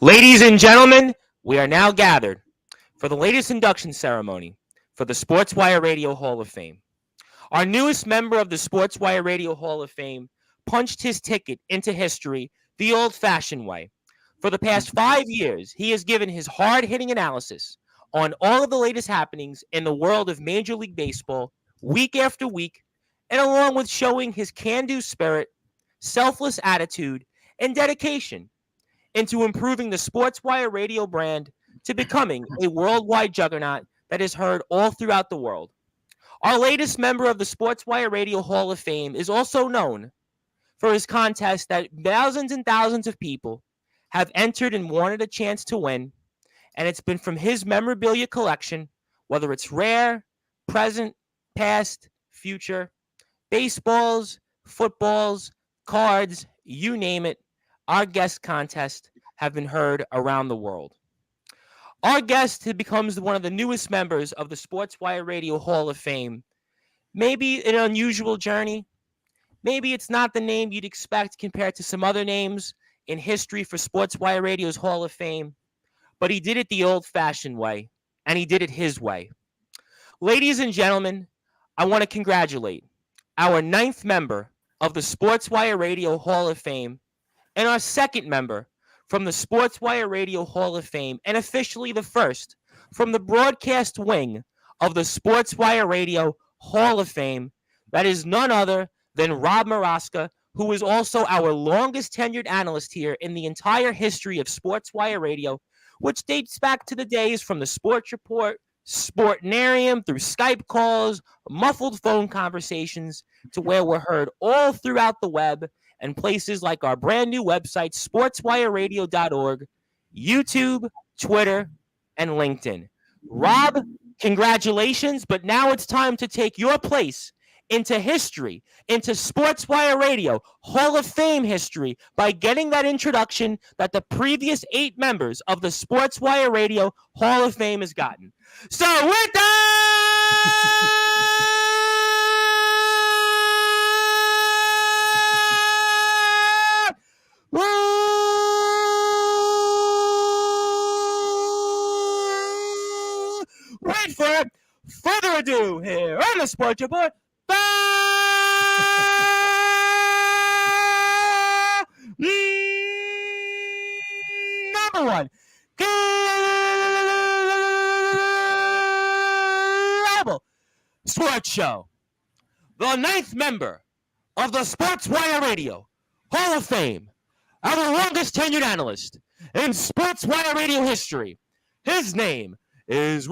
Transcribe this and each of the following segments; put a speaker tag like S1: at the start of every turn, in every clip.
S1: Ladies and gentlemen, we are now gathered for the latest induction ceremony for the Sportswire Radio Hall of Fame. Our newest member of the Sportswire Radio Hall of Fame punched his ticket into history the old-fashioned way. For the past 5 years, he has given his hard-hitting analysis on all of the latest happenings in the world of Major League Baseball week after week, and along with showing his can-do spirit, selfless attitude, and dedication into improving the Sportswire radio brand to becoming a worldwide juggernaut that is heard all throughout the world. Our latest member of the Sportswire Radio Hall of Fame is also known for his contest that thousands and thousands of people have entered and wanted a chance to win, and it's been from his memorabilia collection, whether it's rare, present, past, future, baseballs, footballs, cards, you name it. Our guest contests have been heard around the world. Our guest becomes one of the newest members of the Sportswire Radio Hall of Fame. Maybe an unusual journey. Maybe it's not the name you'd expect compared to some other names in history for Sportswire Radio's Hall of Fame. But he did it the old-fashioned way, and he did it his way. Ladies and gentlemen, I want to congratulate our 9th member of the Sportswire Radio Hall of Fame and our 2nd member from the Sportswire Radio Hall of Fame, and officially the first from the broadcast wing of the Sportswire Radio Hall of Fame. That is none other than Rob Maraska, who is also our longest tenured analyst here in the entire history of Sportswire Radio, which dates back to the days from the Sports Report, Sportnarium, through Skype calls, muffled phone conversations, to where we're heard all throughout the web and places like our brand new website, sportswireradio.org, YouTube, Twitter, and LinkedIn. Rob, congratulations, but now it's time to take your place into history, into Sportswire Radio Hall of Fame history, by getting that introduction that the previous 8 members of the Sportswire Radio Hall of Fame has gotten. So with that, wait for it. Further ado here on the Sports Report. Number 1, Global Sports Show. The 9th member of the Sportswire Radio Hall of Fame, our longest tenured analyst in Sportswire Radio history. His name is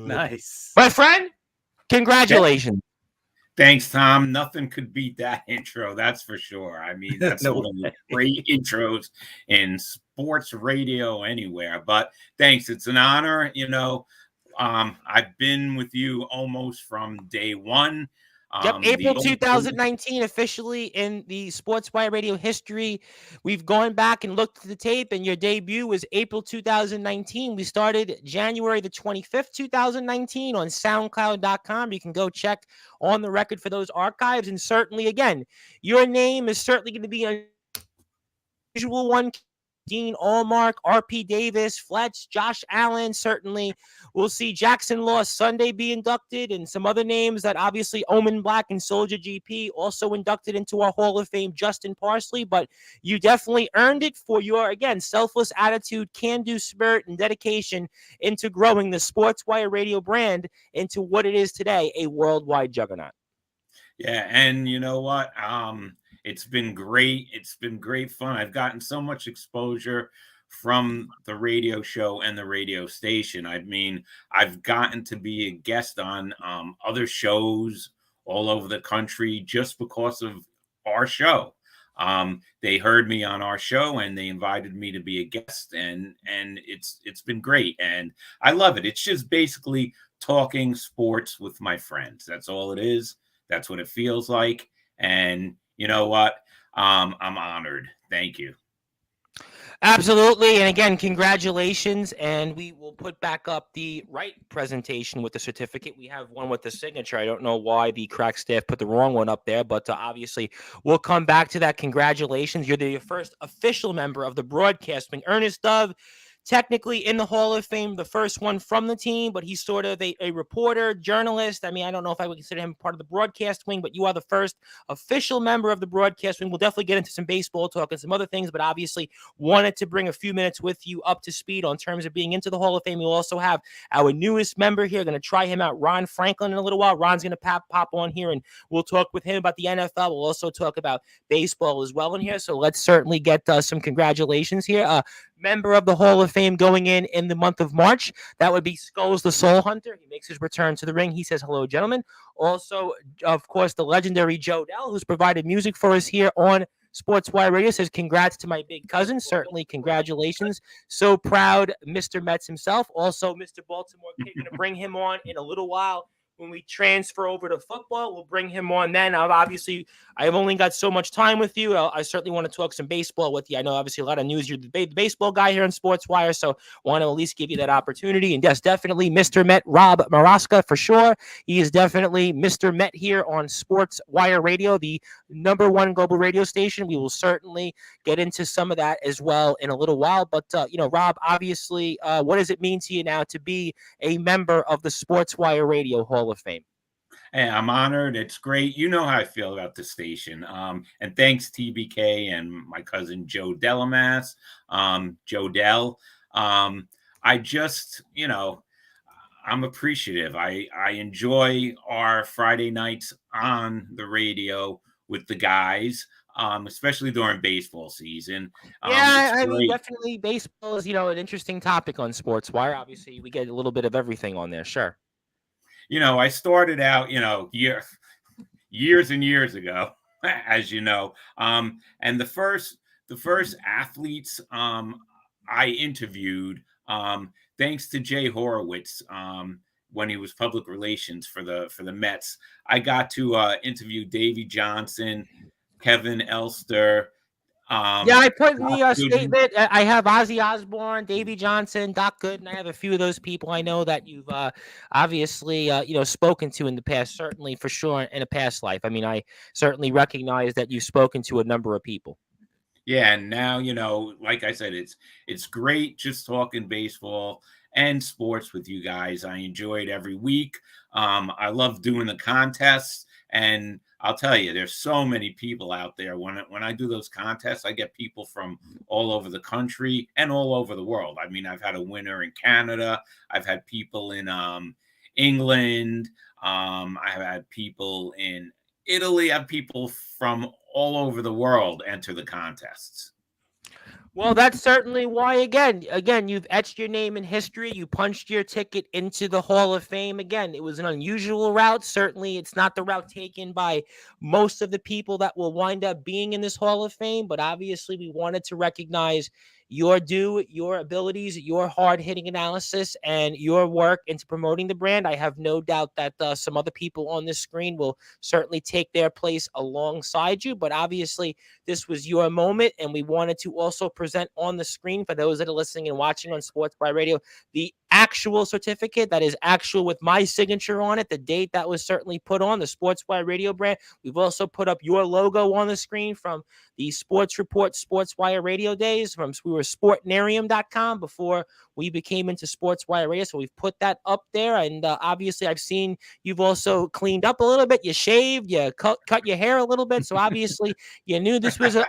S2: Nice.
S1: My friend, congratulations.
S3: Thanks, Tom. Nothing could beat that intro, that's for sure. I mean, that's
S2: No
S3: one of the great intros in sports radio anywhere. But thanks. It's an honor. I've been with you almost from day one.
S1: April 2019, officially in the Sportswire Radio history. We've gone back and looked at the tape, and your debut was April 2019. We started January the 25th, 2019 on SoundCloud.com. You can go check on the record for those archives. And certainly, again, your name is certainly going to be a usual one. Dean Allmark, R.P. Davis, Fletch, Josh Allen. Certainly, we'll see Jackson Law Sunday be inducted, and some other names that obviously Omen Black and Soldier GP also inducted into our Hall of Fame, Justin Parsley. But you definitely earned it for your, again, selfless attitude, can-do spirit, and dedication into growing the Sportswire Radio brand into what it is today, a worldwide juggernaut.
S3: Yeah, and you know what? It's been great. It's been great fun. I've gotten so much exposure from the radio show and the radio station. I mean, I've gotten to be a guest on other shows all over the country just because of our show. They heard me on our show and they invited me to be a guest, and it's been great, and I love it. It's just basically talking sports with my friends. That's all it is. That's what it feels like. And you know what? I'm honored. Thank you.
S1: Absolutely. And again, congratulations. And we will put back up the right presentation with the certificate. We have one with the signature. I don't know why the crack staff put the wrong one up there, but obviously we'll come back to that. Congratulations. You're the first official member of the broadcast wing. Ernest Dove, technically in the Hall of Fame, the first one from the team, but he's sort of a reporter, journalist. I mean, I don't know if I would consider him part of the broadcast wing, but you are the first official member of the broadcast wing. We'll definitely get into some baseball talk and some other things, but obviously wanted to bring a few minutes with you up to speed on terms of being into the Hall of Fame. We'll also have our newest member here. Going to try him out, Ron Franklin, in a little while. Ron's going to pop on here, and we'll talk with him about the NFL. We'll also talk about baseball as well in here. So let's certainly get some congratulations here. Member of the Hall of Fame going in the month of March. That would be Skulls the Soul Hunter. He makes his return to the ring. He says, hello, gentlemen. Also, of course, the legendary Joe Dell, who's provided music for us here on Sportswire Radio, says, congrats to my big cousin. Certainly, congratulations. So proud, Mr. Metz himself. Also, Mr. Baltimore Kid, going to bring him on in a little while. When we transfer over to football, we'll bring him on then. Obviously, I've only got so much time with you. I certainly want to talk some baseball with you. I know, obviously, a lot of news. You're the baseball guy here on Sportswire, so want to at least give you that opportunity. And yes, definitely Mr. Met, Rob Maraska, for sure. He is definitely Mr. Met here on Sportswire Radio, the #1 global radio station. We will certainly get into some of that as well in a little while. But, Rob, obviously, what does it mean to you now to be a member of the Sportswire Radio Hall of Fame?
S3: Hey, I'm honored. It's great. You know how I feel about the station. And thanks TBK and my cousin Joe Delamas, Joe Dell. I just, I'm appreciative. I enjoy our Friday nights on the radio with the guys, especially during baseball season.
S1: Yeah, I mean, definitely baseball is, an interesting topic on Sportswire. Obviously, we get a little bit of everything on there. Sure.
S3: I started out, years and years ago, as you know. And the first athletes I interviewed, thanks to Jay Horowitz, when he was public relations for the Mets, I got to interview Davey Johnson, Kevin Elster.
S1: I put in the statement. I have Ozzy Osbourne, Davey Johnson, Doc Gooden. I have a few of those people I know that you've obviously spoken to in the past. Certainly, for sure, in a past life. I mean, I certainly recognize that you've spoken to a number of people.
S3: Yeah, and now like I said, it's great just talking baseball and sports with you guys. I enjoy it every week. I love doing the contests. And I'll tell you, there's so many people out there. When I do those contests, I get people from all over the country and all over the world. I mean, I've had a winner in Canada. I've had people in England. I've had people in Italy. I have people from all over the world enter the contests.
S1: Well, that's certainly why, again, you've etched your name in history. You punched your ticket into the Hall of Fame. Again, it was an unusual route. Certainly, it's not the route taken by most of the people that will wind up being in this Hall of Fame. But obviously, we wanted to recognize your due, your abilities, your hard-hitting analysis, and your work into promoting the brand. I have no doubt that some other people on this screen will certainly take their place alongside you. But obviously, this was your moment, and we wanted to also present on the screen for those that are listening and watching on Sportswire Radio the actual certificate that is actual with my signature on it, the date that was certainly put on the Sportswire Radio brand. We've also put up your logo on the screen from the Sports Report Sportswire Radio days. We were sportnarium.com before we became into Sportswire Radio, so we've put that up there. And obviously, I've seen you've also cleaned up a little bit. You shaved, you cut your hair a little bit. So obviously, you knew this was a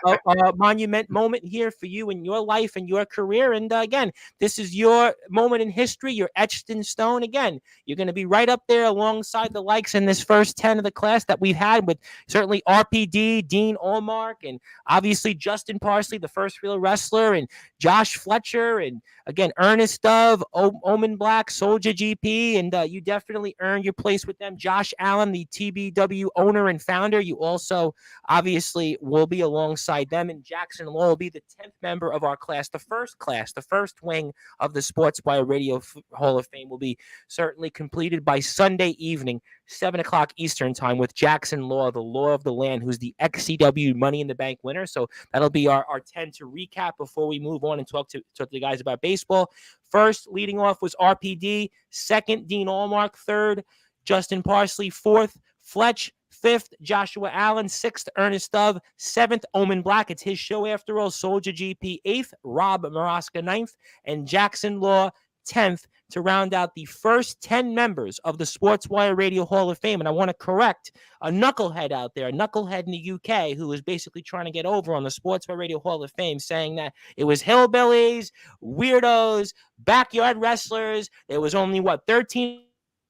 S1: monument moment here for you in your life and your career. And again, this is your moment in history history. You're etched in stone. Again, you're going to be right up there alongside the likes in this first 10 of the class that we've had, with certainly RPD, Dean Allmark, and obviously Justin Parsley, the first real wrestler, and Josh Fletcher, and again, Ernest Dove, Omen Black, Soldier GP, and you definitely earned your place with them. Josh Allen, the TBW owner and founder, you also obviously will be alongside them, and Jackson Law will be the 10th member of our class, the first wing of the Sportswire Radio Hall of Fame will be certainly completed by Sunday evening, 7 o'clock Eastern time, with Jackson Law, the law of the land, who's the XCW Money in the Bank winner. So that'll be our 10 to recap before we move on and talk to the guys about baseball. First, leading off was RPD. Second, Dean Allmark. Third, Justin Parsley. Fourth, Fletch. Fifth, Joshua Allen. Sixth, Ernest Dove. Seventh, Omen Black. It's his show after all. Soldier GP. Eighth, Rob Maraska. Ninth, and Jackson Law 10th, to round out the first 10 members of the Sportswire Radio Hall of Fame. And I want to correct a knucklehead out there, a knucklehead in the UK, who was basically trying to get over on the Sportswire Radio Hall of Fame, saying that it was hillbillies, weirdos, backyard wrestlers. There was only, 13,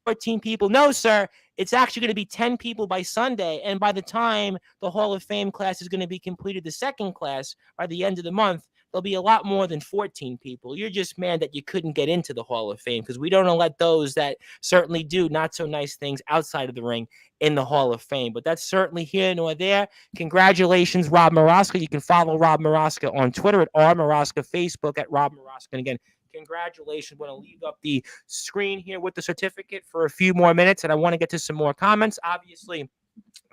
S1: 14 people. No, sir. It's actually going to be 10 people by Sunday. And by the time the Hall of Fame class is going to be completed, the second class, by the end of the month, there'll be a lot more than 14 people. You're just mad that you couldn't get into the Hall of Fame, because we don't let those that certainly do not so nice things outside of the ring in the Hall of Fame. But that's certainly here nor there. Congratulations, Rob Maraska. You can follow Rob Maraska on Twitter at @RMaraska, Facebook at Rob Maraska. And again, congratulations. I'm going to leave up the screen here with the certificate for a few more minutes, and I want to get to some more comments. Obviously,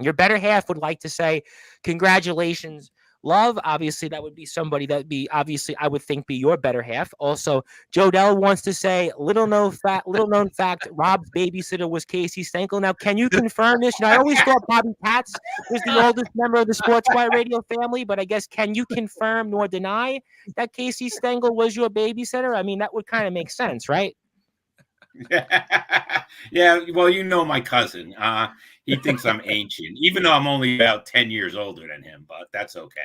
S1: your better half would like to say congratulations, Love. Obviously, that would be somebody that would be, obviously, I would think, be your better half. Also, Jodell wants to say little known fact, Rob's babysitter was Casey Stengel. Now, can you confirm this? I always thought Bobby Patz was the oldest member of the Sportswire Radio family, but I guess, can you confirm nor deny that Casey Stengel was your babysitter? I mean, that would kind of make sense, right?
S3: Yeah, well, my cousin. He thinks I'm ancient, even though I'm only about 10 years older than him, but that's okay.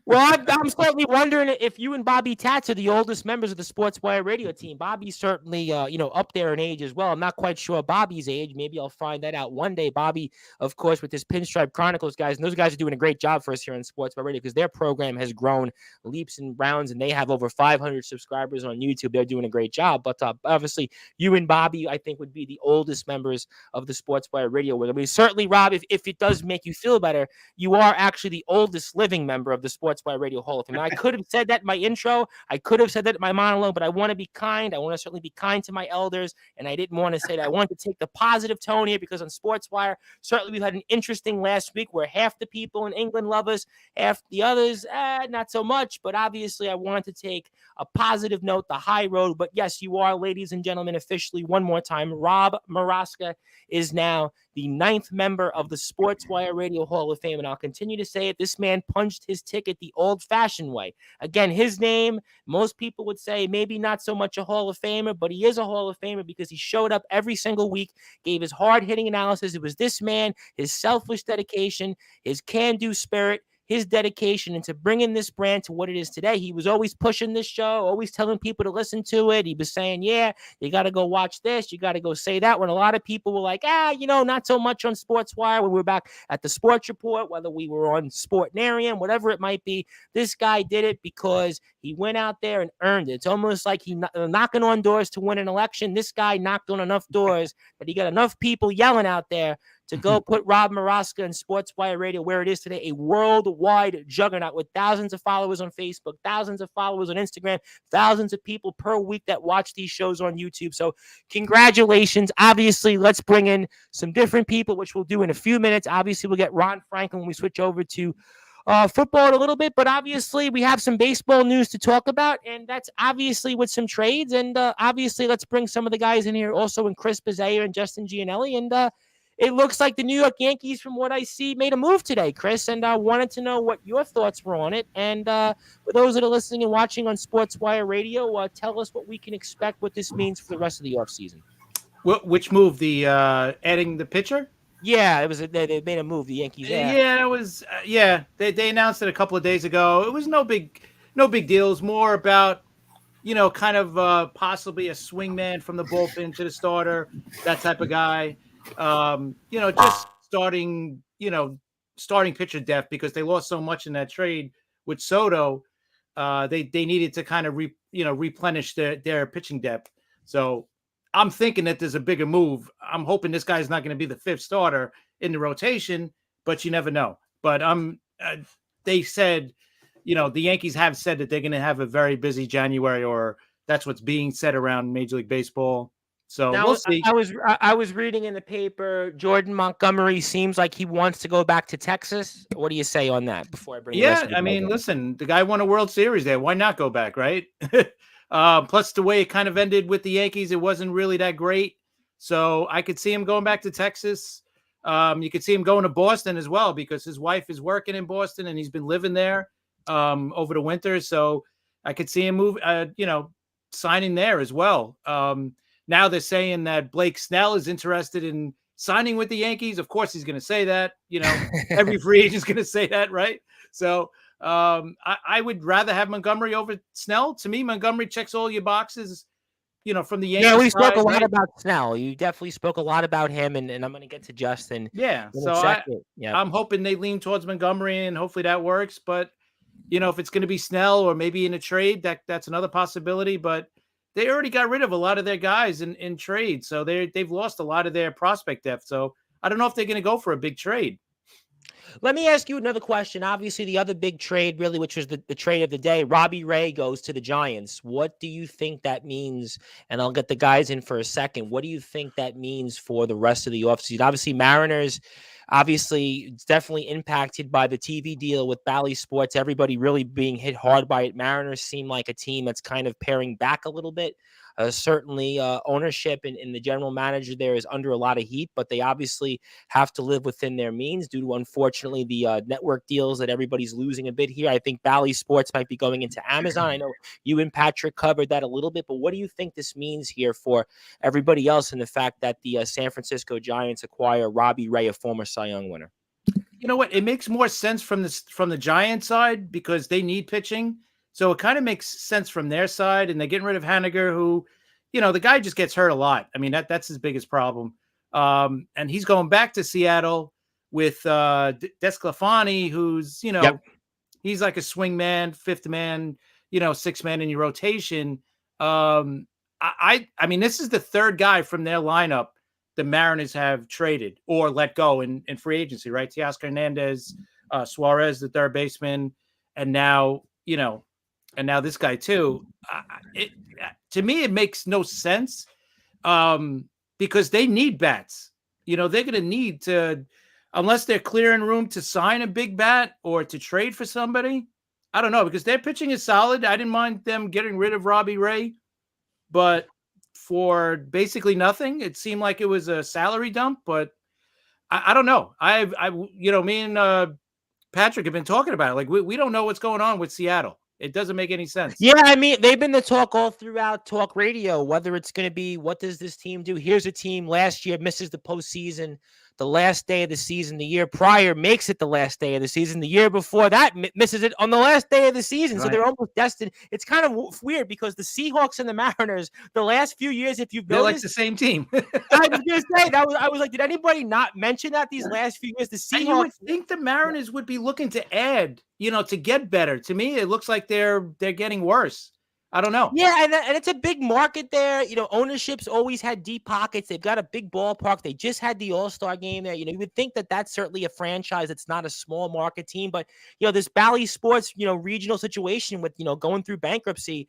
S1: Well, I'm certainly wondering if you and Bobby Tats are the oldest members of the Sportswire Radio team. Bobby's certainly, up there in age as well. I'm not quite sure Bobby's age. Maybe I'll find that out one day. Bobby, of course, with his Pinstripe Chronicles guys, and those guys are doing a great job for us here on Sportswire Radio, because their program has grown leaps and bounds, and they have over 500 subscribers on YouTube. They're doing a great job. But obviously, you and Bobby, I think, would be the oldest members of the Sportswire Radio. I mean, certainly, Rob, if it does make you feel better, you are actually the oldest living member of the Sportswire Radio Hall of Fame. Now, I could have said that in my intro. I could have said that in my monologue, but I want to be kind. I want to certainly be kind to my elders, and I didn't want to say that. I wanted to take the positive tone here, because on Sportswire, certainly we've had an interesting last week where half the people in England love us, half the others, not so much. But obviously, I wanted to take a positive note, the high road. But yes, you are, ladies and gentlemen, officially, one more time, Rob Maraska is now the 9th member of the Sportswire Radio Hall of Fame. And I'll continue to say it. This man punched his ticket the old-fashioned way. Again, his name, most people would say maybe not so much a Hall of Famer, but he is a Hall of Famer because he showed up every single week, gave his hard-hitting analysis. It was this man, his selfless dedication, his can-do spirit, his dedication into bringing this brand to what it is today. He was always pushing this show, always telling people to listen to it. He was saying, yeah, you got to go watch this. You got to go say that. When a lot of people were like, not so much on Sportswire, when we were back at the Sports Report, whether we were on Sportnarium, whatever it might be, this guy did it because he went out there and earned it. It's almost like he knocking on doors to win an election. This guy knocked on enough doors that he got enough people yelling out there to go put Rob Maraska and Sportswire Radio where it is today, a worldwide juggernaut with thousands of followers on Facebook, thousands of followers on Instagram, thousands of people per week that watch these shows on YouTube. So congratulations. Obviously, let's bring in some different people, which we'll do in a few minutes. Obviously, we'll get Ron Franklin when we switch over to football in a little bit, but obviously we have some baseball news to talk about, and that's obviously with some trades. And obviously, let's bring some of the guys in here also, in Chris Bazea and Justin Gianelli. And it looks like the New York Yankees, from what I see, made a move today, Chris, and I wanted to know what your thoughts were on it. And for those that are listening and watching on Sportswire Radio, tell us what we can expect, what this means for the rest of the offseason.
S2: Which move? The adding the pitcher?
S1: Yeah, it was. They made a move. The Yankees.
S2: Yeah, it was. They announced it a couple of days ago. It was no big deal. It was more about kind of possibly a swingman from the bullpen to the starter, that type of guy. Just starting pitcher depth because they lost so much in that trade with Soto. They needed to kind of replenish their pitching depth. So I'm thinking that there's a bigger move. I'm hoping this guy's not going to be the fifth starter in the rotation, but you never know. But they said, the Yankees have said that they're going to have a very busy January, or that's what's being said around Major League Baseball. So
S1: Now,
S2: we'll see.
S1: I was reading in the paper, Jordan Montgomery seems like he wants to go back to Texas. What do you say on that before I bring?
S2: Yeah, I mean, listen, the guy won a World Series there. Why not go back, right? Plus, the way it kind of ended with the Yankees, it wasn't really that great. So I could see him going back to Texas. You could see him going to Boston as well because his wife is working in Boston and he's been living there over the winter. So I could see him move, signing there as well. Now they're saying that Blake Snell is interested in signing with the Yankees. Of course, he's going to say that. Every free agent is going to say that, right? So I would rather have Montgomery over Snell. To me, Montgomery checks all your boxes. From the Yankees.
S1: Yeah, we spoke
S2: side,
S1: a lot
S2: right?
S1: about Snell. You definitely spoke a lot about him, and I'm going to get to Justin.
S2: Yeah, so I'm hoping they lean towards Montgomery, and hopefully that works. But if it's going to be Snell or maybe in a trade, that's another possibility. But they already got rid of a lot of their guys in trade, so they've lost a lot of their prospect depth. So I don't know if they're going to go for a big trade.
S1: Let me ask you another question. Obviously, the other big trade, really, which was the trade of the day, Robbie Ray goes to the Giants. What do you think that means? And I'll get the guys in for a second. What do you think that means for the rest of the offseason? Obviously, Mariners, it's definitely impacted by the TV deal with Bally Sports. Everybody really being hit hard by it. Mariners seem like a team that's kind of paring back a little bit. Certainly, ownership and the general manager there is under a lot of heat, but they obviously have to live within their means due to, unfortunately, the network deals that everybody's losing a bit here. I think Bally Sports might be going into Amazon. I know you and Patrick covered that a little bit, but what do you think this means here for everybody else in the fact that the San Francisco Giants acquire Robbie Ray, a former Cy Young winner?
S2: You know what? It makes more sense from the Giants side because they need pitching. So it kind of makes sense from their side, and they're getting rid of Haniger, who, the guy just gets hurt a lot. I mean, that's his biggest problem. And he's going back to Seattle with Desclafani, who's, he's like a swing man, fifth man, sixth man in your rotation. I mean, this is the third guy from their lineup the Mariners have traded or let go in free agency, right? Teoscar Hernandez, Suarez, the third baseman, and now this guy too. To me, it makes no sense because they need bats. They're going to need to, unless they're clearing room to sign a big bat or to trade for somebody. I don't know, because their pitching is solid. I didn't mind them getting rid of Robbie Ray, but for basically nothing, it seemed like it was a salary dump. But I don't know. Me and Patrick have been talking about it. Like we don't know what's going on with Seattle. It doesn't make any sense.
S1: Yeah, I mean, they've been the talk all throughout talk radio, whether it's going to be, what does this team do? Here's a team last year misses the postseason, the last day of the season. The year prior makes it the last day of the season. The year before that misses it on the last day of the season. Right. So they're almost destined. It's kind of weird because the Seahawks and the Mariners, the last few years, if you've
S2: they're
S1: noticed,
S2: like the same team.
S1: I was going to say I was like, did anybody not mention that these last few years? The Seahawks.
S2: And you would think the Mariners would be looking to add, to get better. To me, it looks like they're getting worse. I don't know.
S1: Yeah, and it's a big market there. Ownership's always had deep pockets. They've got a big ballpark. They just had the All-Star game there. You would think that that's certainly a franchise. It's not a small market team, but this Bally Sports, regional situation with going through bankruptcy,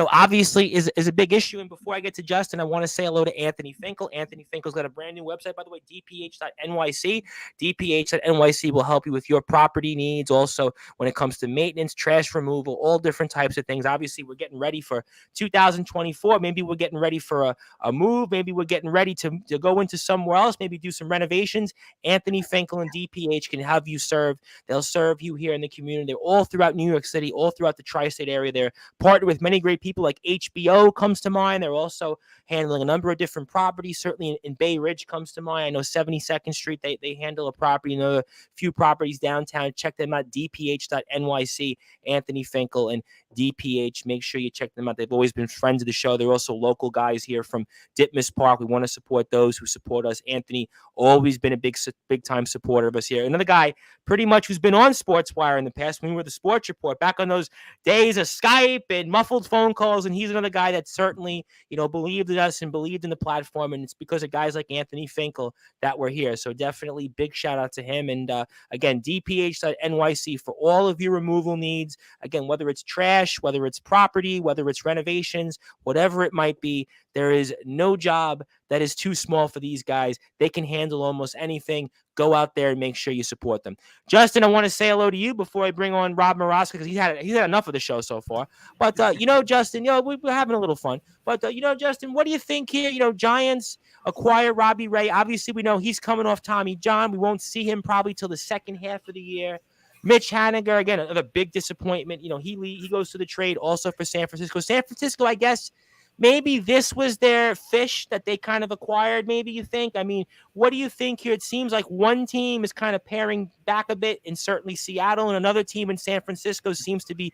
S1: obviously is a big issue. And before I get to Justin, I want to say hello to Anthony Finkel. Anthony Finkel's got a brand new website, by the way, dph.nyc. dph.nyc will help you with your property needs. Also, when it comes to maintenance, trash removal, all different types of things. Obviously, we're getting ready for 2024. Maybe we're getting ready for a move. Maybe we're getting ready to go into somewhere else, maybe do some renovations. Anthony Finkel and DPH can have you served. They'll serve you here in the community. They're all throughout New York City, all throughout the tri-state area. They're partnered with many great people like HBO comes to mind. They're also handling a number of different properties. Certainly in Bay Ridge comes to mind. I know 72nd Street, they handle a property. A few properties downtown. Check them out, dph.nyc. Anthony Finkel and DPH. Make sure you check them out. They've always been friends of the show. They're also local guys here from Ditmas Park. We want to support those who support us. Anthony, always been a big time supporter of us here. Another guy pretty much who's been on Sportswire in the past when we were the Sports Report back on those days of Skype and muffled phone calls. And he's another guy that certainly, believed in us and believed in the platform. And it's because of guys like Anthony Finkel that we're here. So definitely big shout out to him. And again, DPH.NYC for all of your removal needs. Again, whether it's trash, whether it's property, whether it's renovations, whatever it might be, there is no job that is too small for these guys. They can handle almost anything. Go out there and make sure you support them. Justin, I want to say hello to you before I bring on Rob Maraska because he's had enough of the show so far. But, Justin, we're having a little fun. But, Justin, what do you think here? Giants acquire Robbie Ray. Obviously, we know he's coming off Tommy John. We won't see him probably till the second half of the year. Mitch Haniger, again, another big disappointment. He goes to the trade also for San Francisco. San Francisco, I guess, maybe this was their fish that they kind of acquired, maybe you think? I mean, what do you think here? It seems like one team is kind of paring back a bit, and certainly Seattle, and another team in San Francisco seems to be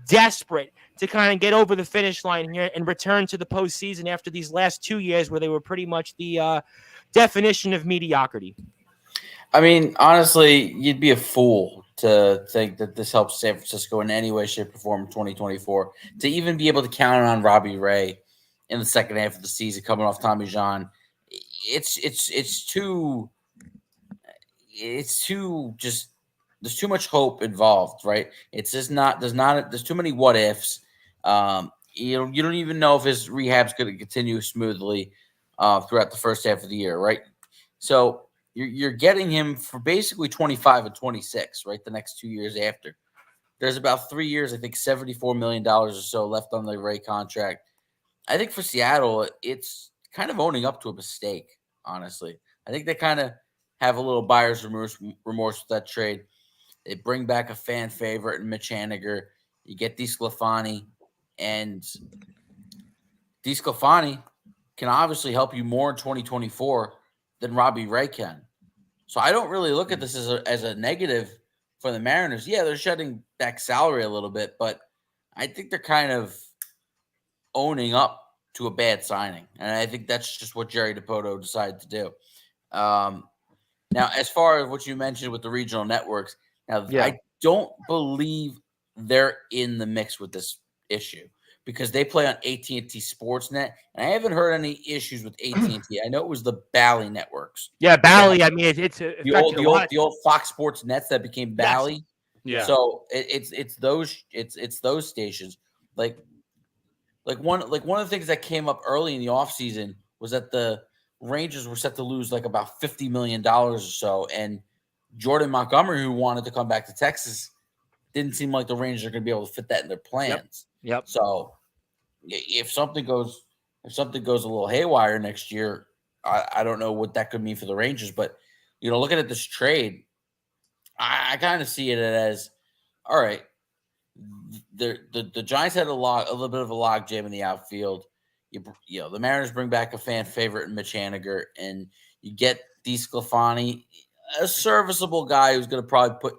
S1: desperate to kind of get over the finish line here and return to the postseason after these last 2 years where they were pretty much the definition of mediocrity.
S4: I mean, honestly, you'd be a fool to think that this helps San Francisco in any way, shape, or form in 2024. To even be able to count on Robbie Ray in the second half of the season coming off Tommy John, it's too just there's too much hope involved, right? It's just there's too many what ifs. You don't even know if his rehab's going to continue smoothly throughout the first half of the year, right? So you're getting him for basically 25 and 26, right? The next 2 years after. There's about 3 years, I think $74 million or so left on the Ray contract. I think for Seattle, it's kind of owning up to a mistake, honestly. I think they kind of have a little buyer's remorse with that trade. They bring back a fan favorite in Mitch Haniger. You get DeSclafani, and DeSclafani can obviously help you more in 2024 than Robbie Ray can. So I don't really look at this as a negative for the Mariners. Yeah, they're shedding back salary a little bit, but I think they're kind of owning up to a bad signing. And I think that's just what Jerry Dipoto decided to do. Now, as far as what you mentioned with the regional networks, I don't believe they're in the mix with this issue because they play on AT&T Sportsnet, and I haven't heard any issues with AT&T. I know it was the Bally networks.
S1: Yeah, Bally. I mean, it's
S4: the old Fox Sports Nets that became Bally.
S2: Yes. Yeah.
S4: So it's those stations. Like one of the things that came up early in the offseason was that the Rangers were set to lose like about $50 million or so, and Jordan Montgomery, who wanted to come back to Texas, didn't seem like the Rangers are going to be able to fit that in their plans.
S1: Yep.
S4: So if something goes a little haywire next year, I don't know what that could mean for the Rangers. But looking at this trade, I kind of see it as all right. The Giants had a little bit of a log jam in the outfield. The Mariners bring back a fan favorite in Mitch Haniger, and you get DeSclafani, a serviceable guy who's going to probably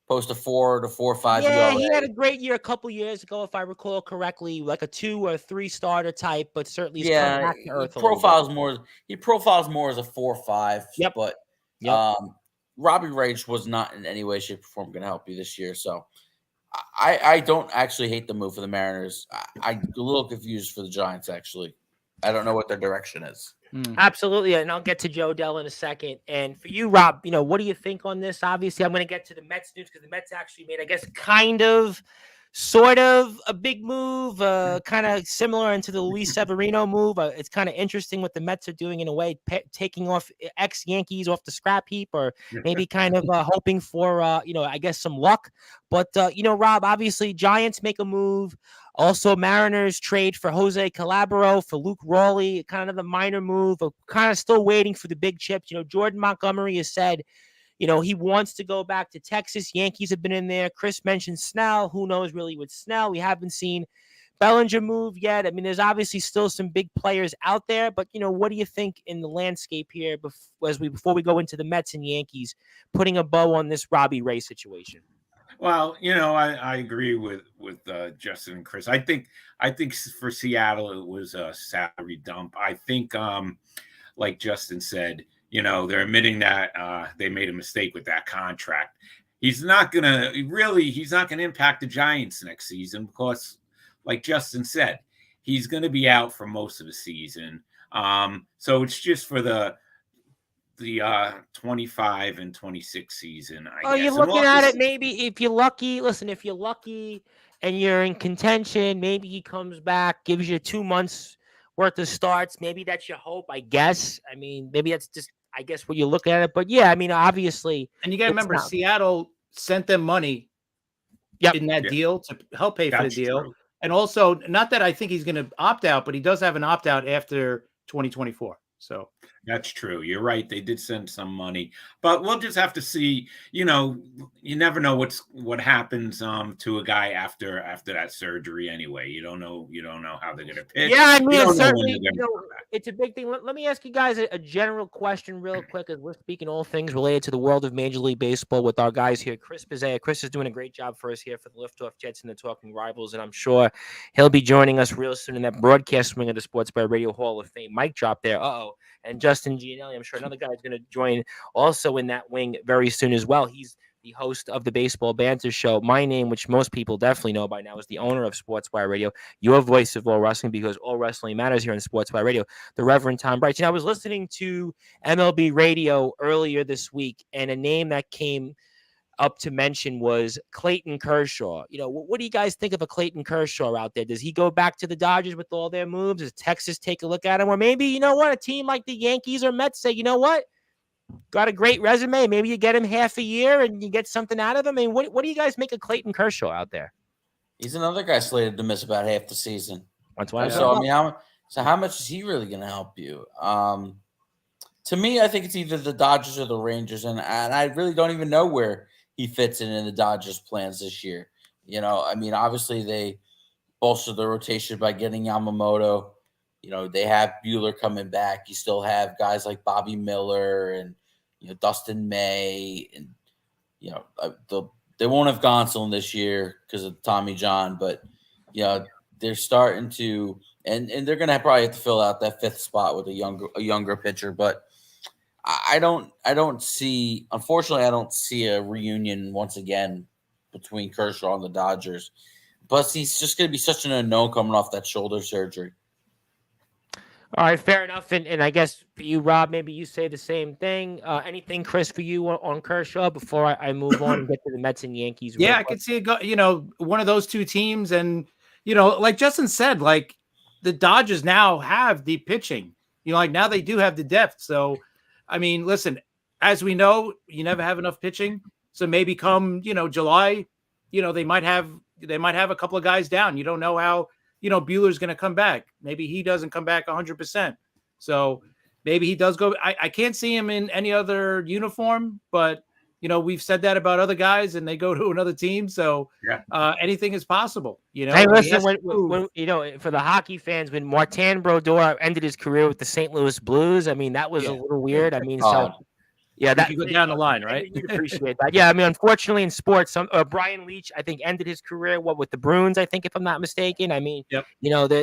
S4: post a 4 to 4.5.
S1: Yeah, he had a great year a couple years ago, if I recall correctly, like a 2 or 3 starter type, but certainly he's come back to earth.
S4: He profiles more as a 4-5.
S1: Yep.
S4: But Robbie Rage was not in any way, shape, or form going to help you this year. So I don't actually hate the move for the Mariners. I'm a little confused for the Giants, actually. I don't know what their direction is.
S1: Absolutely, and I'll get to Joe Dell in a second. And for you, Rob, what do you think on this? Obviously, I'm going to get to the Mets news because the Mets actually made, I guess, kind of, sort of a big move, kind of similar into the Luis Severino move. It's kind of interesting what the Mets are doing in a way, taking off ex-Yankees off the scrap heap, or maybe kind of hoping for, I guess, some luck. But, Rob, obviously, Giants make a move. Also, Mariners trade for Jose Calabro, for Luke Rawley, kind of a minor move, kind of still waiting for the big chips. Jordan Montgomery has said, he wants to go back to Texas. Yankees have been in there. Chris mentioned Snell. Who knows really with Snell? We haven't seen Bellinger move yet. I mean, there's obviously still some big players out there, but, what do you think in the landscape here before we go into the Mets and Yankees, putting a bow on this Robbie Ray situation?
S3: Well, I agree with Justin and Chris. I think for Seattle it was a salary dump. I think like Justin said, they're admitting that they made a mistake with that contract. He's not gonna impact the Giants next season because, like Justin said, he's gonna be out for most of the season. So it's just for the 25 and 26 season, I
S1: Oh, you're
S3: guess. And
S1: looking
S3: we'll have
S1: at
S3: to
S1: it. Maybe if you're lucky, listen. If you're lucky and you're in contention, maybe he comes back, gives you 2 months worth of starts. Maybe that's your hope. I guess. I mean, maybe that's just. I guess what you're looking at it. But yeah, I mean, obviously,
S2: And you got to
S1: it's
S2: remember,
S1: not.
S2: Seattle sent them money
S1: Yep.
S2: in that
S3: Yeah,
S2: deal to help pay for the
S3: that's
S2: deal.
S3: true.
S2: And also, not that I think he's going to opt out, but he does have an opt out after 2024. So
S3: That's true. You're right. They did send some money, but we'll just have to see. You never know what happens to a guy after that surgery. Anyway, you don't know. You don't know how they're going to pitch.
S1: Yeah, I
S3: You
S1: mean,
S3: don't know when
S1: certainly,
S3: they're going to come back.
S1: it's a big thing. Let me ask you guys a general question real quick as we're speaking all things related to the world of Major League Baseball with our guys here. Chris Pizzea. Chris is doing a great job for us here for the Liftoff Jets and the Talking Rivals, and I'm sure he'll be joining us real soon in that broadcast wing of the Sportswire Radio Hall of Fame. Mic drop there. Uh-oh. And Justin Gianelli, I'm sure another guy is going to join also in that wing very soon as well. He's the host of the Baseball Banter Show. My name, which most people definitely know by now, is the owner of Sportswire Radio, your voice of all wrestling, because all wrestling matters here in Sportswire Radio, the Reverend Tom Bright. I was listening to MLB Radio earlier this week, and a name that came up to mention was Clayton Kershaw. What do you guys think of a Clayton Kershaw out there? Does he go back to the Dodgers with all their moves? Does Texas take a look at him? Or maybe, a team like the Yankees or Mets say, got a great resume. Maybe you get him half a year and you get something out of him. I mean, what do you guys make of Clayton Kershaw out there?
S4: He's another guy slated to miss about half the season.
S1: That's why.
S4: So I mean, how much is he really going to help you? To me, I think it's either the Dodgers or the Rangers, and I really don't even know where he fits in the Dodgers' plans this year. I mean, obviously they bolstered the rotation by getting Yamamoto. They have Buehler coming back. You still have guys like Bobby Miller and Dustin May, and they won't have Gonsolin this year because of Tommy John, but they're starting to, and they're gonna probably have to fill out that fifth spot with a younger pitcher. But I don't see, unfortunately, I don't see a reunion once again between Kershaw and the Dodgers. Plus, he's just going to be such an unknown coming off that shoulder surgery.
S1: All right, fair enough. And I guess for you, Rob, maybe you say the same thing. Anything, Chris, for you on Kershaw before I move on and get to the Mets and Yankees?
S2: yeah, I could see it go. One of those two teams, and like Justin said, like the Dodgers now have the pitching. Like now they do have the depth. So, I mean, listen, as we know, you never have enough pitching. So maybe come July, they might have a couple of guys down. You don't know how. Buehler's going to come back. Maybe he doesn't come back 100%. So maybe he does go. I can't see him in any other uniform, but, we've said that about other guys and they go to another team. So anything is possible.
S1: Hey, listen, when for the hockey fans, when Martin Brodeur ended his career with the St. Louis Blues, I mean, that was a little weird. I mean, yeah, that
S2: you go down the line, right?
S1: You'd appreciate that. Yeah, I mean, unfortunately, in sports, Brian Leach, I think, ended his career with the Bruins. I think, if I'm not mistaken. I mean,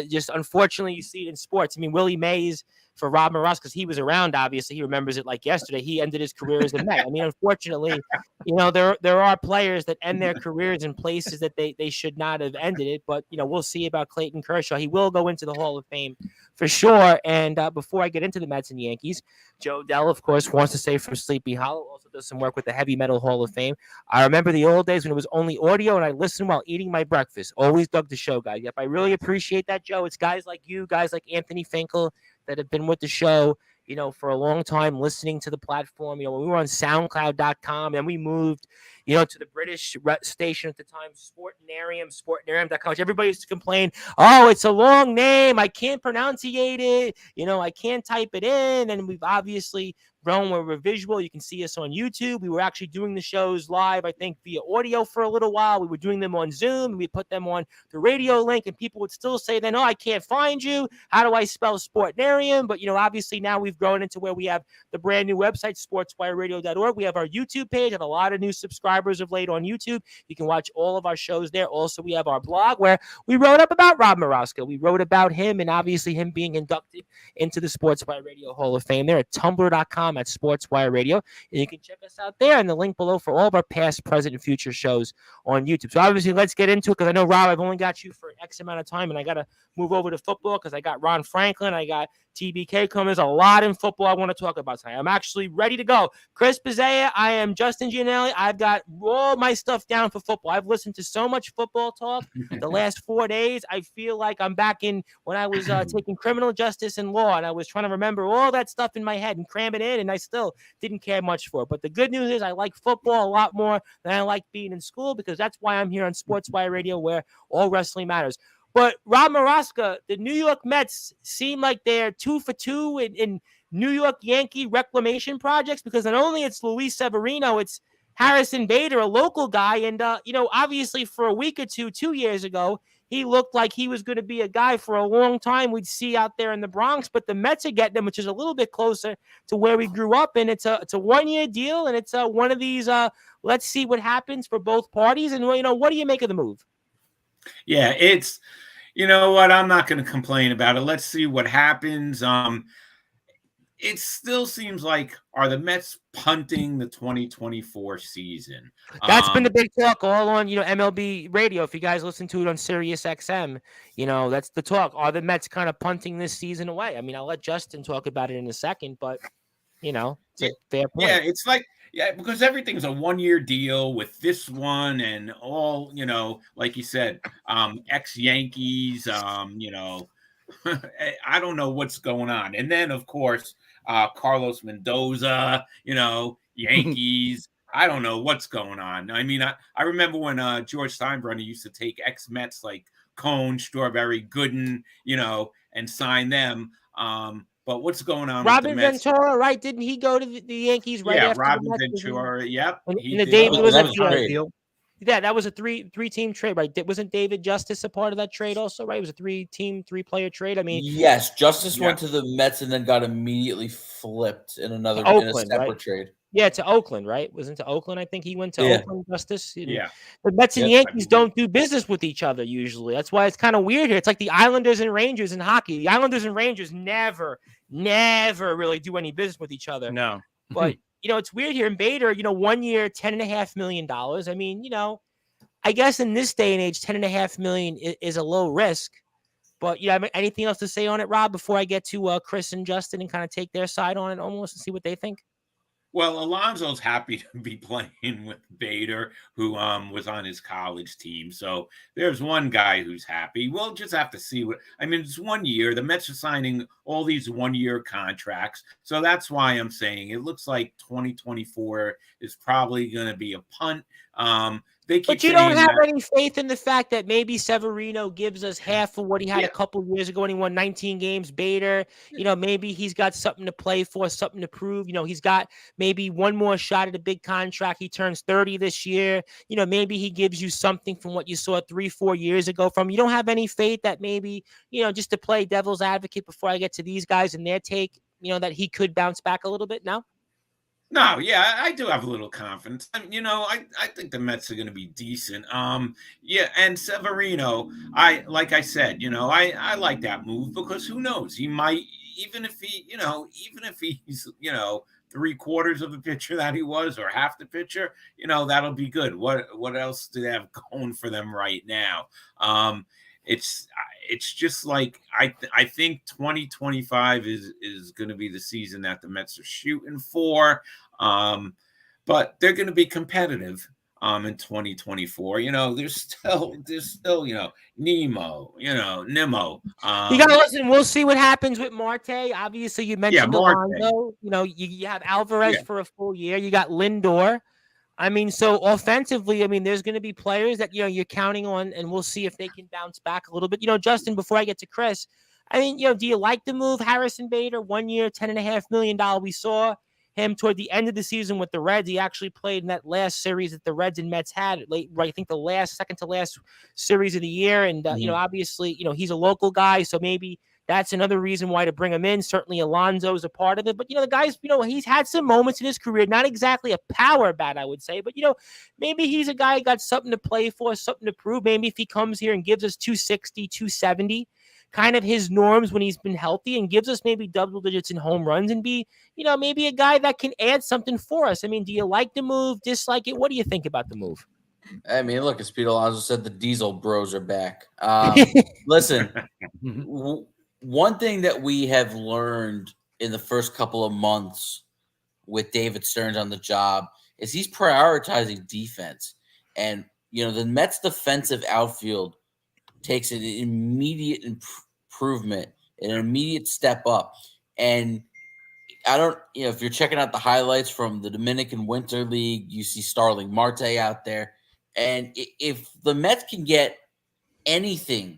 S1: just unfortunately, you see it in sports. I mean, Willie Mays for Robin Ross, because he was around. Obviously, he remembers it like yesterday. He ended his career as a Met. I mean, unfortunately, there are players that end their careers in places that they should not have ended it. But we'll see about Clayton Kershaw. He will go into the Hall of Fame for sure. And before I get into the Mets and Yankees, Joe Dell, of course, wants to say from Sleepy Hollow, also does some work with the Heavy Metal Hall of Fame. I remember the old days when it was only audio and I listened while eating my breakfast. Always dug the show, guys. Yep, I really appreciate that, Joe. It's guys like you, guys like Anthony Finkel that have been with the show, for a long time, listening to the platform. When we were on SoundCloud.com, and we moved, to the British station at the time, Sportnarium.com. Everybody used to complain, oh, it's a long name. I can't pronunciate it. I can't type it in. And we've obviously grown where we're visual. You can see us on YouTube. We were actually doing the shows live, I think, via audio for a little while. We were doing them on Zoom. We put them on the radio link, and people would still say then, oh, I can't find you. How do I spell Sportnarium? But, obviously now we've grown into where we have the brand new website, sportswireradio.org. We have our YouTube page, have a lot of new subscribers subscribers of late on YouTube. You can watch all of our shows there. Also, we have our blog where we wrote up about Rob Morosco. We wrote about him and obviously him being inducted into the Sportswire Radio Hall of Fame. There at tumblr.com at Sportswire Radio. And you can check us out there in the link below for all of our past, present, and future shows on YouTube. So obviously, let's get into it because I know, Rob, I've only got you for X amount of time, and I got to move over to football because I got Ron Franklin, I got TBK coming. There's a lot in football I want to talk about tonight. I'm actually ready to go. Chris Pizzea, I am Justin Gianelli. I've got all my stuff down for football. I've listened to so much football talk the last 4 days. I feel like I'm back in when I was taking criminal justice and law, and I was trying to remember all that stuff in my head and cram it in, and I still didn't care much for it. But the good news is I like football a lot more than I like being in school because that's why I'm here on Sportswire Radio where all wrestling matters. But Rob Morosco, the New York Mets seem like they're 2 for 2 in New York Yankee reclamation projects because not only it's Luis Severino, it's Harrison Bader, a local guy. And, obviously for a week or 2 years ago, he looked like he was going to be a guy for a long time we'd see out there in the Bronx. But the Mets are getting him, which is a little bit closer to where we grew up. And it's a 1-year deal. And it's one of these, let's see what happens for both parties. And, what do you make of the move?
S3: Yeah, it's, you know what, I'm not going to complain about it. Let's see what happens. It still seems like, are the Mets punting the 2024 season?
S1: That's been the big talk all on, MLB radio. If you guys listen to it on Sirius XM, that's the talk. Are the Mets kind of punting this season away? I mean, I'll let Justin talk about it in a second, but, it's a fair point.
S3: Yeah, it's like, because everything's a 1-year deal with this one and all, like you said, ex-Yankees, I don't know what's going on. And then, of course, Carlos Mendoza, Yankees. I don't know what's going on. I mean, I remember when George Steinbrenner used to take ex-Mets like Cone, Strawberry, Gooden, and sign them. But what's going on
S1: Robin
S3: with the Mets?
S1: Ventura, right? Didn't he go to the Yankees right after
S3: Robin
S1: the Mets?
S3: Ventura, yep.
S1: And the David was
S4: that
S1: a
S4: was great.
S1: Yeah, that was a three-team trade, right? Wasn't David Justice a part of that trade also, right? It was a 3-player trade. I mean,
S4: yes, Justice went to the Mets and then got immediately flipped in in a separate trade.
S1: Yeah, to Oakland, right? Wasn't to Oakland? I think he went to Oakland, Justice.
S3: Yeah.
S1: The Mets and Yankees don't do business with each other usually. That's why it's kind of weird here. It's like the Islanders and Rangers in hockey. The Islanders and Rangers never really do any business with each other.
S2: No.
S1: But, it's weird here. And Bader, 1 year, $10.5 million. I mean, I guess in this day and age, $10.5 million is a low risk. But, anything else to say on it, Rob, before I get to Chris and Justin and kind of take their side on it almost and see what they think?
S3: Well, Alonso's happy to be playing with Bader, who was on his college team. So there's one guy who's happy. We'll just have to see it's 1 year. The Mets are signing all these 1-year contracts. So that's why I'm saying it looks like 2024 is probably going to be a punt.
S1: But you don't have any faith in the fact that maybe Severino gives us half of what he had a couple of years ago when he won 19 games. Bader, maybe he's got something to play for, something to prove. He's got maybe one more shot at a big contract. He turns 30 this year. Maybe he gives you something from what you saw 3-4 years ago from. You don't have any faith that maybe, just to play devil's advocate before I get to these guys and their take, that he could bounce back a little bit now?
S3: No, yeah, I do have a little confidence. I think the Mets are going to be decent. And Severino, I like that move because who knows? He might, even if he's 3/4 of the pitcher that he was or half the pitcher, that'll be good. What else do they have going for them right now? It's just like I think 2025 is going to be the season that the Mets are shooting for, but they're going to be competitive in 2024. There's still Nimmo. You
S1: got to listen. We'll see what happens with Marte. Obviously, you mentioned Alonso. You have Alvarez for a full year. You got Lindor. I mean, so offensively, there's going to be players that, you're counting on, and we'll see if they can bounce back a little bit. Justin, before I get to Chris, do you like the move? Harrison Bader, 1 year, $10.5 million. We saw him toward the end of the season with the Reds. He actually played in that last series that the Reds and Mets had, I think the second to last series of the year. And, obviously, he's a local guy, so maybe That's another reason why to bring him in. Certainly Alonso's a part of it. But, the guy's, he's had some moments in his career, not exactly a power bat, I would say. But, maybe he's a guy who got something to play for, something to prove. Maybe if he comes here and gives us 260, 270, kind of his norms when he's been healthy, and gives us maybe double digits in home runs and be, maybe a guy that can add something for us. I mean, do you like the move, dislike it? What do you think about the move?
S4: I mean, look, as Pete Alonso said, the Diesel Bros are back. Listen, one thing that we have learned in the first couple of months with David Stearns on the job is he's prioritizing defense. And, the Mets defensive outfield takes an immediate improvement, an immediate step up. And I don't, if you're checking out the highlights from the Dominican Winter League, you see Starling Marte out there. And if the Mets can get anything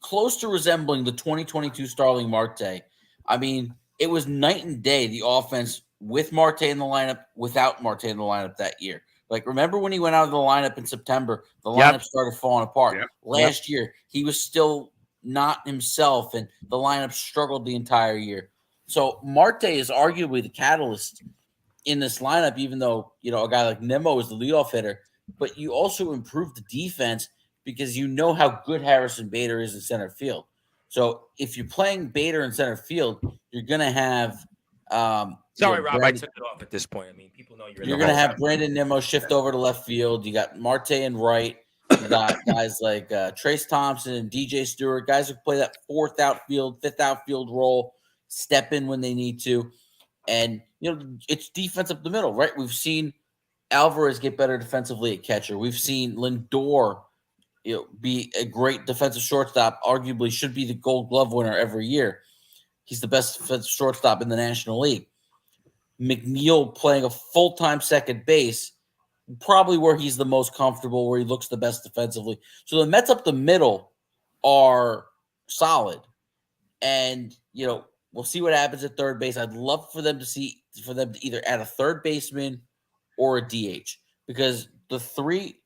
S4: close to resembling the 2022 Starling Marte, I mean, it was night and day, the offense with Marte in the lineup, without Marte in the lineup that year. Like, remember when he went out of the lineup in September, the lineup started falling apart. Last year, he was still not himself, and the lineup struggled the entire year. So Marte is arguably the catalyst in this lineup, even though, a guy like Nimmo is the leadoff hitter. But you also improve the defense because how good Harrison Bader is in center field. So if you're playing Bader in center field, you're going to have
S1: Sorry, Rob, I took it off at this point. I mean, people know
S4: you're going to have Brandon Nimmo shift over to left field. You got Marte and right. You got guys like Trace Thompson and DJ Stewart, guys who play that fourth outfield, fifth outfield role, step in when they need to. And, it's defense up the middle, right? We've seen Alvarez get better defensively at catcher. We've seen Lindor be a great defensive shortstop, arguably should be the Gold Glove winner every year. He's the best defensive shortstop in the National League. McNeil playing a full-time second base, probably where he's the most comfortable, where he looks the best defensively. So the Mets up the middle are solid. And, we'll see what happens at third base. I'd love for them to either add a third baseman or a DH, because the three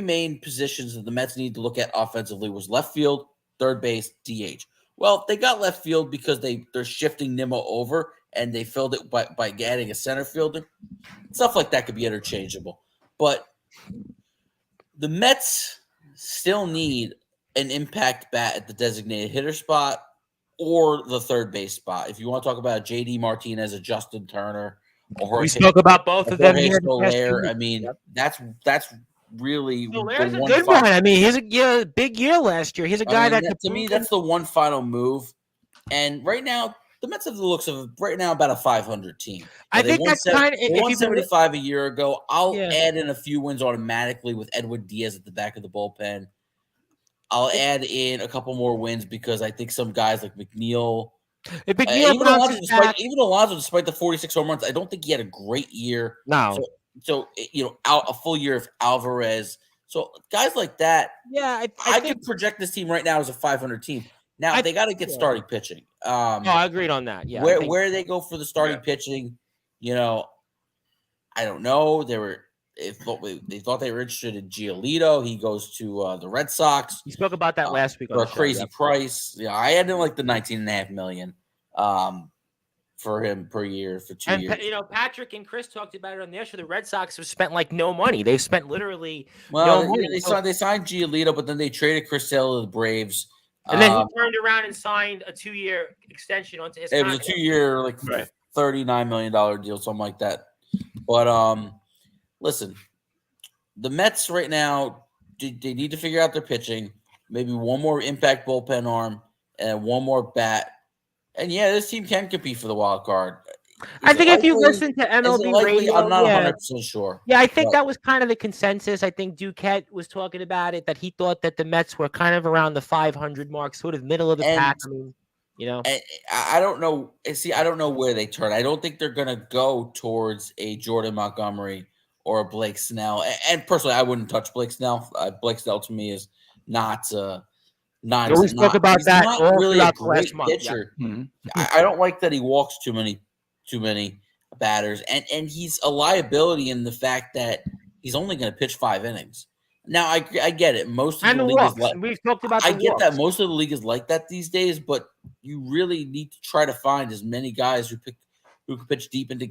S4: main positions that the Mets need to look at offensively was left field, third base, DH. Well, they got left field because they're shifting Nimmo over, and they filled it by adding a center fielder. Stuff like that could be interchangeable. But the Mets still need an impact bat at the designated hitter spot or the third base spot. If you want to talk about J.D. Martinez, a Justin Turner,
S1: we spoke about both of them here.
S4: I mean, that's really
S1: Solaire's a good one. I mean, he's a big year last year. He's a guy
S4: to me, that's the one final move. And right now, the Mets have the looks of right now about a 500 team.
S1: I think that's kind of
S4: they won 75 a year ago. I'll add in a few wins automatically with Edwin Diaz at the back of the bullpen. I'll add in a couple more wins because I think some guys like McNeil. Even Alonso, despite the 46 home runs, I don't think he had a great year.
S1: No.
S4: So out a full year of Alvarez. So guys like that, I could project this team right now as a 500 team. Now they got to get starting pitching.
S1: I agreed on that. Yeah.
S4: Where they go for the starting pitching, I don't know. They thought they were interested in Giolito. He goes to the Red Sox.
S1: You spoke about that last week
S4: for a crazy price. Yeah, I had him like the $19.5 million for him per year for 2 years.
S1: Patrick and Chris talked about it on their show. The Red Sox have spent like no money. They've spent literally no money.
S4: They signed Giolito, but then they traded Chris Sale to the Braves.
S1: And then he turned around and signed a 2-year extension onto his contract.
S4: It was a 2-year, $39 million deal, something like that. But listen, the Mets right now, they need to figure out their pitching. Maybe one more impact bullpen arm and one more bat. And this team can compete for the wild card.
S1: I think if you listen to MLB radio,
S4: I'm not 100% sure.
S1: Yeah, I think that was kind of the consensus. I think Duquette was talking about it, that he thought that the Mets were kind of around the 500 mark, sort of middle of the pack. I mean,
S4: I don't know. See, I don't know where they turn. I don't think they're going to go towards a Jordan Montgomery or a Blake Snell. And personally, I wouldn't touch Blake Snell. Blake Snell to me is not
S1: spoke about that
S4: not really a great
S1: month,
S4: pitcher. Yeah. Mm-hmm. I don't like that he walks too many batters, and he's a liability in the fact that he's only going to pitch 5 innings. Now I get it. Most of
S1: And
S4: the
S1: the
S4: league is
S1: walks.
S4: like
S1: And we've talked about
S4: I
S1: the
S4: get that
S1: walks.
S4: most of the league is like that these days, but you really need to try to find as many guys who can pitch deep into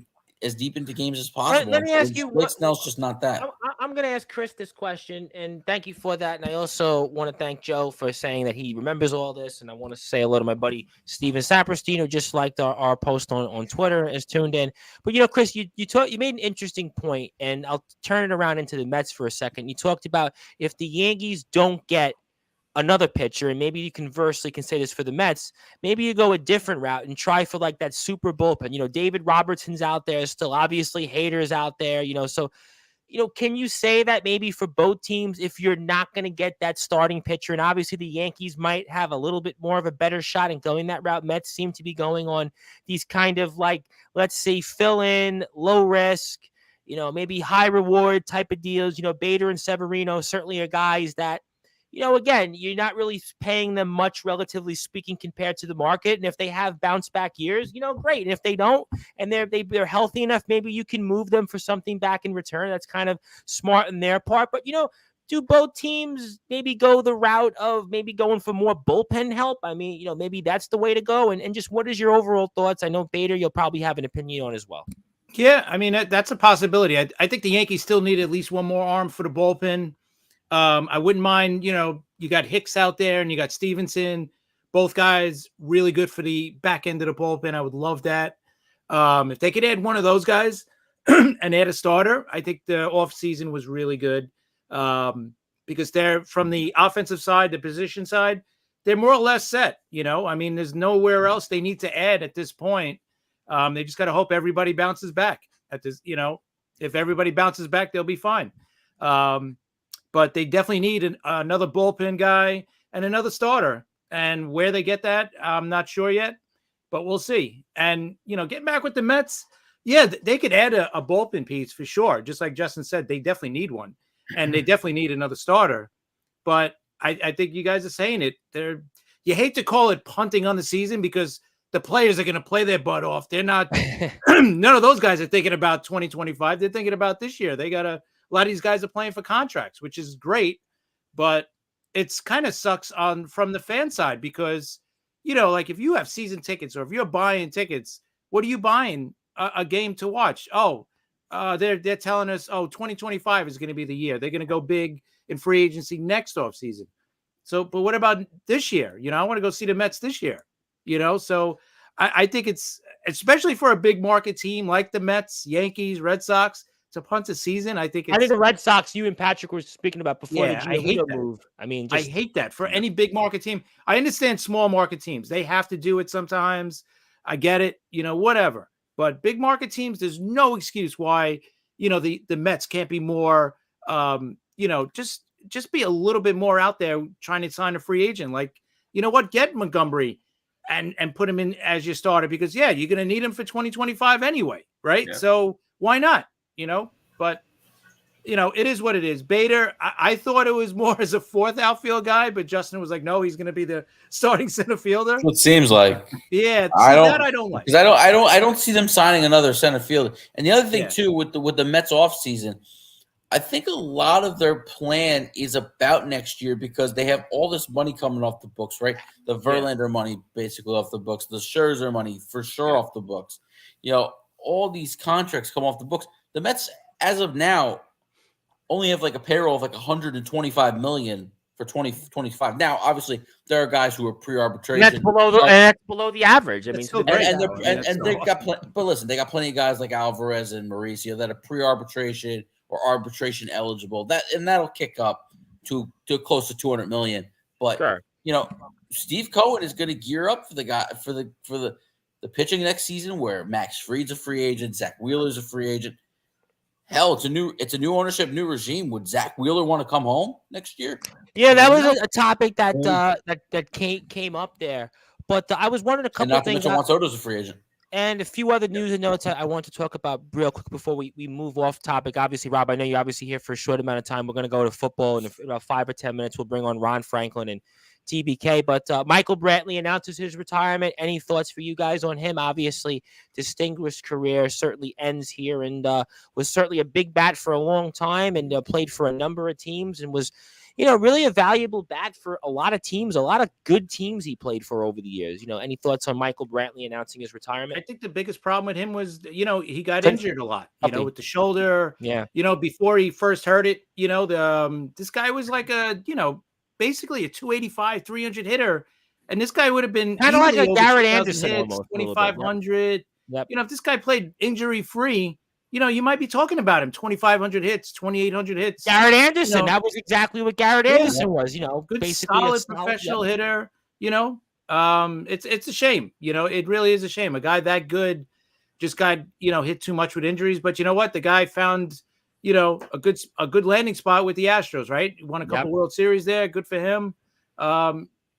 S4: games as possible.
S1: Let me ask
S4: And
S1: you
S4: Blake
S1: what.
S4: Snell's just not that.
S1: I'm going to ask Chris this question, and thank you for that. And I also want to thank Joe for saying that he remembers all this. And I want to say hello to my buddy Steven Saperstein, who just liked our post on Twitter, is tuned in. But Chris, you made an interesting point, and I'll turn it around into the Mets for a second. You talked about if the Yankees don't get another pitcher, and maybe you conversely can say this for the Mets, maybe you go a different route and try for like that super bullpen. David Robertson's out there still, obviously Hader's out there, so can you say that maybe for both teams, if you're not going to get that starting pitcher, and obviously the Yankees might have a little bit more of a better shot in going that route, Mets seem to be going on these kind of like, let's say, fill in, low risk, maybe high reward type of deals. Bader and Severino certainly are guys that, again, you're not really paying them much, relatively speaking, compared to the market. And if they have bounce back years, great. And if they don't, and they're healthy enough, maybe you can move them for something back in return. That's kind of smart on their part. But, do both teams maybe go the route of maybe going for more bullpen help? I mean, maybe that's the way to go. And just what is your overall thoughts? I know Bader, you'll probably have an opinion on as well.
S2: Yeah, I mean, that's a possibility. I think the Yankees still need at least one more arm for the bullpen. I wouldn't mind, you got Hicks out there and you got Stevenson, both guys really good for the back end of the bullpen. I would love that. If they could add one of those guys and add a starter, I think the offseason was really good because they're from the offensive side, the position side, they're more or less set. I mean, there's nowhere else they need to add at this point. They just got to hope everybody bounces back at this. If everybody bounces back, they'll be fine. But they definitely need another bullpen guy and another starter. And where they get that, I'm not sure yet, but we'll see. And, getting back with the Mets, yeah, they could add a bullpen piece for sure. Just like Justin said, they definitely need one. And they definitely need another starter. But I think you guys are saying it. You hate to call it punting on the season because the players are going to play their butt off. They're not – none of those guys are thinking about 2025. They're thinking about this year. They got to – a lot of these guys are playing for contracts, which is great, but it's kind of sucks from the fan side because, like if you have season tickets or if you're buying tickets, what are you buying a game to watch? Oh, they're telling us, 2025 is going to be the year. They're going to go big in free agency next offseason. So, but what about this year? I want to go see the Mets this year, so I think it's, especially for a big market team like the Mets, Yankees, Red Sox, to punt a season, I think
S1: the Red Sox, you and Patrick were speaking about before the
S2: I hate that
S1: move. I mean,
S2: I hate that for any big market team. I understand small market teams. They have to do it sometimes. I get it, whatever. But big market teams, there's no excuse why, the Mets can't be more, just be a little bit more out there trying to sign a free agent. Like, get Montgomery and put him in as your starter because, you're going to need him for 2025 anyway, right?
S3: Yeah.
S2: So why not? But it is what it is. Bader, I thought it was more as a fourth outfield guy, but Justin was like, no, he's going to be the starting center fielder.
S4: It seems like.
S2: Yeah,
S4: I
S2: don't like.
S4: Because I don't see them signing another center fielder. And the other thing too with the Mets offseason, I think a lot of their plan is about next year because they have all this money coming off the books, right? The Verlander money basically off the books, the Scherzer money for sure off the books. All these contracts come off the books. The Mets, as of now, only have like a payroll of like $125 million for 2025. Now, obviously, there are guys who are pre-arbitration.
S1: That's below the average. I mean,
S2: they
S4: got but listen, they got plenty of guys like Alvarez and Mauricio that are pre-arbitration or arbitration eligible. That'll kick up to close to $200 million. But
S1: sure.
S4: Steve Cohen is going to gear up for the pitching next season, where Max Fried's a free agent, Zach Wheeler's a free agent. Hell, it's a new ownership, new regime. Would Zach Wheeler want to come home next year?
S1: Yeah, that was a topic that came up there. But I was wondering a couple of things.
S4: Juan Soto's a free agent.
S1: And a few other news and notes I want to talk about real quick before we move off topic. Obviously, Rob, I know you're obviously here for a short amount of time. We're going to go to football in about 5 or 10 minutes. We'll bring on Ron Franklin, and TBK. But Michael Brantley announces his retirement. Any thoughts for you guys on him? Obviously, distinguished career, certainly ends here, and was certainly a big bat for a long time, and played for a number of teams, and was, really a valuable bat for a lot of teams, a lot of good teams he played for over the years. Any thoughts on Michael Brantley announcing his retirement?
S2: I think the biggest problem with him was, he got injured a lot, with the shoulder.
S1: Yeah.
S2: Before he first hurt it, this guy was like basically a 285, 300 hitter. And this guy would have been
S1: kind of like a Garrett Anderson,
S2: hits,
S1: almost
S2: 2,500.
S1: Yep.
S2: If this guy played injury free, you might be talking about him 2,500 hits, 2,800 hits.
S1: Garrett Anderson, that was exactly what Garrett Anderson was.
S2: Good,
S1: basically
S2: solid professional hitter. It's a shame. It really is a shame. A guy that good just got hit too much with injuries. But you know what? The guy found a good landing spot with the Astros. Right, he won a couple World Series there. Good for him.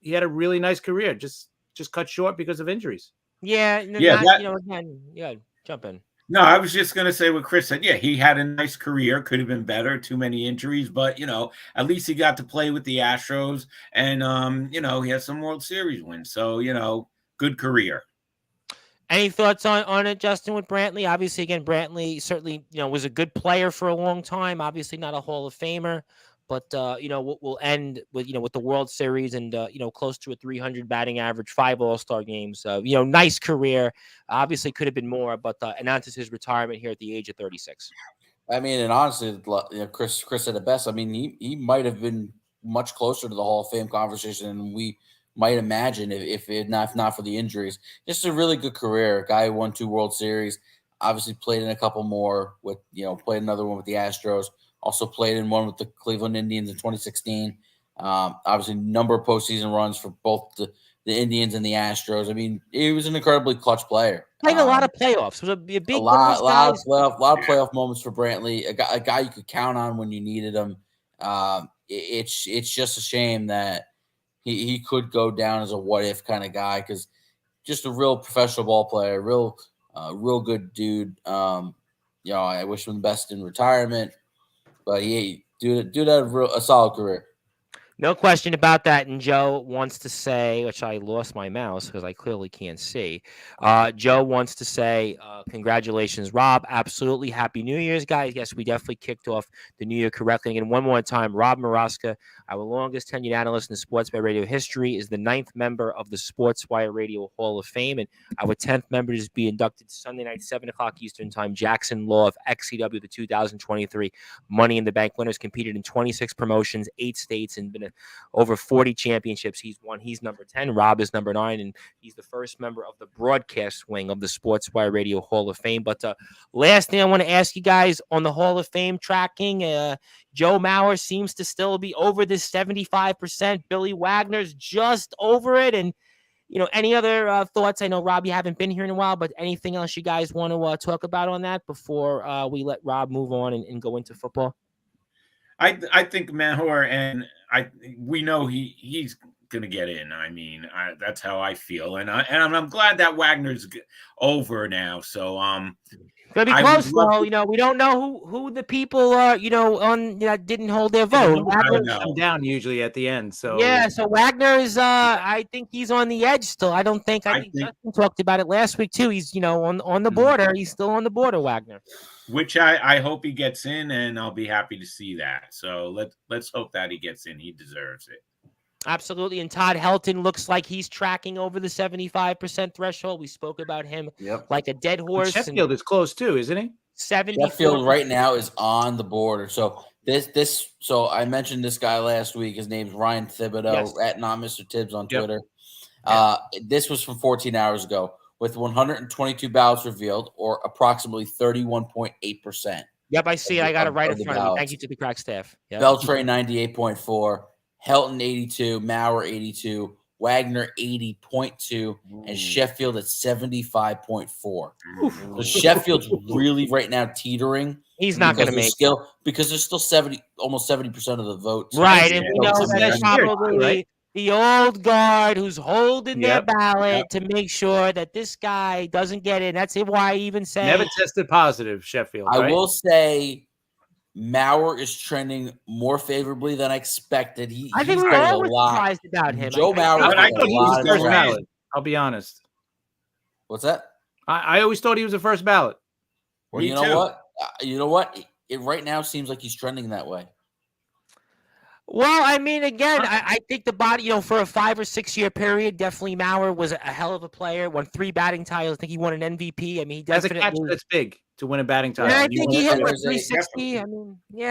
S2: He had a really nice career. Just cut short because of injuries.
S1: Yeah. Again, jump in.
S3: No, I was just going to say what Chris said. Yeah, he had a nice career. Could have been better. Too many injuries. But, at least he got to play with the Astros. And, he had some World Series wins. So, good career.
S1: Any thoughts on it, Justin, with Brantley? Obviously, again, Brantley certainly, was a good player for a long time. Obviously not a Hall of Famer. But, we'll end with, with the World Series and, close to a 300 batting average, 5 All-Star games. Nice career. Obviously could have been more, but announces his retirement here at the age of 36.
S4: I mean, and honestly, Chris said it best. I mean, he might have been much closer to the Hall of Fame conversation than we might imagine if not for the injuries. Just a really good career. A guy who won 2 World Series, obviously played in a couple more with, played another one with the Astros. Also played in one with the Cleveland Indians in 2016. Obviously, number of postseason runs for both the Indians and the Astros. I mean, he was an incredibly clutch player.
S1: Played a lot of playoffs. Was a big
S4: a lot of playoff moments for Brantley. A guy you could count on when you needed him. It's just a shame that he could go down as a what if kind of guy, because just a real professional ball player, real good dude. I wish him the best in retirement. But dude had a solid career.
S1: No question about that. And Joe wants to say, which I lost my mouse because I clearly can't see. Joe wants to say, congratulations, Rob. Absolutely. Happy New Year's, guys. Yes, we definitely kicked off the new year correctly. And one more time, Rob Maraska, our longest tenured analyst in the Sportswire Radio history, is the 9th member of the Sportswire Radio Hall of Fame. And our 10th member is be inducted Sunday night, 7 o'clock Eastern Time. Jackson Law of XCW, the 2023 Money in the Bank winners, competed in 26 promotions, 8 states, and been over 40 championships. He's won. He's number 10. Rob is number 9, and he's the first member of the broadcast wing of the Sportswire Radio Hall of Fame. But last thing I want to ask you guys on the Hall of Fame tracking, Joe Mauer seems to still be over this 75%. Billy Wagner's just over it. And, any other thoughts? I know, Rob, you haven't been here in a while, but anything else you guys want to talk about on that before we let Rob move on and go into football?
S3: I think Mahor, and we know he's going to get in. I mean, that's how I feel, and I'm glad that Wagner's over now. So
S1: gonna be close, though. We don't know who the people are. On didn't hold their vote.
S2: Come down usually at the end. So
S1: yeah, so Wagner is. I think he's on the edge still. I think Justin talked about it last week too. He's on the border. He's still on the border, Wagner.
S3: Which I hope he gets in, and I'll be happy to see that. So let's hope that he gets in. He deserves it.
S1: Absolutely. And Todd Helton looks like he's tracking over the 75% threshold. We spoke about him like a dead horse.
S2: And Sheffield is close too, isn't he?
S4: Sheffield right now is on the border. So so I mentioned this guy last week. His name's Ryan Thibodeau, at Not Mr. Tibbs on Twitter. This was from 14 hours ago. With 122 ballots revealed, or approximately 31.8%.
S1: Yep, I see. I got it right in front of me. Thank you to the crack staff. Yep.
S4: Beltray 98.4, Helton 82, Mauer 82, Wagner 80.2, and Sheffield at 75.4. So Sheffield's really right now teetering.
S1: He's not going to make
S4: it because there's still almost 70% of the votes.
S1: Right, and we know that's probably the old guard who's holding their ballot to make sure that this guy doesn't get in. That's why I even say
S2: never tested positive, Sheffield.
S4: I will say Mauer is trending more favorably than I expected.
S1: I think
S4: he's
S1: we
S4: getting
S1: all
S4: a
S1: were
S4: lot.
S1: surprised about him.
S4: Joe Mauer
S3: But
S2: I
S3: I
S4: getting
S2: thought
S4: a
S2: he was
S4: lot
S2: the
S4: of
S2: first
S3: going-
S4: traction.
S2: ballot. I'll be honest.
S4: What's that?
S2: I always thought he was the first ballot.
S4: Well,
S3: Me
S4: you know
S3: too.
S4: what? You know what? It right now seems like he's trending that way.
S1: Well, I mean, again, I think the body, for a 5 or 6 year period, definitely Mauer was a hell of a player. Won 3 batting titles. I think he won an MVP. I mean, he
S2: As a catch,
S1: definitely.
S2: that's big to win a batting title.
S1: Yeah, I
S2: And you
S1: think
S2: win
S1: he
S2: it
S1: hit
S2: for-
S1: what
S4: There's a-
S1: 360.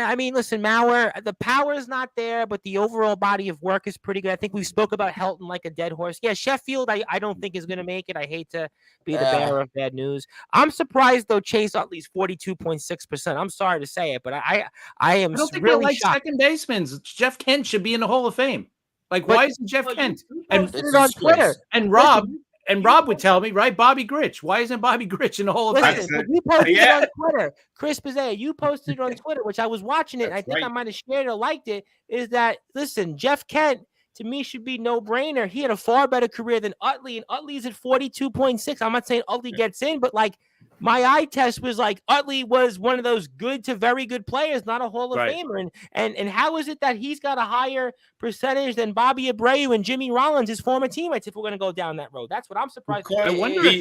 S1: I mean, listen, Mauer, the power is not there, but the overall body of work is pretty good. I think we spoke about Helton like a dead horse. Yeah, Sheffield, I don't think is going to make it. I hate to be the bearer of bad news. I'm surprised though. Chase Utley's 42.6%. I'm sorry to say it, but I am
S2: I don't think
S1: really
S2: they like
S1: shocked.
S2: second basemen. Jeff Kent should be in the Hall of Fame. Like,
S1: But-
S2: why isn't Jeff
S1: Well,
S2: Kent?
S1: you
S2: And
S1: posted
S4: It's
S1: it
S4: a
S1: on Twitter.
S4: disgrace.
S2: And Rob
S1: Listen,
S2: and Rob would tell me, right? Bobby Grich. Why isn't Bobby Grich in the Hall of
S1: Listen,
S2: Fame?
S1: but you posted
S3: Yeah.
S1: it on Twitter. Chris Pizzea, you posted it on Twitter, which I was watching it. And I
S3: That's
S1: think I
S3: right.
S1: might have shared it or liked it. Is that, listen, Jeff Kent, to me, should be no brainer. He had a far better career than Utley, and Utley's at 42.6. I'm not saying Utley gets in, but like my eye test was like Utley was one of those good to very good players, not a Hall of
S2: Right.
S1: Famer. And how is it that he's got a higher percentage than Bobby Abreu and Jimmy Rollins, his former teammates, if we're going to go down that road? That's what I'm surprised.
S3: Because-
S2: I wonder
S3: The-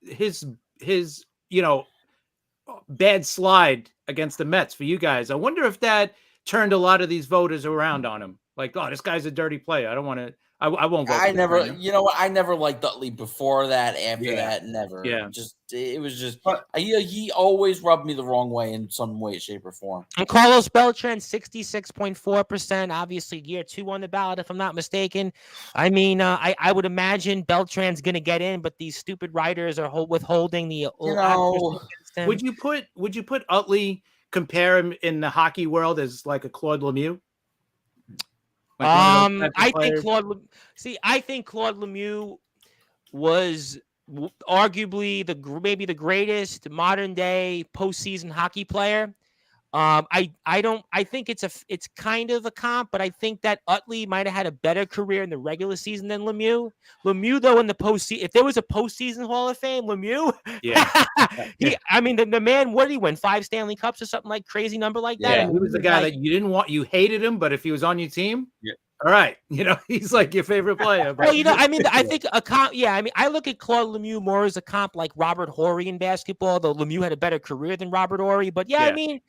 S2: if his bad slide against the Mets for you guys. I wonder if that turned a lot of these voters around on him. Like, oh, this guy's a dirty player. I don't want to. I won't vote.
S4: I
S2: for
S4: never,
S2: him.
S4: you know what? I never liked Utley before that. After
S3: Yeah.
S4: that, never.
S2: Yeah.
S4: It was just.
S3: But-
S4: He always rubbed me the wrong way in some way, shape, or form.
S1: And Carlos Beltran, 66.4%. Obviously, year 2 on the ballot, if I'm not mistaken. I mean, I would imagine Beltran's going to get in, but these stupid writers are withholding the.
S2: Would you put Utley, compare him in the hockey world as like a Claude Lemieux? Like one of those types of
S1: I think
S2: players?
S1: I think Claude Lemieux was arguably maybe the greatest modern day postseason hockey player. I think it's kind of a comp, but I think that Utley might have had a better career in the regular season than Lemieux. Lemieux, though, in the postseason, if there was a postseason Hall of Fame, Lemieux,
S2: Yeah.
S1: I mean, the man, what did he win? 5 Stanley Cups or something like crazy number like that.
S4: Yeah.
S1: I mean,
S2: He was the guy that you didn't want. You hated him, but if he was on your team, all right, he's like your favorite player.
S1: Well, I mean, I think a comp. Yeah, I mean, I look at Claude Lemieux more as a comp like Robert Horry in basketball, though Lemieux had a better career than Robert Horry. But I
S2: Yeah.
S1: mean,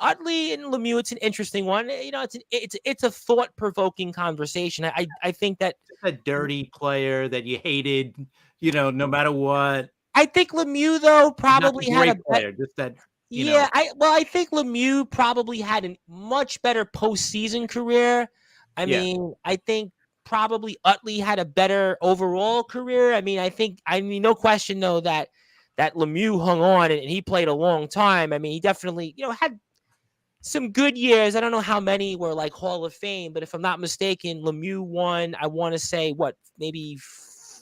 S1: Utley and Lemieux, it's an interesting one. It's a thought-provoking conversation. I think that
S2: a dirty player that you hated, no matter what.
S1: I think Lemieux though probably
S2: Not a
S1: had a
S2: great player, just that.
S1: Yeah, I think Lemieux probably had a much better postseason career. I mean, I think probably Utley had a better overall career. I mean, no question though that Lemieux hung on and he played a long time. I mean, he definitely, had some good years. I don't know how many were like Hall of Fame, but if I'm not mistaken, Lemieux won, I want to say maybe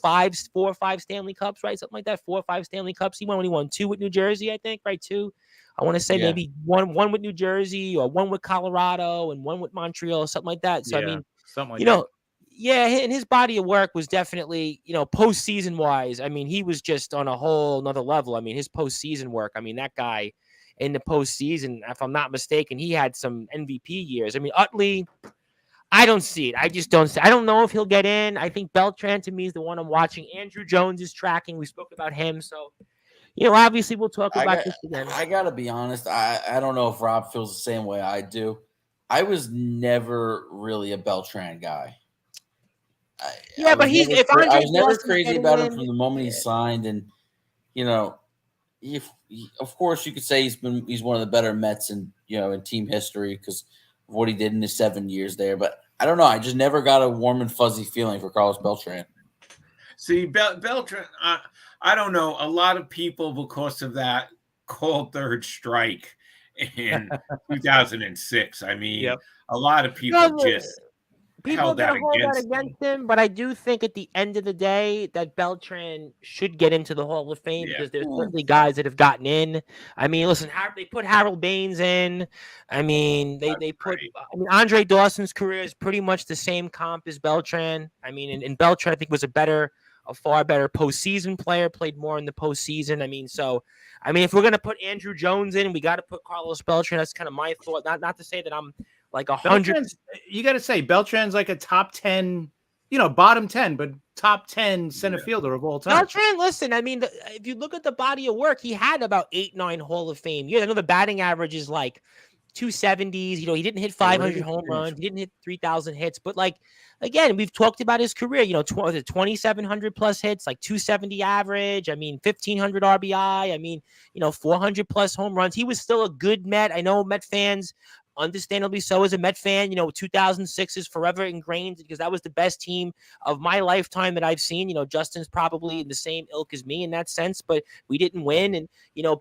S1: 4 or 5 Stanley Cups, right? Something like that. 4 or 5 Stanley Cups. He won when he won 2 with New Jersey, I think, right? 2. I want to say maybe one with New Jersey or 1 with Colorado and 1 with Montreal, something like that. So I mean,
S2: something like that.
S1: and his body of work was definitely, postseason wise. I mean, he was just on a whole nother level. I mean, his postseason work. I mean, that guy in the postseason, if I'm not mistaken, he had some MVP years. I mean, Utley, I don't see it. I just don't see. I don't know if he'll get in. I think Beltran to me is the one I'm watching. Andrew Jones is tracking. We spoke about him, so obviously we'll talk about this again.
S4: I gotta be honest. I don't know if Rob feels the same way I do. I was never really a Beltran guy.
S1: I
S4: was never crazy about him from the moment he signed, and of course you could say he's one of the better Mets in team history because of what he did in his 7 years there. But I don't know. I just never got a warm and fuzzy feeling for Carlos Beltran.
S3: See, Beltran, I don't know. A lot of people, because of that, called third strike in 2006. I mean, a lot of people
S1: People
S3: held that
S1: hold that
S3: against
S1: against him, but I do think at the end of the day that Beltran should get into the Hall of Fame because there's certainly guys that have gotten in. I mean, listen, they put Harold Baines in. I mean, they put. I mean, Andre Dawson's career is pretty much the same comp as Beltran. I mean, and Beltran I think was a better a far better postseason player, played more in the postseason. I mean, if we're gonna put Andrew Jones in, we got to put Carlos Beltran. That's kind of my thought. Not to say that I'm like 100.
S2: You got to say Beltran's like a top 10, bottom 10, but top 10 center fielder of all time.
S1: Beltran, listen, I mean, if you look at the body of work, he had about 8-9 Hall of Fame years. I know the batting average is like 270s. He didn't hit 500 home runs. He didn't hit 3,000 hits. But like, again, we've talked about his career, 2,700 plus hits, like 270 average. I mean, 1,500 RBI. I mean, 400 plus home runs. He was still a good Met. I know Met fans, understandably so, as a Met fan, 2006 is forever ingrained because that was the best team of my lifetime that I've seen. Justin's probably in the same ilk as me in that sense, but we didn't win. And,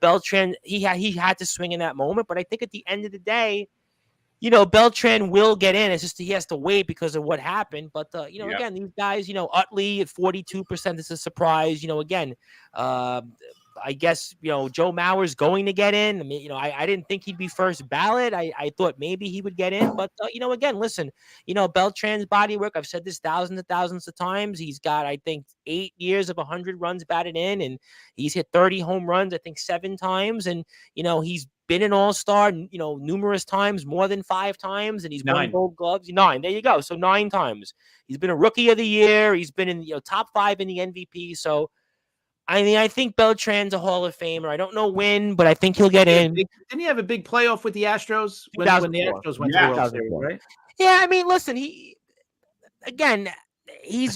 S1: Beltran, he had to swing in that moment. But I think at the end of the day, Beltran will get in. It's just he has to wait because of what happened. But, again, these guys, Utley at 42% is a surprise. Again, I guess, Joe Mauer's going to get in. I mean, I didn't think he'd be first ballot. I thought maybe he would get in. But, again, listen, Beltran's body work, I've said this thousands of times. He's got, I think, 8 years of 100 runs batted in, and he's hit 30 home runs, I think 7 times. And, he's been an all-star, numerous times, more than 5 times, and he's won Gold Gloves. 9. There you go. So 9 times. He's been a Rookie of the Year. He's been in top 5 in the MVP. So, I mean, I think Beltran's a Hall of Famer. I don't know when, but I think he'll get in.
S2: Didn't he have a big playoff with the Astros when the Astros went to the World Series, right?
S1: Yeah, I mean, listen, he's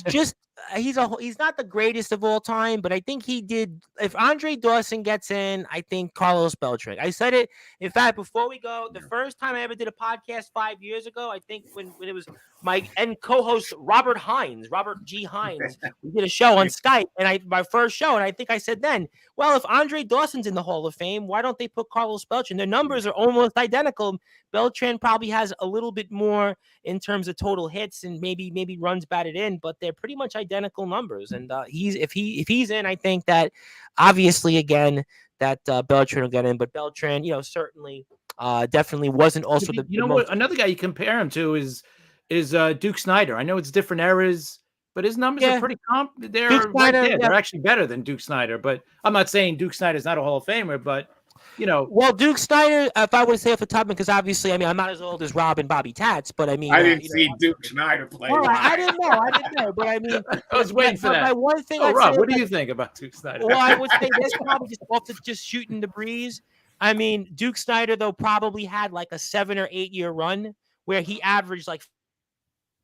S1: just he's not the greatest of all time, but I think he did. If Andre Dawson gets in, I think Carlos Beltran. I said it. In fact, before we go, the first time I ever did a podcast 5 years ago, I think when it was my co-host Robert G. Hines, we did a show on Skype, and my first show, and I think I said then, well, if Andre Dawson's in the Hall of Fame, why don't they put Carlos Beltran? Their numbers are almost identical. Beltran probably has a little bit more in terms of total hits and maybe runs batted in, but they're pretty much identical numbers. And if he's in, I think that obviously again that Beltran will get in. But Beltran, certainly definitely wasn't also
S2: what another guy you compare him to is Duke Snider. I know it's different eras, but his numbers are pretty they're right there. They're actually better than Duke Snider. But I'm not saying Duke Snider's not a Hall of Famer, but
S1: well, Duke Snider, if I would say off the top, because obviously, I mean, I'm not as old as Rob and Bobby Tats, but I mean,
S3: I didn't see Duke Snider play.
S1: Well, I didn't know, but I mean,
S2: I was waiting for that.
S1: One thing,
S2: Rob, what do you think about Duke Snider?
S1: Well, I would say this probably just shooting the breeze. I mean, Duke Snider though probably had like a 7 or 8 year run where he averaged like.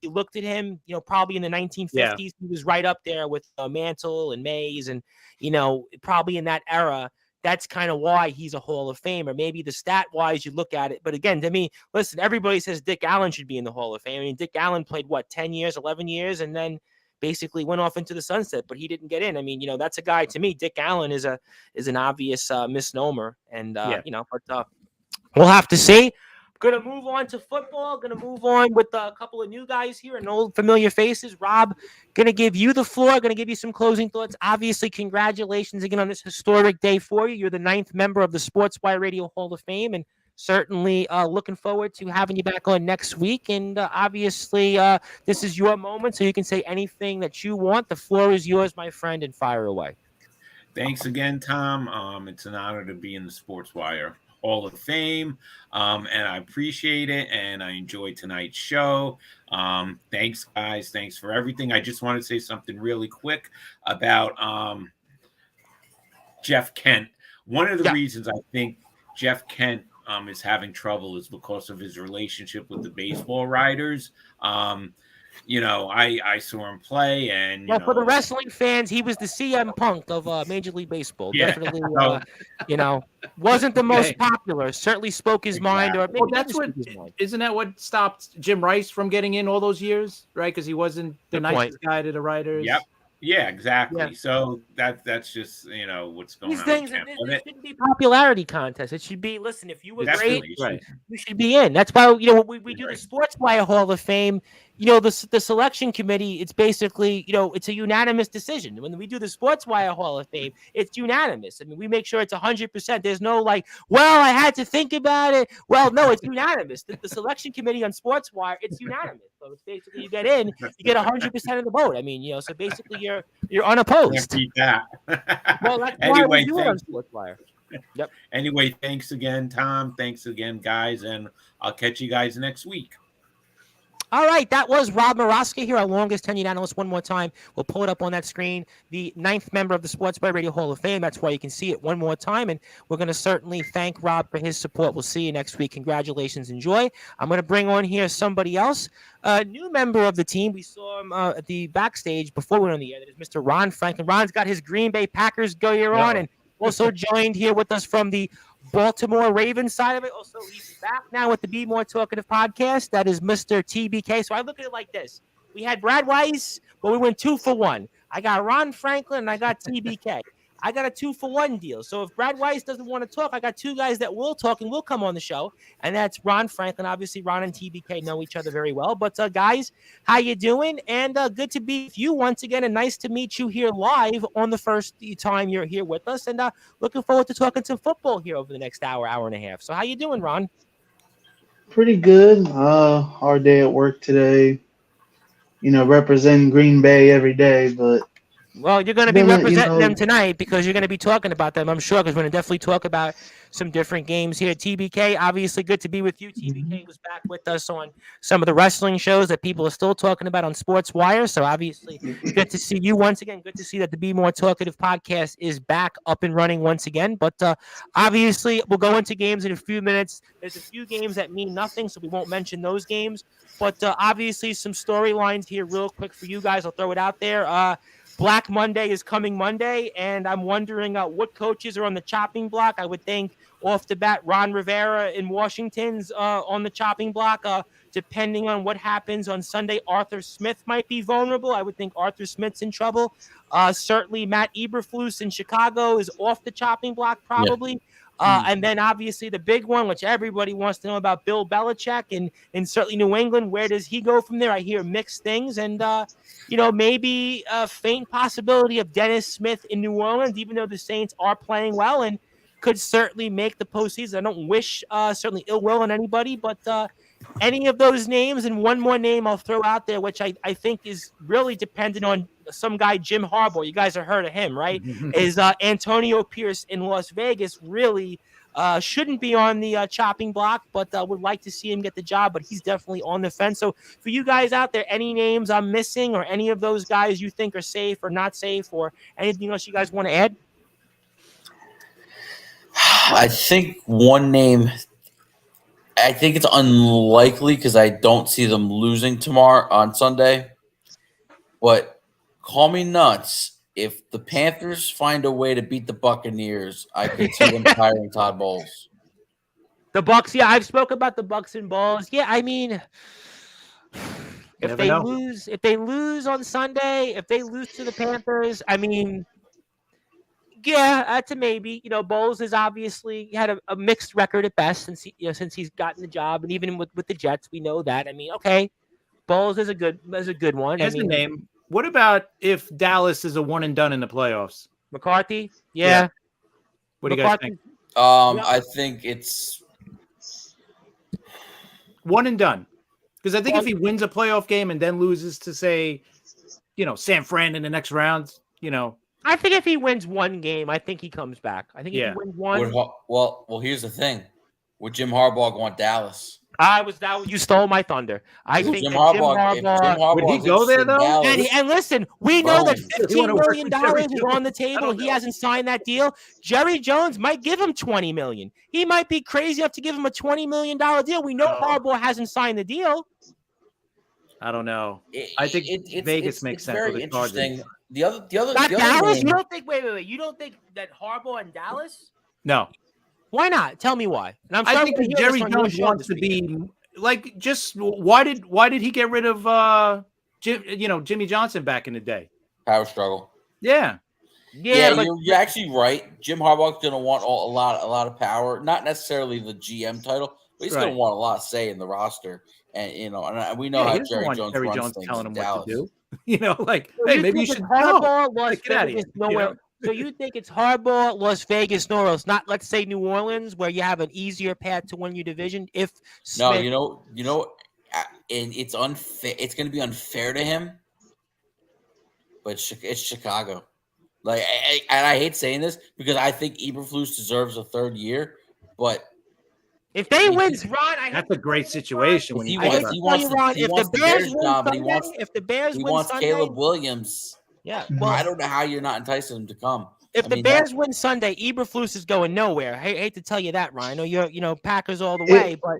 S1: You looked at him, probably in the 1950s, he was right up there with Mantle and Mays, and probably in that era. That's kind of why he's a Hall of Famer. Maybe the stat-wise, you look at it. But again, to me, listen, everybody says Dick Allen should be in the Hall of Fame. I mean, Dick Allen played, 10 years, 11 years, and then basically went off into the sunset, but he didn't get in. I mean, that's a guy, to me, Dick Allen is an obvious misnomer. And, but we'll have to see. Going to move on to football. Going to move on with a couple of new guys here and old familiar faces. Rob, going to give you the floor. Going to give you some closing thoughts. Obviously, congratulations again on this historic day for you. You're the 9th member of the Sportswire Radio Hall of Fame, and certainly looking forward to having you back on next week. And obviously, this is your moment, so you can say anything that you want. The floor is yours, my friend, and fire away.
S3: Thanks again, Tom. It's an honor to be in the Sportswire Hall of Fame, and I appreciate it, and I enjoyed tonight's show. Thanks, guys. Thanks for everything. I just want to say something really quick about Jeff Kent. One of the reasons I think Jeff Kent is having trouble is because of his relationship with the baseball writers. I saw him play, and
S1: for the wrestling fans, he was the CM Punk of Major League Baseball.
S3: Yeah.
S1: Definitely, wasn't the most popular. Certainly spoke his mind, or maybe
S2: isn't that what stopped Jim Rice from getting in all those years, right? Because he wasn't the nicest guy to the writers.
S3: Yep. Yeah, exactly. Yeah. So that's just what's going
S1: These
S3: on.
S1: Things, it shouldn't be popularity contest. It should be, listen, if you were great, you should be in. That's why we do the Sportswire Hall of Fame. The selection committee, it's basically, it's a unanimous decision. When we do the Sportswire Hall of Fame, it's unanimous. I mean, we make sure it's 100%. There's no I had to think about it. Well, no, it's unanimous. The selection committee on Sportswire, it's unanimous. So it's basically, you get in, you get 100% of the vote. I mean, so basically you're unopposed.
S3: Can't beat that.
S1: Well, that's why
S3: Anyway,
S1: we do it on Sportswire. Yep.
S3: Anyway, thanks again, Tom. Thanks again, guys, and I'll catch you guys next week.
S1: All right, that was Rob Moroska here, our longest tenured analyst. One more time, we'll pull it up on that screen. The 9th member of the Sportswire Radio Hall of Fame. That's why you can see it one more time, and we're going to certainly thank Rob for his support. We'll see you next week. Congratulations, enjoy. I'm going to bring on here somebody else, a new member of the team. We saw him at the backstage before we went on the air. That is Mr. Ron Franklin. Ron's got his Green Bay Packers gear on, and also joined here with us from the Baltimore Ravens side of it. Also, he's back now with the Be More Talkative podcast. That is Mr. TBK. So I look at it like this. We had Brad Weiss, but we went 2 for 1. I got Ron Franklin and I got TBK. I got a 2-for-1 deal. So if Brad Weiss doesn't want to talk, I got 2 guys that will talk and will come on the show. And that's Ron Franklin. Obviously, Ron and TBK know each other very well. But guys, how you doing? And good to be with you once again. And nice to meet you here live on the first time you're here with us. And looking forward to talking some football here over the next hour and a half. So how you doing, Ron?
S5: Pretty good. Hard day at work today. You know, representing Green Bay every day, but
S1: well, you're going to be representing them tonight because you're going to be talking about them, I'm sure, because we're going to definitely talk about some different games here. TBK, obviously good to be with you. TBK was back with us on some of the wrestling shows that people are still talking about on Sportswire. So obviously good to see you once again. Good to see that the Be More Talkative podcast is back up and running once again. But obviously we'll go into games in a few minutes. There's a few games that mean nothing, so we won't mention those games. But obviously some storylines here real quick for you guys. I'll throw it out there. Black Monday is coming Monday, and I'm wondering what coaches are on the chopping block. I would think off the bat, Ron Rivera in Washington's on the chopping block. Depending on what happens on Sunday, Arthur Smith might be vulnerable. I would think Arthur Smith's in trouble. Certainly Matt Eberflus in Chicago is off the chopping block probably. Yeah. And then obviously the big one, which everybody wants to know about, Bill Belichick and certainly New England. Where does he go from there? I hear mixed things. And, maybe a faint possibility of Dennis Smith in New Orleans, even though the Saints are playing well and could certainly make the postseason. I don't wish certainly ill will on anybody, but any of those names, and one more name I'll throw out there, which I think is really dependent on some guy, Jim Harbaugh. You guys have heard of him, right? Is Antonio Pierce in Las Vegas really shouldn't be on the chopping block, but would like to see him get the job, but he's definitely on the fence. So for you guys out there, any names I'm missing or any of those guys you think are safe or not safe or anything else you guys want to add?
S4: I think one name, I think it's unlikely because I don't see them losing tomorrow on Sunday. But call me nuts. If the Panthers find a way to beat the Buccaneers, I could see them firing Todd Bowles.
S1: The Bucs, yeah, I've spoken about the Bucs and Bowles. Yeah, I mean, if they lose on Sunday, if they lose to the Panthers, I mean, yeah, that's a maybe. Bowles has obviously had a mixed record at best since he's gotten the job, and even with the Jets, we know that. I mean, okay, Bowles is a good one.
S2: As a name. What about if Dallas is a one and done in the playoffs?
S1: McCarthy? Yeah.
S2: What do you guys think?
S4: I think it's
S2: one and done. Because I think if he wins a playoff game and then loses to, say, San Fran in the next round,
S1: I think if he wins one game, I think he comes back. I think if he wins one.
S4: Well, here's the thing. Would Jim Harbaugh go on Dallas?
S1: You stole my thunder. I think
S4: Jim
S1: that
S4: Harbaugh
S2: would he go there though?
S1: And listen, we know that $15 million is on the table. He hasn't signed that deal. Jerry Jones might give him $20 million. He might be crazy enough to give him a $20 million deal. We know Harbaugh hasn't signed the deal.
S2: I don't know. I think Vegas makes sense.
S4: Very interesting. The other
S1: Dallas? You don't think? Wait. You don't think that Harbaugh and Dallas?
S2: No.
S1: Why not? Tell me why. And
S2: I think Jerry Jones wants to be like. Just why did he get rid of Jimmy Johnson back in the day?
S4: Power struggle.
S2: Yeah.
S1: But
S4: you're actually right. Jim Harbaugh's going to want a lot of power. Not necessarily the GM title, but he's going to want a lot of say in the roster. And and we know how Jerry Jones runs things
S2: telling him
S4: Dallas.
S2: what to do.
S1: Hey,
S2: maybe you should
S1: Harbaugh, Las
S2: get out of
S1: Vegas,
S2: here.
S1: nowhere. So you think it's Harbaugh, Las Vegas, nowhere else? Not, let's say, New Orleans, where you have an easier path to win your division. If Smith...
S4: No, and it's unfair. It's going to be unfair to him. but it's Chicago. Like, and I hate saying this because I think Eberflus deserves a third year, but
S1: if they win, Ron,
S2: That's a great situation when you
S1: I
S2: think
S1: hate
S2: about
S1: to
S2: it.
S1: tell you, Ron,
S4: he
S1: if the
S4: wants the
S1: Bears
S4: Bears
S1: win
S4: job, but
S1: Sunday, if the Bears
S4: he
S1: win
S4: wants
S1: Sunday,
S4: Caleb Williams.
S1: yeah.
S4: Well, I
S1: Well,
S4: don't know how you're not enticing him to come.
S1: if the Bears win Sunday, Eberflus is going nowhere. I hate to tell you that, Ron. I know you're Packers all the way, but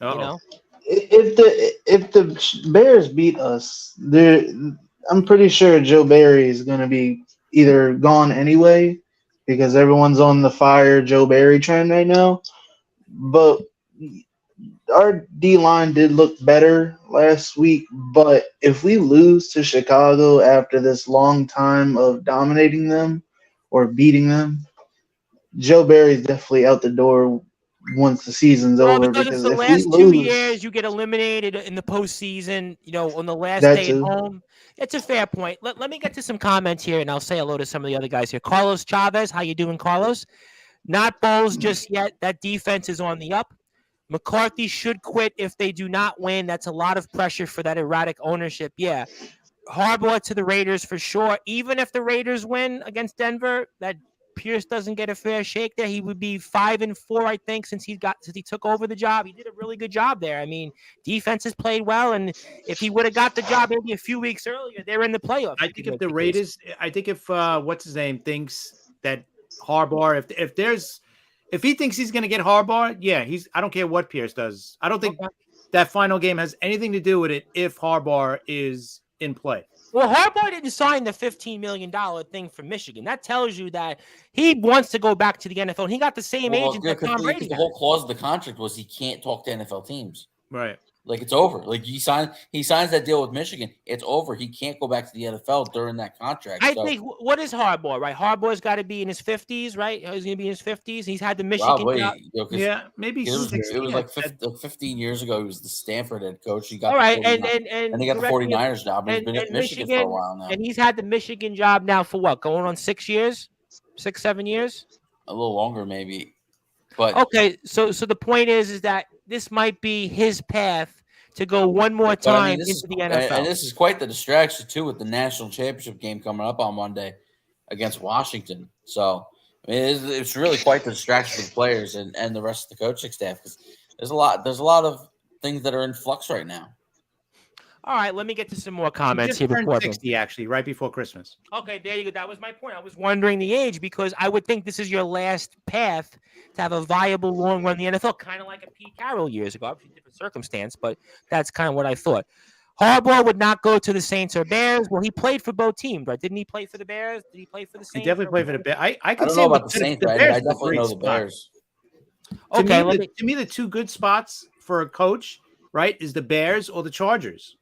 S1: you know.
S5: If the Bears beat us, I'm pretty sure Joe Barry is going to be either gone anyway because everyone's on the fire Joe Barry trend right now. But our D line did look better last week. But if we lose to Chicago after this long time of dominating them or beating them, Joe Barry's definitely out the door once the season's
S1: Well,
S5: over
S1: because it's
S5: because
S1: the
S5: if we
S1: last 2
S5: lose,
S1: years, you get eliminated in the postseason, on the last
S5: that
S1: day at
S5: too.
S1: home. It's a fair point. Let me get to some comments here, and I'll say hello to some of the other guys here. Carlos Chavez, how you doing, Carlos? Not Bowles just yet. That defense is on the up. McCarthy should quit if they do not win. That's a lot of pressure for that erratic ownership. Yeah. Harbaugh to the Raiders for sure. Even if the Raiders win against Denver, that Pierce doesn't get a fair shake there. He would be 5-4, I think, since he took over the job. He did a really good job there. I mean, defense has played well, and if he would have got the job maybe a few weeks earlier, they're in the playoffs.
S2: I think if the Raiders, what's his name thinks that Harbaugh, if he thinks he's going to get Harbaugh, yeah, I don't care what Pierce does. I don't think that final game has anything to do with it if Harbaugh is in play.
S1: Well, Harbaugh didn't sign the $15 million thing for Michigan. That tells you that he wants to go back to the NFL. And he got the same agent that Tom Brady.
S4: The whole clause of the contract was he can't talk to NFL teams.
S2: Right.
S4: Like, it's over. Like, he signs that deal with Michigan. It's over. He can't go back to the NFL during that contract.
S1: I think, what is Harbaugh, right? Harbaugh's got to be in his 50s, right? He's going to be in his 50s. He's had the Michigan job.
S2: Yeah, maybe
S4: it was like 15 years ago. He was the Stanford head coach. He got
S1: and
S4: he got the 49ers job. He's been at Michigan for a while now.
S1: And he's had the Michigan job now for what? Going on 6 years? 7 years?
S4: A little longer, maybe. But
S1: okay, so the point is that this might be his path to go one more time into the NFL.
S4: And this is quite the distraction, too, with the national championship game coming up on Monday against Washington. So, it's really quite the distraction for the players and the rest of the coaching staff because there's a lot of things that are in flux right now.
S1: All right, let me get to some more comments
S2: here.
S1: Before
S2: 60, actually, right before Christmas.
S1: Okay, there you go. That was my point. I was wondering the age because I would think this is your last path to have a viable long run in the NFL, kind of like a Pete Carroll years ago. Obviously, different circumstance, but that's kind of what I thought. Harbaugh would not go to the Saints or Bears. Well, he played for both teams, right? Didn't he play for the Bears? Did he play for the Saints?
S2: He definitely played for the Bears. I
S4: don't know about the Saints, but I definitely know the Bears.
S2: Okay, to me, the two good spots for a coach, right, is the Bears or the Chargers.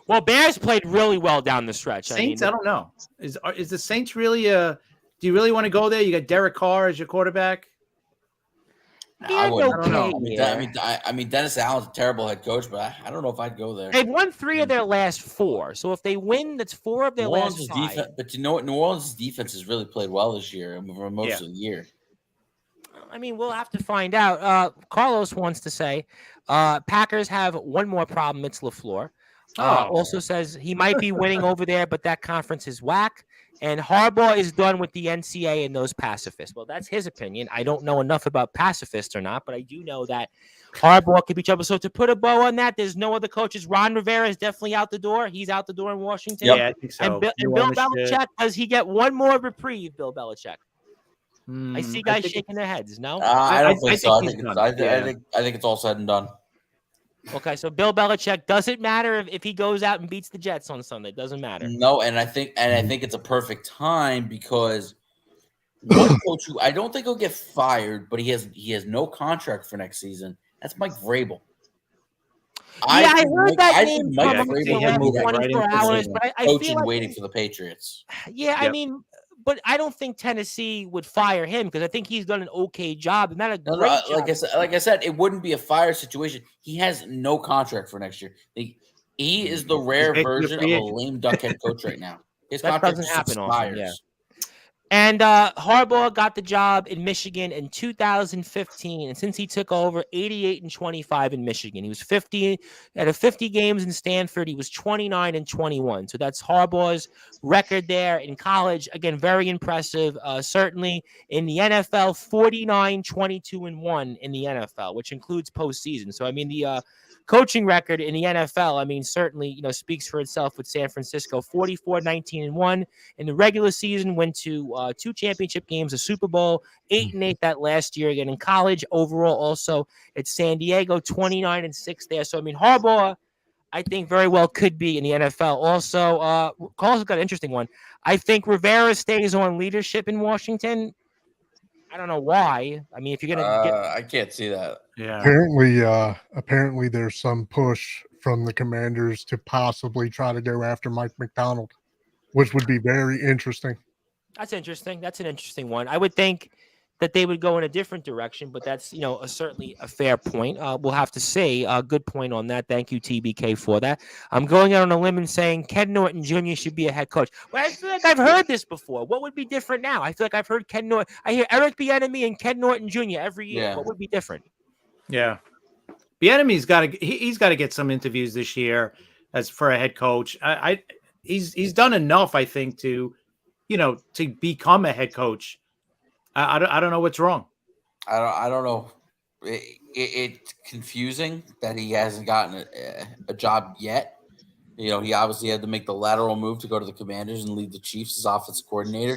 S1: Well, Bears played really well down the stretch.
S2: Saints, I don't know. Is the Saints really do you really want to go there? You got Derek Carr as your quarterback.
S4: I don't know. I mean, Dennis Allen's a terrible head coach, but I don't know if I'd go there.
S1: They've won 3 of their last 4. So if they win, that's 4 of their last 5.
S4: Defense, but you know what? New Orleans' defense has really played well this year for most of the year.
S1: I mean, we'll have to find out. Carlos wants to say Packers have one more problem. It's LaFleur. Also says he might be winning over there, but that conference is whack. And Harbaugh is done with the NCAA and those pacifists. Well, that's his opinion. I don't know enough about pacifists or not, but I do know that Harbaugh could be trouble. So to put a bow on that, there's no other coaches. Ron Rivera is definitely out the door. He's out the door in Washington.
S2: Yep. Yeah, I think so.
S1: And Bill Belichick, does he get one more reprieve, Bill Belichick? I see guys shaking their heads. No,
S4: I don't think so. I think it's all said and done.
S1: Okay, so Bill Belichick, doesn't matter if he goes out and beats the Jets on Sunday. Doesn't matter.
S4: No, and I think it's a perfect time because one coach who I don't think he'll get fired, but he has no contract for next season. That's Mike Vrabel.
S1: I heard that name
S4: Mike
S1: come up in the last 24 hours, but I feel like
S4: waiting for the Patriots.
S1: Yeah, I mean, but I don't think Tennessee would fire him because I think he's done an okay job. Not a great job.
S4: Like I said, it wouldn't be a fire situation. He has no contract for next year. He is the rare version of a lame duck head coach right now. His
S1: that
S4: contract
S1: doesn't happen
S4: expires.
S1: often. Yeah. And Harbaugh got the job in Michigan in 2015, and since he took over, 88-25 in Michigan. He was 50 out of 50 games in Stanford. He was 29-21. So that's Harbaugh's record there in college. Again, very impressive. Certainly in the NFL, 49-22-1 in the NFL, which includes postseason. So I mean the coaching record in the NFL, I mean, certainly, speaks for itself with San Francisco, 44-19-1 in the regular season, went to 2 championship games, a Super Bowl, 8-8 that last year. Again, in college overall, also at San Diego, 29-6 there. So, I mean, Harbaugh, I think very well could be in the NFL. Also, Carl's got an interesting one. I think Rivera stays on leadership in Washington. I don't know why. I mean, if you're going to get...
S4: I can't see that.
S2: Yeah.
S6: Apparently there's some push from the Commanders to possibly try to go after Mike McDonald, which would be very interesting.
S1: That's interesting. That's an interesting one. I would think that they would go in a different direction, but that's, certainly a fair point. We'll have to see. Good point on that. Thank you, TBK, for that. I'm going out on a limb and saying Ken Norton Jr. should be a head coach. But I feel like I've heard this before. What would be different now? I feel like I've heard Ken Norton. I hear Eric Bieniemy and Ken Norton Jr. every year.
S4: Yeah.
S1: What would be different?
S2: Yeah. Bieniemy's got to he's got to get some interviews this year as for a head coach. He's done enough, I think, to to become a head coach. I don't know what's wrong.
S4: I don't know. It's confusing that he hasn't gotten a job yet. He obviously had to make the lateral move to go to the Commanders and lead the Chiefs as offensive coordinator.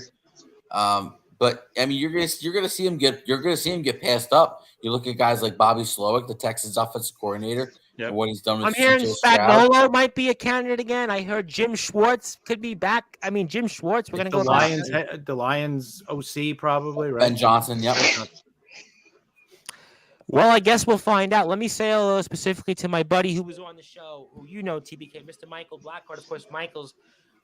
S4: But I mean, you're gonna see him get passed up. You look at guys like Bobby Slowick, the Texans offensive coordinator, and what he's done with
S1: I'm hearing
S4: CJ Stroud.
S1: Spagnuolo might be a candidate again. I heard Jim Schwartz could be back. I mean, Jim Schwartz. We're gonna go
S2: the Lions OC probably, right?
S4: Ben Johnson, yep.
S1: Well, I guess we'll find out. Let me say hello specifically to my buddy who was on the show, who TBK, Mr. Michael Blackheart. Of course, Michael's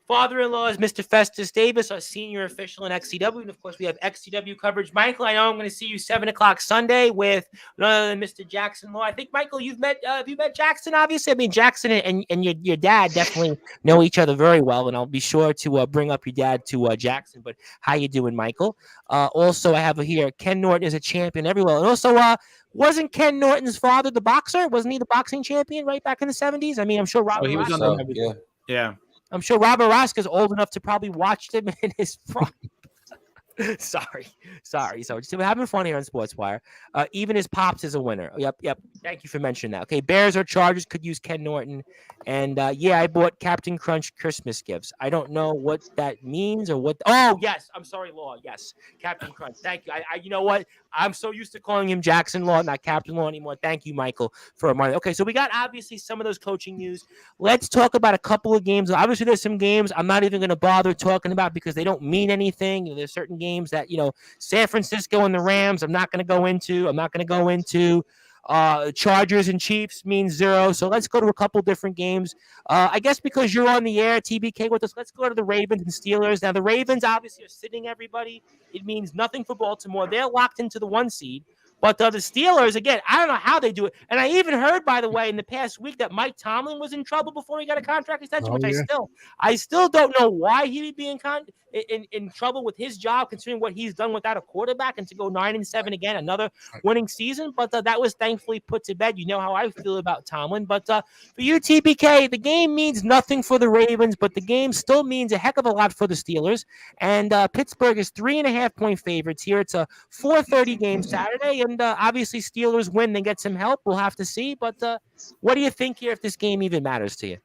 S1: father-in-law is Mr. Festus Davis, our senior official in XCW. And, of course, we have XCW coverage. Michael, I know I'm going to see you 7 o'clock Sunday with none other than Mr. Jackson Law. I think, Michael, have you met Jackson, obviously? I mean, Jackson and your dad definitely know each other very well, and I'll be sure to bring up your dad to Jackson. But how you doing, Michael? Also, I have here, Ken Norton is a champion everywhere. And also, wasn't Ken Norton's father the boxer? Wasn't he the boxing champion right back in the 70s? I mean, I'm sure Robert
S2: he was
S1: Roscoe
S2: on
S1: remembers.
S2: Yeah.
S1: I'm sure Robert Roscoe's old enough to probably watch him in his prime. Sorry. So we're having fun here on Sportswire. Even his pops is a winner. Yep. Thank you for mentioning that. Okay, Bears or Chargers could use Ken Norton. And I bought Captain Crunch Christmas gifts. I don't know what that means or what. Oh, yes. I'm sorry, Law. Yes, Captain Crunch. Thank you. You know what? I'm so used to calling him Jackson Law, not Captain Law anymore. Thank you, Michael, for reminding. Okay, so we got obviously some of those coaching news. Let's talk about a couple of games. Obviously, there's some games I'm not even going to bother talking about because they don't mean anything. There's certain games that, San Francisco and the Rams, I'm not going to go into. Chargers and Chiefs means 0. So let's go to a couple different games. I guess because you're on the air, TBK, with us, let's go to the Ravens and Steelers. Now, the Ravens obviously are sitting everybody. It means nothing for Baltimore. They're locked into the 1 seed. But the Steelers, again, I don't know how they do it. And I even heard, by the way, in the past week that Mike Tomlin was in trouble before he got a contract extension, I still don't know why he would be in trouble with his job, considering what he's done without a quarterback, and to go 9-7 again, another winning season. But that was thankfully put to bed. You know how I feel about Tomlin. But for you, TBK, the game means nothing for the Ravens, but the game still means a heck of a lot for the Steelers. And Pittsburgh is 3.5-point favorites here. It's a 4:30 game Saturday. And obviously, Steelers win, they get some help. We'll have to see. But what do you think here if this game even matters to you?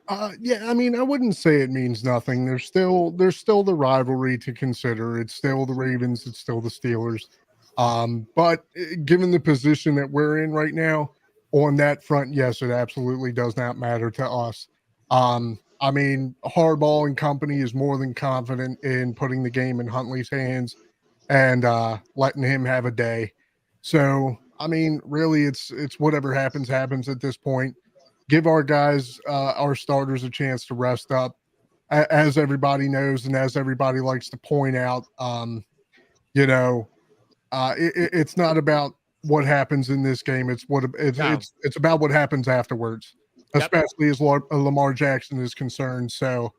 S6: I mean, I wouldn't say it means nothing. There's still the rivalry to consider. It's still the Ravens. It's still the Steelers. But given the position that we're in right now on that front, yes, it absolutely does not matter to us. I mean, Harbaugh and company is more than confident in putting the game in Huntley's hands and letting him have a day. So, I mean, really, it's whatever happens at this point. Give our guys, our starters, a chance to rest up. As everybody knows and as everybody likes to point out, it's not about what happens in this game. It's about what happens afterwards, especially as Lamar Jackson is concerned. So,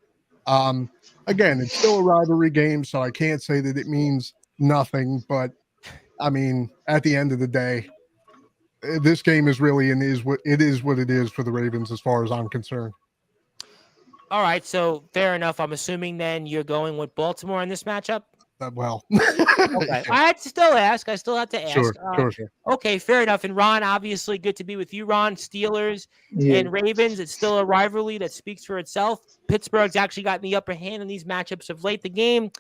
S6: Again, it's still a rivalry game, so I can't say that it means nothing. But I mean, at the end of the day, this game is really and is what it is for the Ravens as far as I'm concerned.
S1: All right, so fair enough. I'm assuming then you're going with Baltimore in this matchup.
S6: Well,
S1: Okay, I had to still ask. I still have to ask.
S6: Sure.
S1: Okay, fair enough. And Ron, obviously, good to be with you, Ron. Steelers
S5: Yeah.
S1: and Ravens. It's still a rivalry that speaks for itself. Pittsburgh's actually gotten the upper hand in these matchups of late. The game,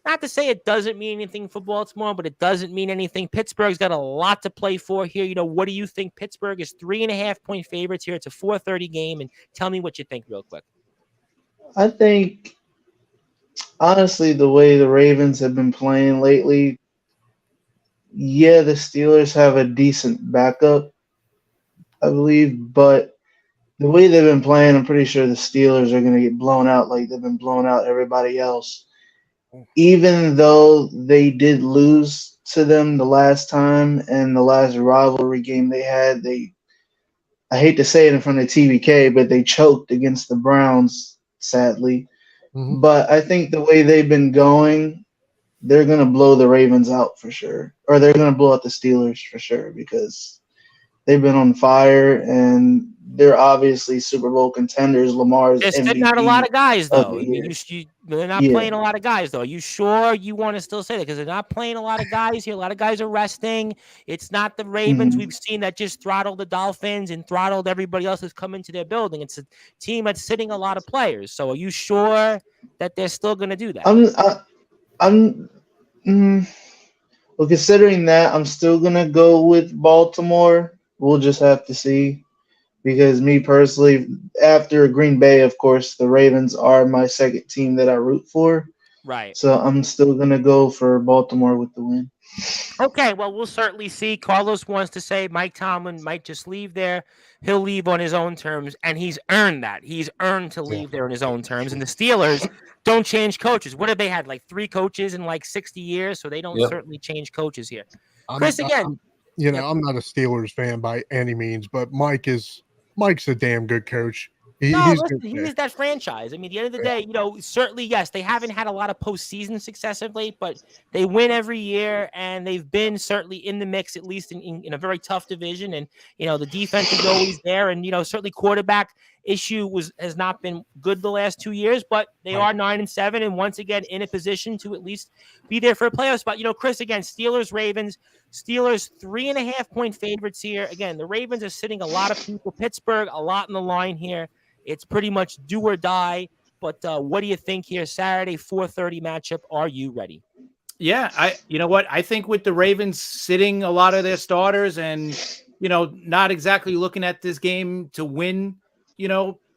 S1: not to say it doesn't mean anything for Baltimore, but it doesn't mean anything. Pittsburgh's got a lot to play for here. What do you think? Pittsburgh is 3.5-point favorites here. It's a 4:30 game, and tell me what you think real quick.
S5: I think, honestly, the way the Ravens have been playing lately, yeah, the Steelers have a decent backup, I believe, but the way they've been playing, I'm pretty sure the Steelers are going to get blown out like they've been blowing out everybody else. Even though they did lose to them the last time and the last rivalry game they had, I hate to say it in front of TBK, but they choked against the Browns, sadly.
S6: Mhm.
S5: But I think the way they've been going, they're going to blow the Ravens out for sure. Or they're going to blow out the Steelers for sure because they've been on fire and they're obviously Super Bowl contenders. Lamar's
S1: There's
S5: MVP
S1: not a lot of guys,
S5: of
S1: though.
S5: the
S1: I mean,
S5: year.
S1: they're not
S5: Yeah.
S1: playing a lot of guys, though. Are you sure you want to still say that? Because they're not playing a lot of guys here. A lot of guys are resting. It's not the Ravens
S5: Mhm.
S1: we've seen that just throttled the Dolphins and throttled everybody else that's come into their building. It's a team that's sitting a lot of players. So are you sure that they're still going to do that?
S5: I'm well, considering that, I'm still going to go with Baltimore. We'll just have to see. Because me personally, after Green Bay, of course, the Ravens are my second team that I root for.
S1: Right.
S5: So I'm still going to go for Baltimore with the win.
S1: Okay, well, we'll certainly see. Carlos wants to say Mike Tomlin might just leave there. He'll leave on his own terms, and he's earned that. He's earned to leave there on his own terms. And the Steelers don't change coaches. What have they had, like 3 coaches in like 60 years? So they don't certainly change coaches here. Chris, again.
S6: I'm not a Steelers fan by any means, but Mike's a damn good coach. He's
S1: that franchise. I mean, at the end of the day, certainly, yes, they haven't had a lot of postseason success of late, but they win every year, and they've been certainly in the mix, at least in a very tough division. And, the defense is always there. And, certainly quarterback issue has not been good the last 2 years, but they are 9-7, and once again in a position to at least be there for a playoff spot. Chris, again, Steelers, Ravens. Steelers 3.5-point favorites here. Again, the Ravens are sitting a lot of people. Pittsburgh, a lot in the line here. It's pretty much do or die. But what do you think here? Saturday, 4:30 matchup. Are you ready?
S2: Yeah, you know what? I think with the Ravens sitting a lot of their starters and, not exactly looking at this game to win,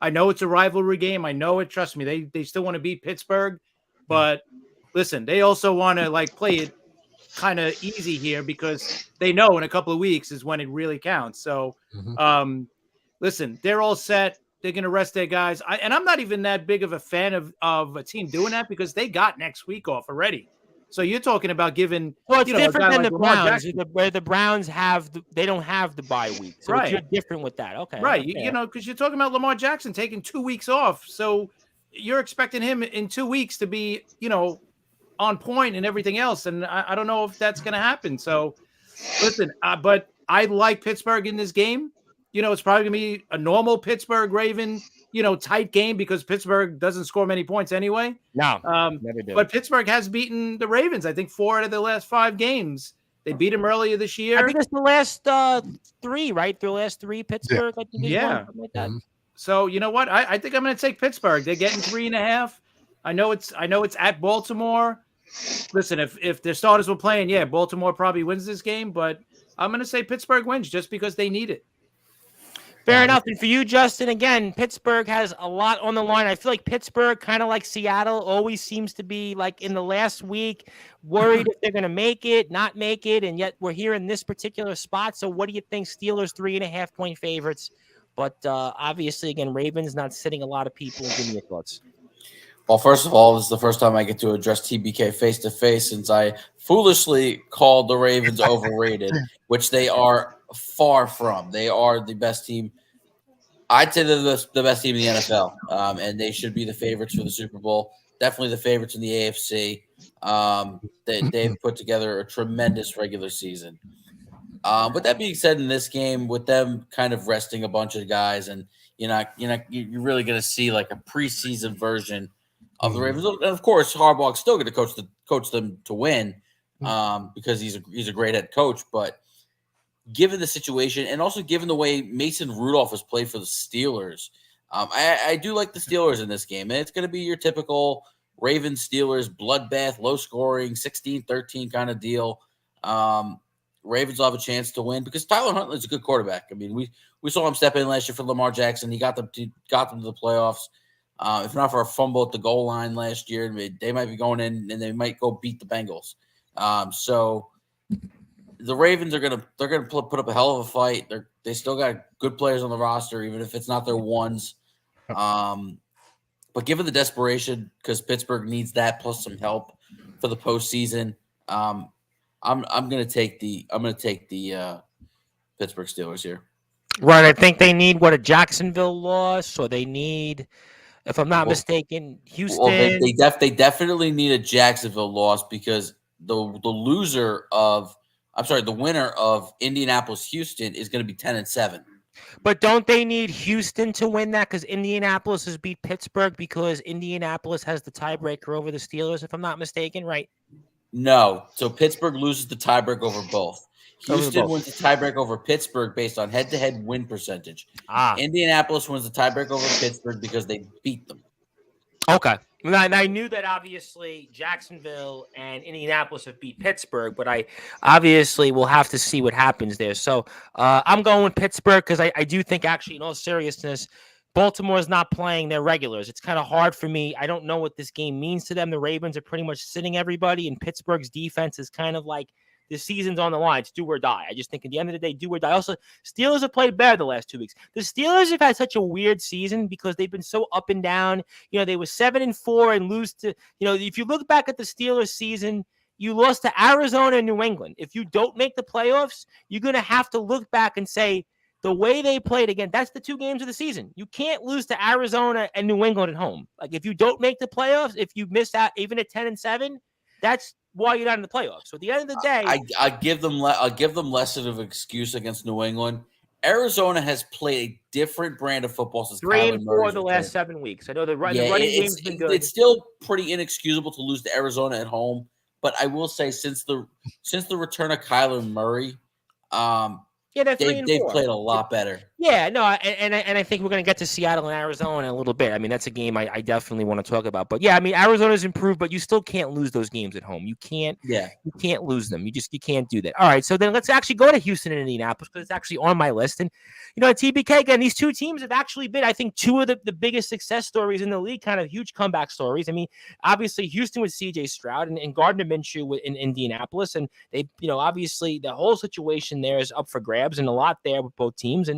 S2: I know it's a rivalry game. I know it. Trust me, they still want to beat Pittsburgh. But listen, they also want to play it kind of easy here because they know in a couple of weeks is when it really counts. So, listen, they're all set. They're going to rest their guys. And I'm not even that big of a fan of a team doing that because they got next week off already. So you're talking about giving.
S1: Well, it's different than the Browns,
S2: Jackson.
S1: where the Browns they don't have the bye week. So you're different with that. Okay.
S2: Right. Because you're talking about Lamar Jackson taking 2 weeks off. So you're expecting him in 2 weeks to be, on point and everything else. And I don't know if that's going to happen. So listen, but I like Pittsburgh in this game. It's probably going to be a normal Pittsburgh Raven, tight game because Pittsburgh doesn't score many points anyway.
S1: No, never do.
S2: But Pittsburgh has beaten the Ravens, I think 4 out of the last 5 games. They beat them earlier this year.
S1: I think it's the last 3, right? The last 3 Pittsburgh. I think
S2: yeah.
S1: Something like that.
S2: So you know what? I think I'm going to take Pittsburgh. They're getting 3.5. I know it's at Baltimore. Listen, if their starters were playing, Baltimore probably wins this game. But I'm going to say Pittsburgh wins just because they need it.
S1: Fair enough. And for you, Justin, again, Pittsburgh has a lot on the line. I feel like Pittsburgh, kind of like Seattle, always seems to be like in the last week, worried if they're going to make it, not make it. And yet we're here in this particular spot. So what do you think? Steelers 3.5-point favorites. But obviously, again, Ravens not sitting a lot of people. Give me your thoughts.
S4: Well, first of all, this is the first time I get to address TBK face-to-face since I foolishly called the Ravens overrated, which they are far from. They are the best team. I'd say they're the best team in the NFL, and they should be the favorites for the Super Bowl. Definitely the favorites in the AFC. They've put together a tremendous regular season. With that being said, in this game, with them kind of resting a bunch of guys, and you're really going to see like a preseason version of the Ravens. And of course, Harbaugh's still going to coach them to win, because he's a great head coach. But given the situation, and also given the way Mason Rudolph has played for the Steelers, I do like the Steelers in this game. And it's going to be your typical Ravens-Steelers bloodbath, low-scoring, 16-13 kind of deal. Ravens will have a chance to win because Tyler Huntley's a good quarterback. I mean, we saw him step in last year for Lamar Jackson. He got them to the playoffs. If not for a fumble at the goal line last year, they might be going in and they might go beat the Bengals. So the Ravens they're gonna put up a hell of a fight. They still got good players on the roster, even if it's not their ones. But given the desperation, because Pittsburgh needs that plus some help for the postseason, I'm gonna take the Pittsburgh Steelers here.
S1: Right, I think they need a Jacksonville loss, or they need, if I'm not mistaken, Houston.
S4: Well, they definitely need a Jacksonville loss because the winner of Indianapolis Houston is going to be 10-7.
S1: But don't they need Houston to win that because Indianapolis has beat Pittsburgh because Indianapolis has the tiebreaker over the Steelers, if I'm not mistaken, right?
S4: No. So Pittsburgh loses the tiebreak over both. Houston wins the tiebreak over Pittsburgh based on head-to-head win percentage. Indianapolis wins the tiebreak over Pittsburgh because they beat them.
S1: Okay. And I knew that obviously Jacksonville and Indianapolis have beat Pittsburgh, but I obviously will have to see what happens there. So I'm going with Pittsburgh because I do think, actually, in all seriousness, Baltimore is not playing their regulars. It's kind of hard for me. I don't know what this game means to them. The Ravens are pretty much sitting everybody, and Pittsburgh's defense is kind of like the season's on the line. It's do or die. I just think at the end of the day, do or die. Also, Steelers have played better the last 2 weeks. The Steelers have had such a weird season because they've been so up and down. You know, they were 7-4 and lose to, if you look back at the Steelers season, you lost to Arizona and New England. If you don't make the playoffs, you're going to have to look back and say, the way they played again, that's the 2 games of the season. You can't lose to Arizona and New England at home. Like, if you don't make the playoffs, if you miss out even at 10-7, that's why you're not in the playoffs. So at the end of the day,
S4: I give them less of an excuse against New England. Arizona has played a different brand of football since
S1: 3-4 the last 7 weeks. I know the running game's been good.
S4: It's still pretty inexcusable to lose to Arizona at home, but I will say since the return of Kyler Murray, they've played a lot better.
S1: Yeah, no, and I think we're going to get to Seattle and Arizona in a little bit. I mean, that's a game I definitely want to talk about. But yeah, I mean, Arizona's improved, but you still can't lose those games at home. You can't. Yeah, you can't lose them. You can't do that. All right, so then let's actually go to Houston and Indianapolis because it's actually on my list. And at TBK again, these 2 teams have actually been, I think, 2 of the biggest success stories in the league, kind of huge comeback stories. I mean, obviously Houston with C.J. Stroud and Gardner Minshew in Indianapolis, and they, obviously the whole situation there is up for grabs and a lot there with both teams.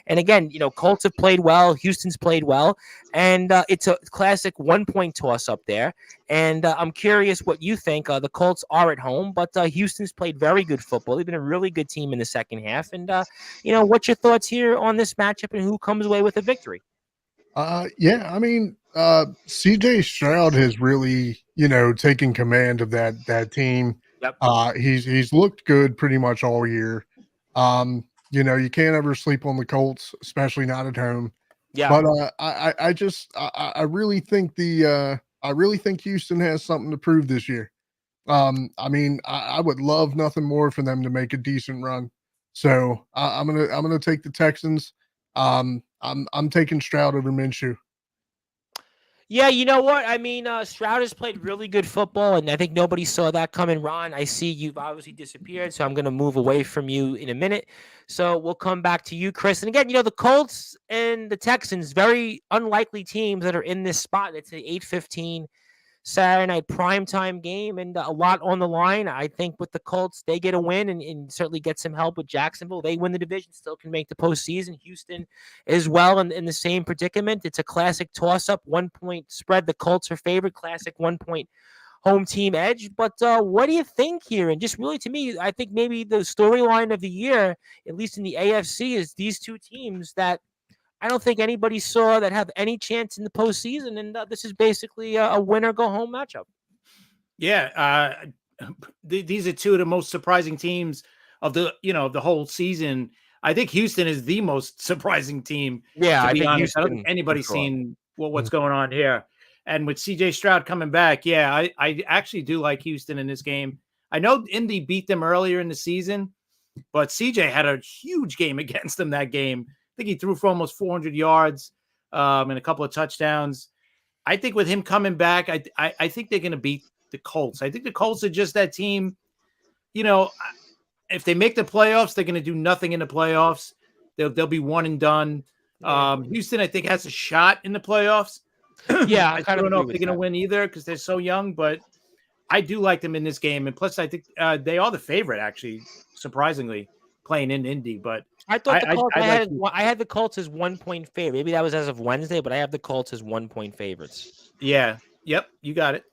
S1: And again, Colts have played well, Houston's played well, and it's a classic 1-point toss up there. And I'm curious what you think. The Colts are at home, but Houston's played very good football. They've been a really good team in the second half. And what's your thoughts here on this matchup and who comes away with a victory?
S6: Yeah, I mean, CJ Stroud has really, taken command of that team.
S1: Yep.
S6: He's looked good pretty much all year. You can't ever sleep on the Colts, especially not at home. Yeah. But I really think Houston has something to prove this year. I mean, I would love nothing more for them to make a decent run. So I'm gonna take the Texans. I'm taking Stroud over Minshew.
S1: Yeah, you know what? I mean, Stroud has played really good football, and I think nobody saw that coming. Ron, I see you've obviously disappeared, so I'm going to move away from you in a minute. So we'll come back to you, Chris. And again, the Colts and the Texans, very unlikely teams that are in this spot. It's an 8:15 Saturday night primetime game and a lot on the line. I think with the Colts, they get a win and certainly get some help with Jacksonville. They win the division, still can make the postseason. Houston as well in the same predicament. It's a classic toss-up, 1-point spread. The Colts are favored, classic 1-point home team edge. But what do you think here? And just really to me, I think maybe the storyline of the year, at least in the AFC, is these 2 teams that I don't think anybody saw that have any chance in the postseason. And this is basically a winner go home matchup.
S2: Yeah, these are two of the most surprising teams of the whole season. I think Houston is the most surprising team.
S1: Yeah,
S2: To
S1: I
S2: be
S1: think
S2: honest, I don't
S1: Houston
S2: think anybody's
S1: for sure.
S2: seen what's going on here. And with CJ Stroud coming back, yeah, I actually do like Houston in this game. I know Indy beat them earlier in the season, but CJ had a huge game against them that game. I think he threw for almost 400 yards and a couple of touchdowns. I think with him coming back, I think they're going to beat the Colts. I think the Colts are just that team. If they make the playoffs, they're going to do nothing in the playoffs. They'll be one and done. Houston, I think, has a shot in the playoffs.
S1: Yeah,
S2: I don't know if they're going to win either because they're so young, but I do like them in this game. And plus, I think they are the favorite, actually, surprisingly, playing in Indy. But
S1: I thought the Colts.
S2: I
S1: had the Colts as 1 point favorite. Maybe that was as of Wednesday, but I have the Colts as 1 point favorites.
S2: Yeah. Yep. You got it.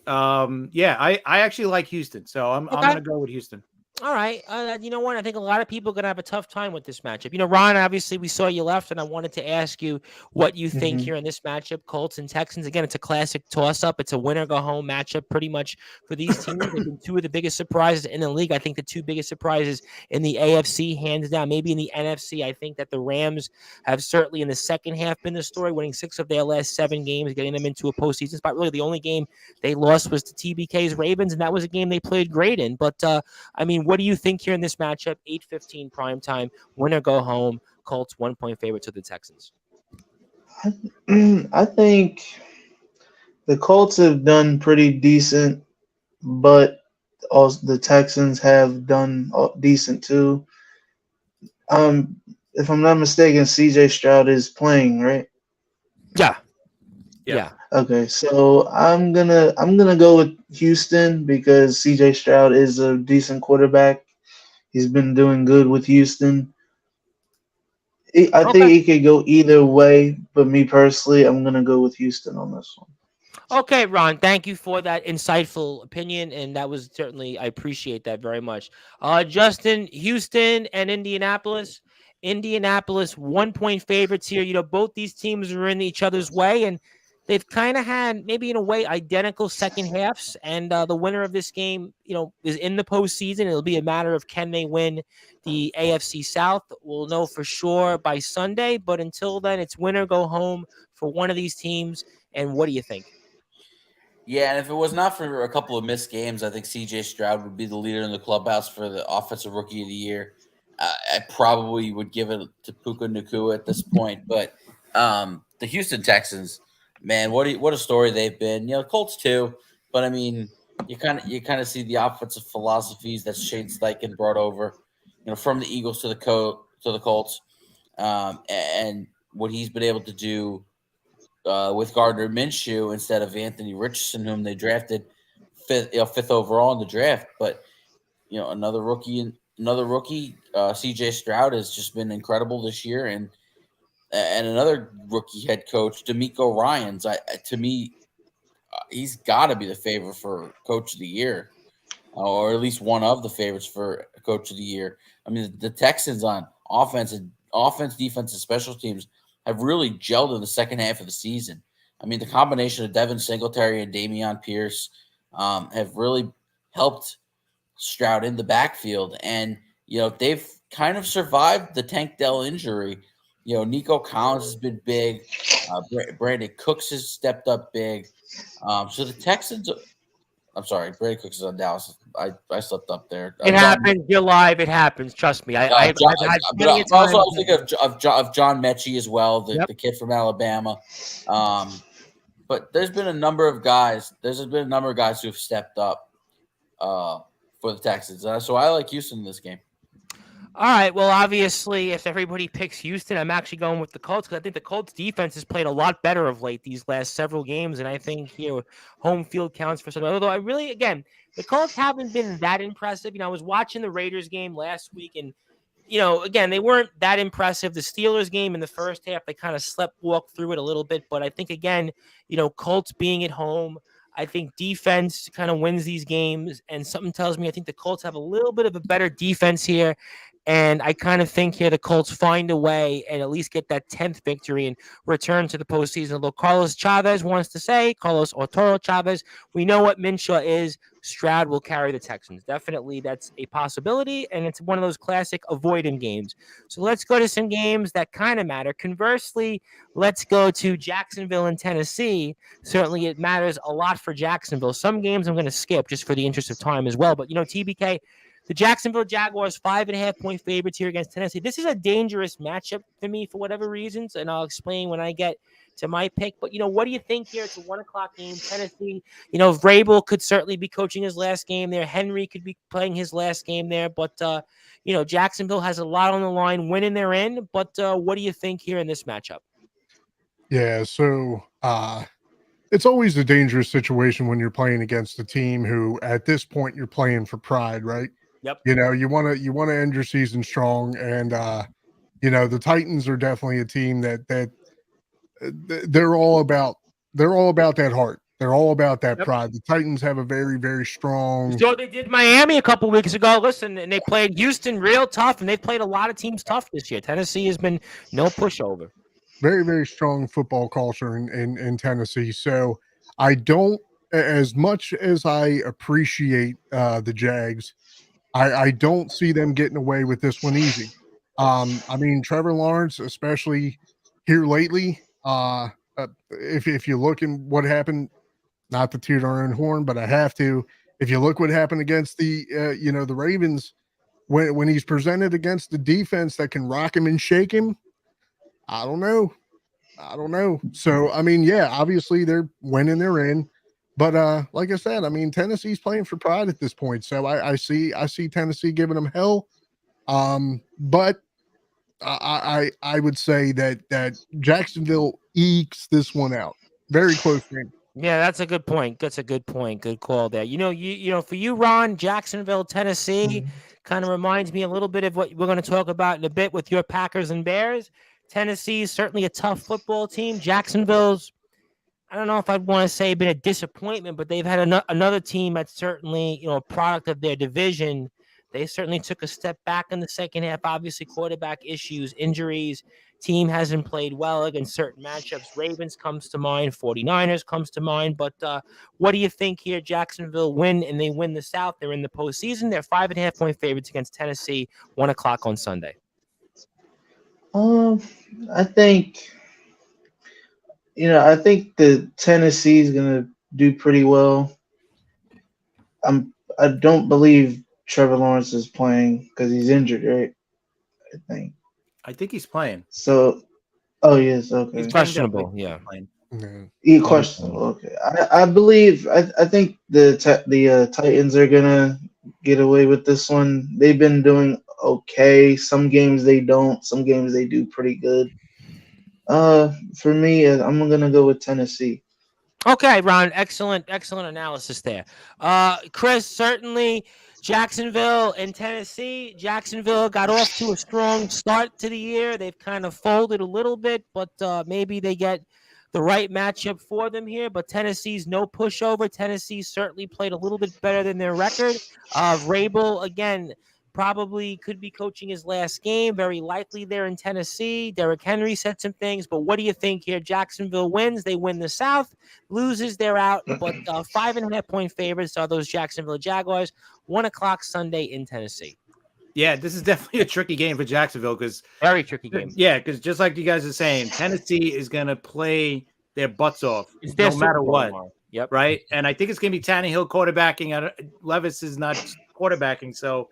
S2: Yeah, I actually like Houston, so I'm going to go with Houston.
S1: All right. You know what? I think a lot of people are going to have a tough time with this matchup. Ron, obviously we saw you left, and I wanted to ask you what you think here in this matchup, Colts and Texans. Again, it's a classic toss-up. It's a winner-go-home matchup pretty much for these teams. They've been two of the biggest surprises in the league. I think the two biggest surprises in the AFC, hands down. Maybe in the NFC, I think that the Rams have certainly in the second half been the story, winning 6 of their last 7 games, getting them into a postseason spot. Really, the only game they lost was to TBK's Ravens, and that was a game they played great in. But, what do you think here in this matchup? 8:15 primetime, winner go home. Colts 1 point favorite to the Texans.
S5: I think the Colts have done pretty decent, but also the Texans have done decent too. If I'm not mistaken, CJ Stroud is playing, right?
S1: Yeah.
S5: Okay, so I'm gonna go with Houston because CJ Stroud is a decent quarterback. He's been doing good with Houston. I think it could go either way, but me personally, I'm gonna go with Houston on this one.
S1: Okay, Ron, thank you for that insightful opinion, and that was certainly, I appreciate that very much. Justin, Houston and Indianapolis. Indianapolis 1 point favorites here. Both these teams are in each other's way, and they've kind of had maybe in a way identical second halves. And the winner of this game, is in the postseason. It'll be a matter of can they win the AFC South. We'll know for sure by Sunday, but until then, it's winner go home for one of these teams. And what do you think?
S4: Yeah, and if it was not for a couple of missed games, I think CJ Stroud would be the leader in the clubhouse for the Offensive Rookie of the Year. I probably would give it to Puka Nacua at this point, but the Houston Texans, man, what a story they've been. Colts too, but you kind of see the offensive philosophies that Shane Steichen brought over, from the Eagles to the Colts, and what he's been able to do with Gardner Minshew instead of Anthony Richardson, whom they drafted fifth overall in the draft. But another rookie, CJ Stroud has just been incredible this year, and another rookie head coach, DeMeco Ryans. To me, he's got to be the favorite for Coach of the Year, or at least one of the favorites for Coach of the Year. The Texans on offense, defense, and special teams have really gelled in the second half of the season. The combination of Devin Singletary and Dameon Pierce have really helped Stroud in the backfield. And, they've kind of survived the Tank Dell injury. Nico Collins has been big. Brandon Cooks has stepped up big. So the Texans – I'm sorry, Brandon Cooks is on Dallas. I slipped up there.
S1: It happens. You're live. It happens. Trust me. I've had plenty of time.
S4: Also, I was thinking of John Mechie as well, the kid from Alabama. But there's been a number of guys. There's been a number of guys who have stepped up for the Texans. So I like Houston in this game.
S1: All right. Well, obviously, if everybody picks Houston, I'm actually going with the Colts because I think the Colts defense has played a lot better of late these last several games, and I think home field counts for something. Although the Colts haven't been that impressive. I was watching the Raiders game last week, and again, they weren't that impressive. The Steelers game in the first half, they kind of walked through it a little bit, but I think again, Colts being at home, I think defense kind of wins these games, and something tells me I think the Colts have a little bit of a better defense here. And I kind of think here the Colts find a way and at least get that 10th victory and return to the postseason. Although Carlos Chavez wants to say, Carlos Arturo Chavez, we know what Minshew is. Stroud will carry the Texans. Definitely that's a possibility, and it's one of those classic avoiding games. So let's go to some games that kind of matter. Conversely, let's go to Jacksonville and Tennessee. Certainly it matters a lot for Jacksonville. Some games I'm going to skip just for the interest of time as well. But, TBK, the Jacksonville Jaguars 5.5-point favorites here against Tennessee. This is a dangerous matchup for me for whatever reasons, and I'll explain when I get to my pick. But, what do you think here? It's a 1 o'clock game. Tennessee, Vrabel could certainly be coaching his last game there. Henry could be playing his last game there. But, Jacksonville has a lot on the line winning they're in. But what do you think here in this matchup?
S6: Yeah, so it's always a dangerous situation when you're playing against a team who, at this point, you're playing for pride, right?
S1: Yep.
S6: You want to end your season strong, and the Titans are definitely a team that they're all about that heart. They're all about that pride. The Titans have a very, very strong.
S1: So they did Miami a couple weeks ago. Listen, and they played Houston real tough, and they've played a lot of teams tough this year. Tennessee has been no pushover.
S6: Very, very strong football culture in Tennessee. So I don't, as much as I appreciate the Jags, I don't see them getting away with this one easy. Trevor Lawrence, especially here lately, if you look in what happened, not to toot our own horn, but I have to. If you look what happened against the Ravens, when he's presented against the defense that can rock him and shake him, I don't know. So, obviously they're winning, they're in. But like I said, Tennessee's playing for pride at this point. So I see Tennessee giving them hell. But I would say that Jacksonville ekes this one out. Very close game.
S1: Yeah, that's a good point. Good call there. For you, Ron, Jacksonville, Tennessee kind of reminds me a little bit of what we're going to talk about in a bit with your Packers and Bears. Tennessee is certainly a tough football team. Jacksonville's, I don't know if I'd want to say been a disappointment, but they've had another team that's certainly, a product of their division. They certainly took a step back in the second half. Obviously, quarterback issues, injuries. Team hasn't played well against certain matchups. Ravens comes to mind. 49ers comes to mind. But what do you think here? Jacksonville win, and they win the South. They're in the postseason. They're 5.5-point favorites against Tennessee, 1 o'clock on Sunday.
S5: I think the Tennessee is gonna do pretty well. I don't believe Trevor Lawrence is playing because he's injured, right?
S2: I think he's playing.
S5: So, oh yes, okay.
S1: He's questionable, yeah.
S5: He's questionable. Okay, I believe. I think the Titans are gonna get away with this one. They've been doing okay. Some games they don't. Some games they do pretty good. For me, I'm gonna go with Tennessee.
S1: Okay, Ron, excellent analysis there. Chris, certainly Jacksonville and Tennessee. Jacksonville got off to a strong start to the year. They've kind of folded a little bit, but maybe they get the right matchup for them here. But Tennessee's no pushover. Tennessee certainly played a little bit better than their record. Vrabel, again, probably could be coaching his last game. Very likely there in Tennessee. Derrick Henry said some things, but what do you think here? Jacksonville wins. They win the South. Loses, they're out. But 5.5-point favorites are those Jacksonville Jaguars. 1 o'clock Sunday in Tennessee.
S2: Yeah, this is definitely a tricky game for Jacksonville because
S1: very tricky game.
S2: Yeah, because just like you guys are saying, Tennessee is going to play their butts off no matter what.
S1: Tomorrow. Yep.
S2: Right, and I think it's going to be Tannehill quarterbacking. Levis is not quarterbacking, so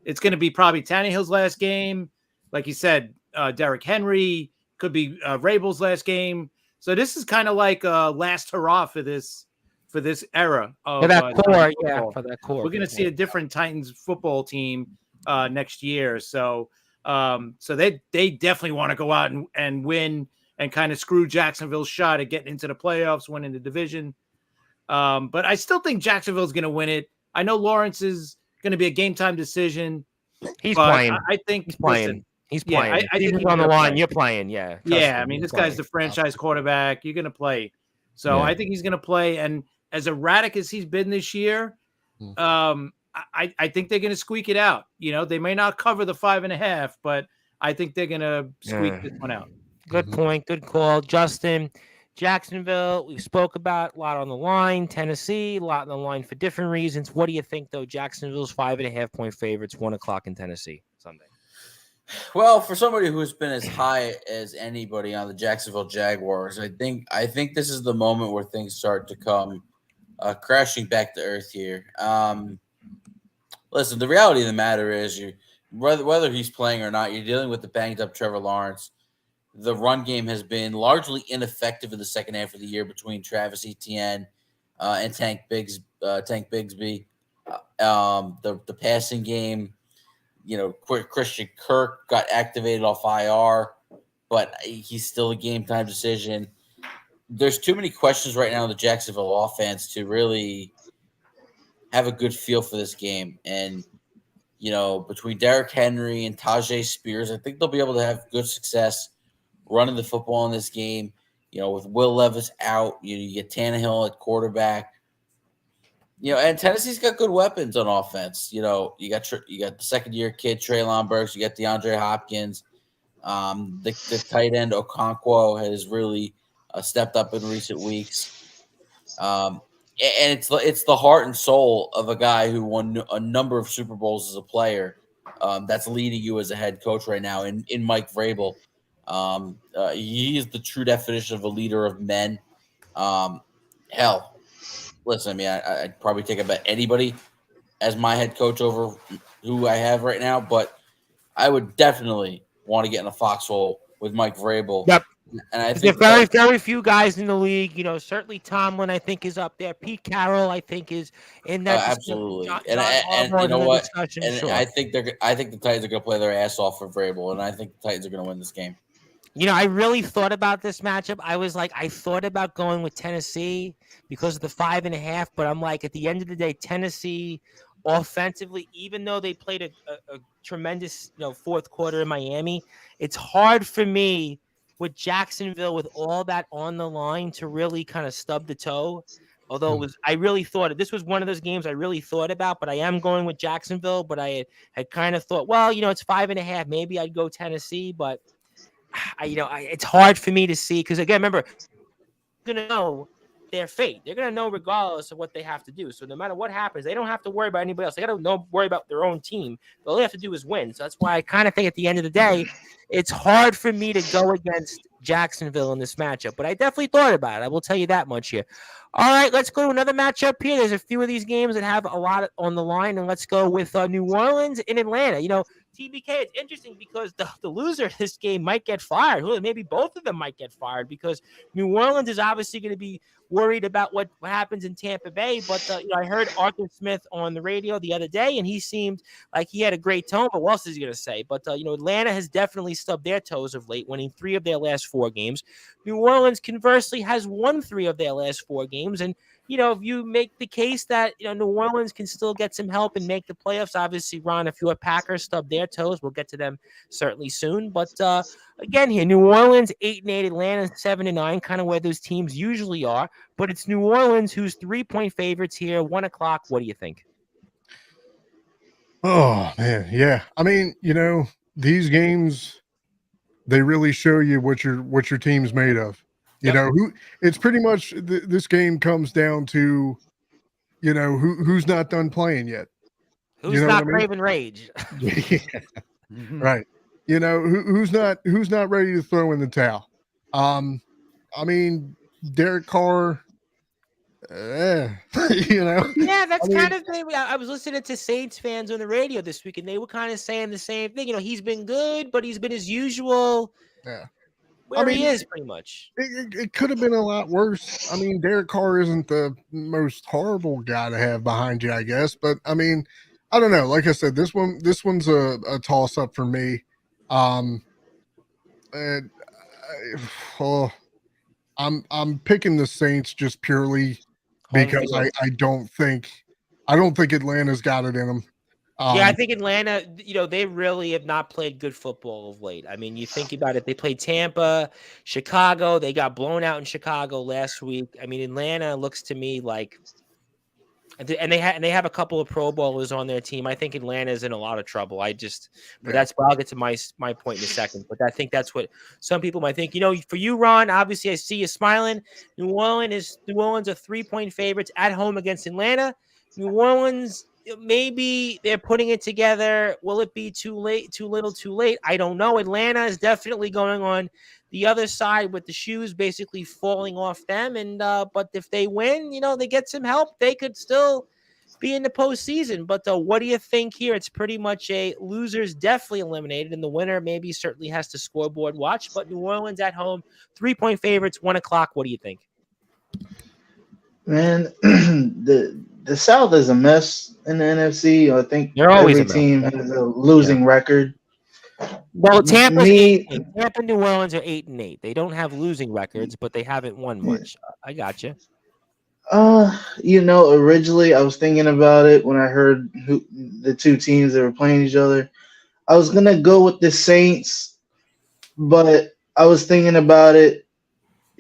S2: it's going to be probably Tannehill's last game. Like you said, Derrick Henry could be Vrabel's last game. So this is kind of like last hurrah for this era of
S1: for that core. Yeah, for that core.
S2: We're going to see a different Titans football team next year. So they definitely want to go out and win and kind of screw Jacksonville's shot at getting into the playoffs, winning the division. But I still think Jacksonville's going to win it. I know Lawrence is going to be a game time decision.
S1: He's playing.
S2: I think
S1: he's playing.
S2: Listen,
S1: he's playing.
S2: Yeah, I think
S1: he's on the line. You're playing. Yeah.
S2: Yeah. I mean, this guy's the franchise quarterback. You're going to play. So I think he's going to play. And as erratic as he's been this year, I I think they're going to squeak it out. They may not cover the 5.5, but I think they're going to squeak this one out.
S1: Good point. Good call, Justin. Jacksonville, we spoke about a lot on the line. Tennessee, a lot on the line for different reasons. What do you think, though? Jacksonville's 5.5-point favorites, 1:00 in Tennessee Sunday.
S4: Well, for somebody who's been as high as anybody on the Jacksonville Jaguars, I think this is the moment where things start to come crashing back to earth here. Listen, the reality of the matter is, whether he's playing or not, you're dealing with the banged up Trevor Lawrence. The run game has been largely ineffective in the second half of the year between Travis Etienne and Tank Bigsby. The passing game, Christian Kirk got activated off IR, but he's still a game time decision. There's too many questions right now in the Jacksonville offense to really have a good feel for this game. And, between Derrick Henry and Tajay Spears, I think they'll be able to have good success running the football in this game. With Will Levis out, you get Tannehill at quarterback. And Tennessee's got good weapons on offense. You got the second-year kid Treylon Burks. You got DeAndre Hopkins. The tight end Okonkwo has really stepped up in recent weeks. And it's the heart and soul of a guy who won a number of Super Bowls as a player. That's leading you as a head coach right now in Mike Vrabel. He is the true definition of a leader of men. Hell, listen, I'd probably take about anybody as my head coach over who I have right now, but I would definitely want to get in a foxhole with Mike Vrabel.
S1: Yep.
S4: And I think
S1: very few guys in the league. Certainly Tomlin, I think, is up there. Pete Carroll, I think, is in that.
S4: Absolutely.
S1: John
S4: And you know what? And
S1: sure.
S4: I think the Titans are going to play their ass off for Vrabel, and I think the Titans are going to win this game.
S1: I really thought about this matchup. I thought about going with Tennessee because of the 5.5, but I'm like, at the end of the day, Tennessee offensively, even though they played a tremendous, fourth quarter in Miami, it's hard for me with Jacksonville with all that on the line to really kind of stub the toe. Although I really thought this was one of those games I really thought about, but I am going with Jacksonville. But I had kind of thought, well, it's 5.5. Maybe I'd go Tennessee, but it's hard for me to see because, again, remember, they're going to know their fate. They're going to know regardless of what they have to do. So no matter what happens, they don't have to worry about anybody else. They got to worry about their own team. All they have to do is win. So that's why I kind of think at the end of the day, it's hard for me to go against Jacksonville in this matchup. But I definitely thought about it. I will tell you that much here. All right, let's go to another matchup here. There's a few of these games that have a lot on the line, and let's go with New Orleans and Atlanta. TBK, it's interesting because the loser of this game might get fired. Maybe both of them might get fired because New Orleans is obviously going to be worried about what happens in Tampa Bay. But I heard Arthur Smith on the radio the other day, and he seemed like he had a great tone. But what else is he going to say? But Atlanta has definitely stubbed their toes of late, winning 3 of their last 4 games. New Orleans, conversely, has won 3 of their last 4 games, and if you make the case that New Orleans can still get some help and make the playoffs, obviously, Ron, if your Packers stub their toes, we'll get to them certainly soon. But again, here, New Orleans 8-8, Atlanta 7-9, kind of where those teams usually are. But it's New Orleans who's 3-point favorites here, 1:00. What do you think?
S6: Oh man, yeah. I mean, these games, they really show you what your team's made of. It's pretty much this game comes down to, who's not done playing yet.
S1: Who's not craving rage?
S6: Yeah. Right. Who's not ready to throw in the towel. I mean, Derek Carr. Yeah,
S1: that's kind of thing. I was listening to Saints fans on the radio this week, and they were kind of saying the same thing. He's been good, but he's been as usual.
S6: Yeah.
S1: He is pretty much.
S6: It could have been a lot worse. I mean, Derek Carr isn't the most horrible guy to have behind you, I guess. But I mean, I don't know. Like I said, this one's a toss up for me. I'm picking the Saints just purely because I don't think Atlanta's got it in them.
S1: I think Atlanta, they really have not played good football of late. I mean, you think about it, they played Tampa, Chicago. They got blown out in Chicago last week. I mean, Atlanta looks to me like And they have a couple of Pro Bowlers on their team. I think Atlanta's in a lot of trouble. But I'll get to my point in a second. But I think that's what some people might think. For you, Ron, obviously I see you smiling. New Orleans are 3-point favorites at home against Atlanta. New Orleans, maybe they're putting it together. Will it be too late, too little, too late? I don't know. Atlanta is definitely going on the other side with the shoes basically falling off them. And but if they win, they get some help. They could still be in the postseason. But what do you think here? It's pretty much a losers definitely eliminated, and the winner maybe certainly has to scoreboard watch. But New Orleans at home, 3-point favorites, 1:00. What do you think?
S5: Man, the South is a mess in the NFC. I think
S1: They're always
S5: every
S1: a mess.
S5: team has a losing record.
S1: Well, Tampa's
S5: Me,
S1: 8-8. Tampa and New Orleans are 8-8. They don't have losing records, but they haven't won much. I got you.
S5: originally I was thinking about it when I heard the two teams that were playing each other. I was gonna go with the Saints, but I was thinking about it.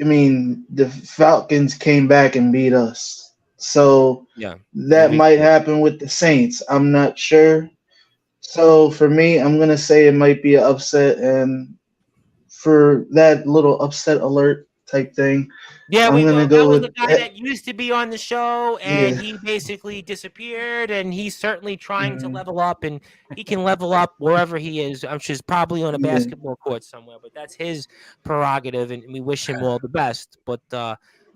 S5: I mean, the Falcons came back and beat us, so
S1: Yeah,
S5: that might happen with the Saints. I'm not sure. So for me, I'm gonna say it might be an upset, and for that little upset alert type thing,
S1: Yeah,
S5: I'm gonna
S1: that
S5: go
S1: was
S5: with
S1: the guy that used to be on the show, and
S5: yeah.
S1: he basically disappeared, and he's certainly trying to
S5: Mhm.
S1: level up, and he can level up wherever he is. I'm sure he's probably on a
S5: Yeah.
S1: basketball court somewhere, but that's his prerogative, and we wish him all the best. But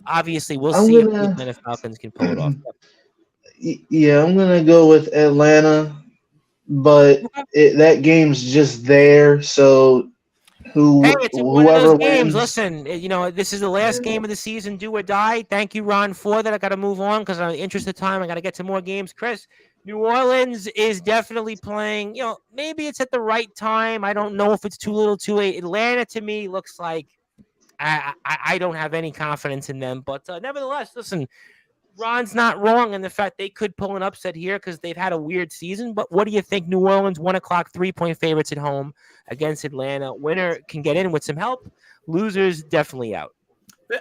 S1: obviously, we'll
S5: I'm
S1: see if the
S5: gonna
S1: Atlanta Falcons can pull it off.
S5: yeah, I'm gonna go with Atlanta, but that game's just there. So
S1: Hey, it's one of those
S5: whoever
S1: games.
S5: wins,
S1: Listen, this is the last game of the season, do or die. Thank you, Ron, for that. I got to move on because I'm in the interest of time. I got to get to more games. Chris, New Orleans is definitely playing. Maybe it's at the right time. I don't know if it's too little, too late. Atlanta, to me, looks like I don't have any confidence in them. But nevertheless, listen, Ron's not wrong in the fact they could pull an upset here because they've had a weird season. But what do you think? New Orleans, 1:00, 3-point favorites at home against Atlanta. Winner can get in with some help. Losers definitely out.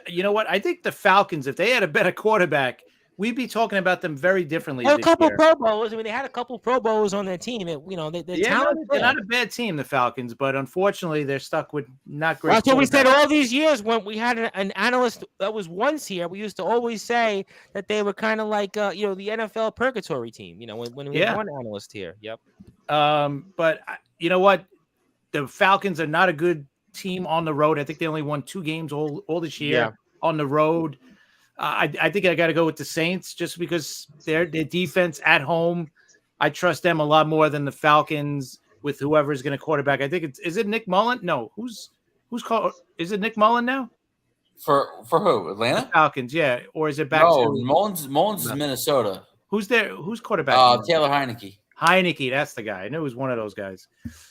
S2: You know what? I think the Falcons, if they had a better quarterback, we'd be talking about them very differently
S1: Well, a
S2: this
S1: couple
S2: year.
S1: Pro Bowlers. I mean, they had a couple Pro Bowlers on their team. They're talented.
S2: They're not a bad team, the Falcons, but unfortunately, they're stuck with not great.
S1: Well, that's what we said
S2: quarterbacks.
S1: all these years when we had an analyst that was once here. We used to always say that they were kind of like, the NFL purgatory team. When we had one analyst here. Yep.
S2: But you know what? The Falcons are not a good team on the road. I think they only won 2 games all this year on the road. I think I got to go with the Saints just because their defense at home. I trust them a lot more than the Falcons with whoever's going to quarterback. I think is it Nick Mullen? No, who's called? Is it Nick Mullen now?
S4: For who? Atlanta?
S2: The Falcons, yeah. Or is it back
S4: No,
S2: to
S4: Mullins is Minnesota.
S2: Who's there? Who's quarterback?
S4: Taylor Heineke.
S2: Heineke, that's the guy. I knew it was one of those guys.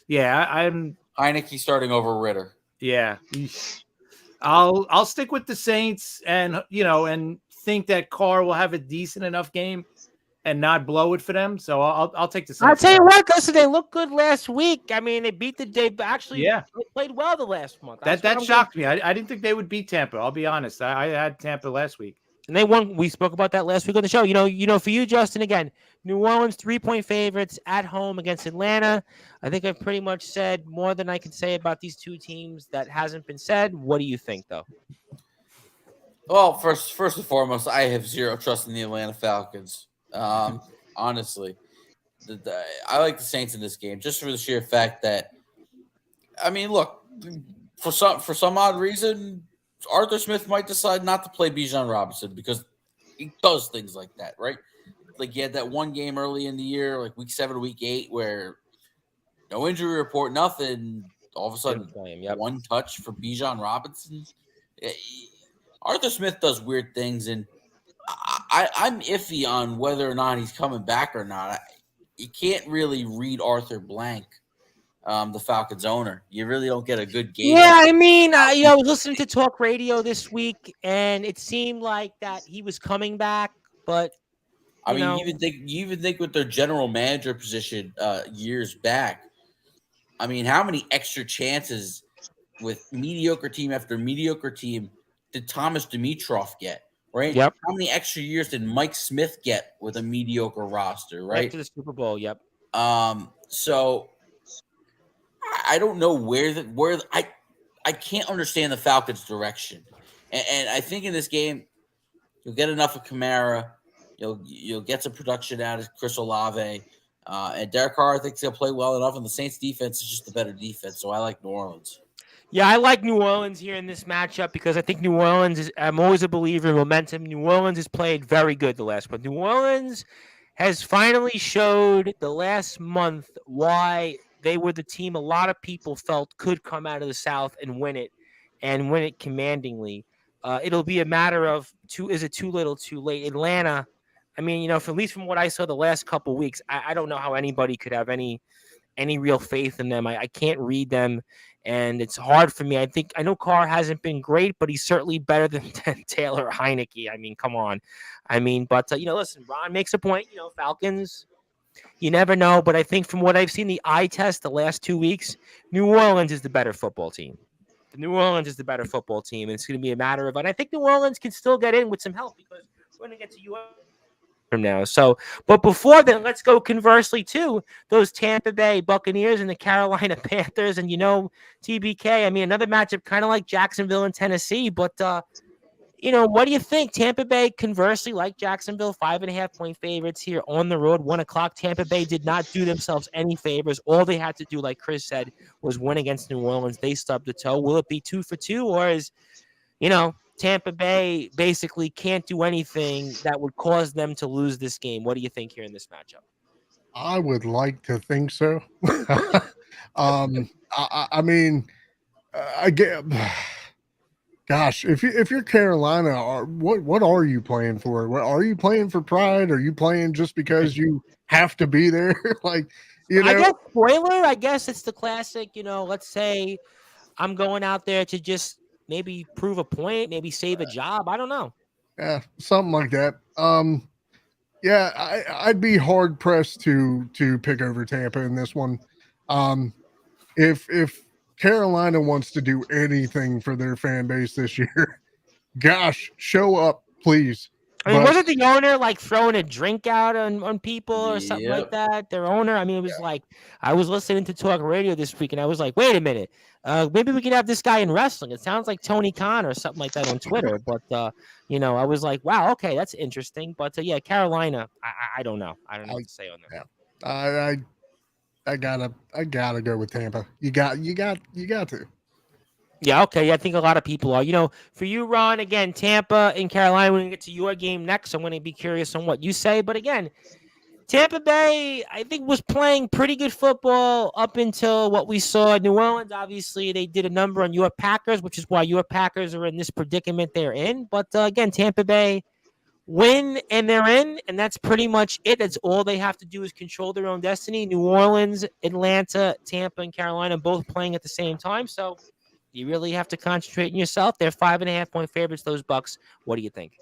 S2: Yeah, I'm
S4: Heineke starting over Ritter.
S2: Yeah. I'll stick with the Saints and think that Carr will have a decent enough game and not blow it for them. So I'll take the Saints.
S1: I'll tell you what, listen, they looked good last week. I mean, they actually played well the last month.
S2: That shocked me. I didn't think they would beat Tampa. I'll be honest. I had Tampa last week.
S1: And they won. We spoke about that last week on the show. For you, Justin, again, New Orleans 3-point favorites at home against Atlanta. I think I've pretty much said more than I can say about these two teams that hasn't been said. What do you think, though?
S4: Well, first and foremost, I have zero trust in the Atlanta Falcons. Honestly, I like the Saints in this game just for the sheer fact that, I mean, look, for some odd reason, Arthur Smith might decide not to play Bijan Robinson because he does things like that, right? Like he had that one game early in the year, like week 7 or week 8, where no injury report, nothing. All of a sudden, one touch for Bijan Robinson. Arthur Smith does weird things, and I'm iffy on whether or not he's coming back or not. You can't really read Arthur blank. The Falcons owner. You really don't get a good game.
S1: Yeah, I mean, I was listening to talk radio this week, and it seemed like that he was coming back, but
S4: you even think with their general manager position years back. I mean, how many extra chances with mediocre team after mediocre team did Thomas Dimitroff get? right?
S1: Yep.
S4: How many extra years did Mike Smith get with a mediocre roster, right?
S1: After the Super Bowl, yep.
S4: So I don't know where I can't understand the Falcons' direction, and I think in this game you'll get enough of Kamara, you'll get some production out of Chris Olave, and Derek Carr. I think he'll play well enough, and the Saints' defense is just the better defense, so I like New Orleans.
S1: Yeah, I like New Orleans here in this matchup because I think New Orleans is. I'm always a believer in momentum. New Orleans has played very good the last month. New Orleans has finally showed the last month why they were the team a lot of people felt could come out of the South and win it commandingly. It'll be a matter of is it too little, too late? Atlanta, I mean, at least from what I saw the last couple of weeks, I don't know how anybody could have any real faith in them. I can't read them, and it's hard for me. I know Carr hasn't been great, but he's certainly better than Taylor Heineke. I mean, come on. But listen, Ron makes a point. Falcons, you never know, but I think from what I've seen the eye test the last 2 weeks, New Orleans is the better football team. New Orleans is the better football team, and it's going to be a matter of, and I think New Orleans can still get in with some help because we're going to get to you from now. So, but before then, let's go conversely to those Tampa Bay Buccaneers and the Carolina Panthers. And TBK, I mean, another matchup kind of like Jacksonville and Tennessee, but what do you think? Tampa Bay, conversely, like Jacksonville, 5.5-point favorites here on the road, 1:00. Tampa Bay did not do themselves any favors. All they had to do, like Chris said, was win against New Orleans. They stubbed the toe. Will it be 2 for 2, or is, Tampa Bay basically can't do anything that would cause them to lose this game? What do you think here in this matchup?
S6: I would like to think so. I mean, I get. Gosh, if you're Carolina, what are you playing for? What are you playing for? Pride? Are you playing just because you have to be there? I
S1: guess spoiler. I guess it's the classic. Let's say I'm going out there to just maybe prove a point, maybe save a job. I don't know.
S6: Yeah, something like that. Yeah, I'd be hard pressed to pick over Tampa in this one. If Carolina wants to do anything for their fan base this year, gosh, show up, please.
S1: I mean, wasn't the owner throwing a drink out on people or something like that? Their owner? I mean, it was I was listening to talk radio this week and I was like, wait a minute. Maybe we could have this guy in wrestling. It sounds like Tony Khan or something like that on Twitter. But, I was like, wow, okay, that's interesting. But, Carolina, I don't know. I don't know what to say on that.
S6: Yeah. I gotta go with Tampa. You got to.
S1: Yeah, okay. I think a lot of people are. For you, Ron, again, Tampa and Carolina, we're going to get to your game next. I'm going to be curious on what you say. But again, Tampa Bay, I think, was playing pretty good football up until what we saw. New Orleans, obviously, they did a number on your Packers, which is why your Packers are in this predicament they're in. But again, Tampa Bay win and they're in, and that's pretty much it. That's all they have to do is control their own destiny. New Orleans, Atlanta, Tampa, and Carolina both playing at the same time. So you really have to concentrate on yourself. They're 5.5-point favorites, those Bucks. What do you think?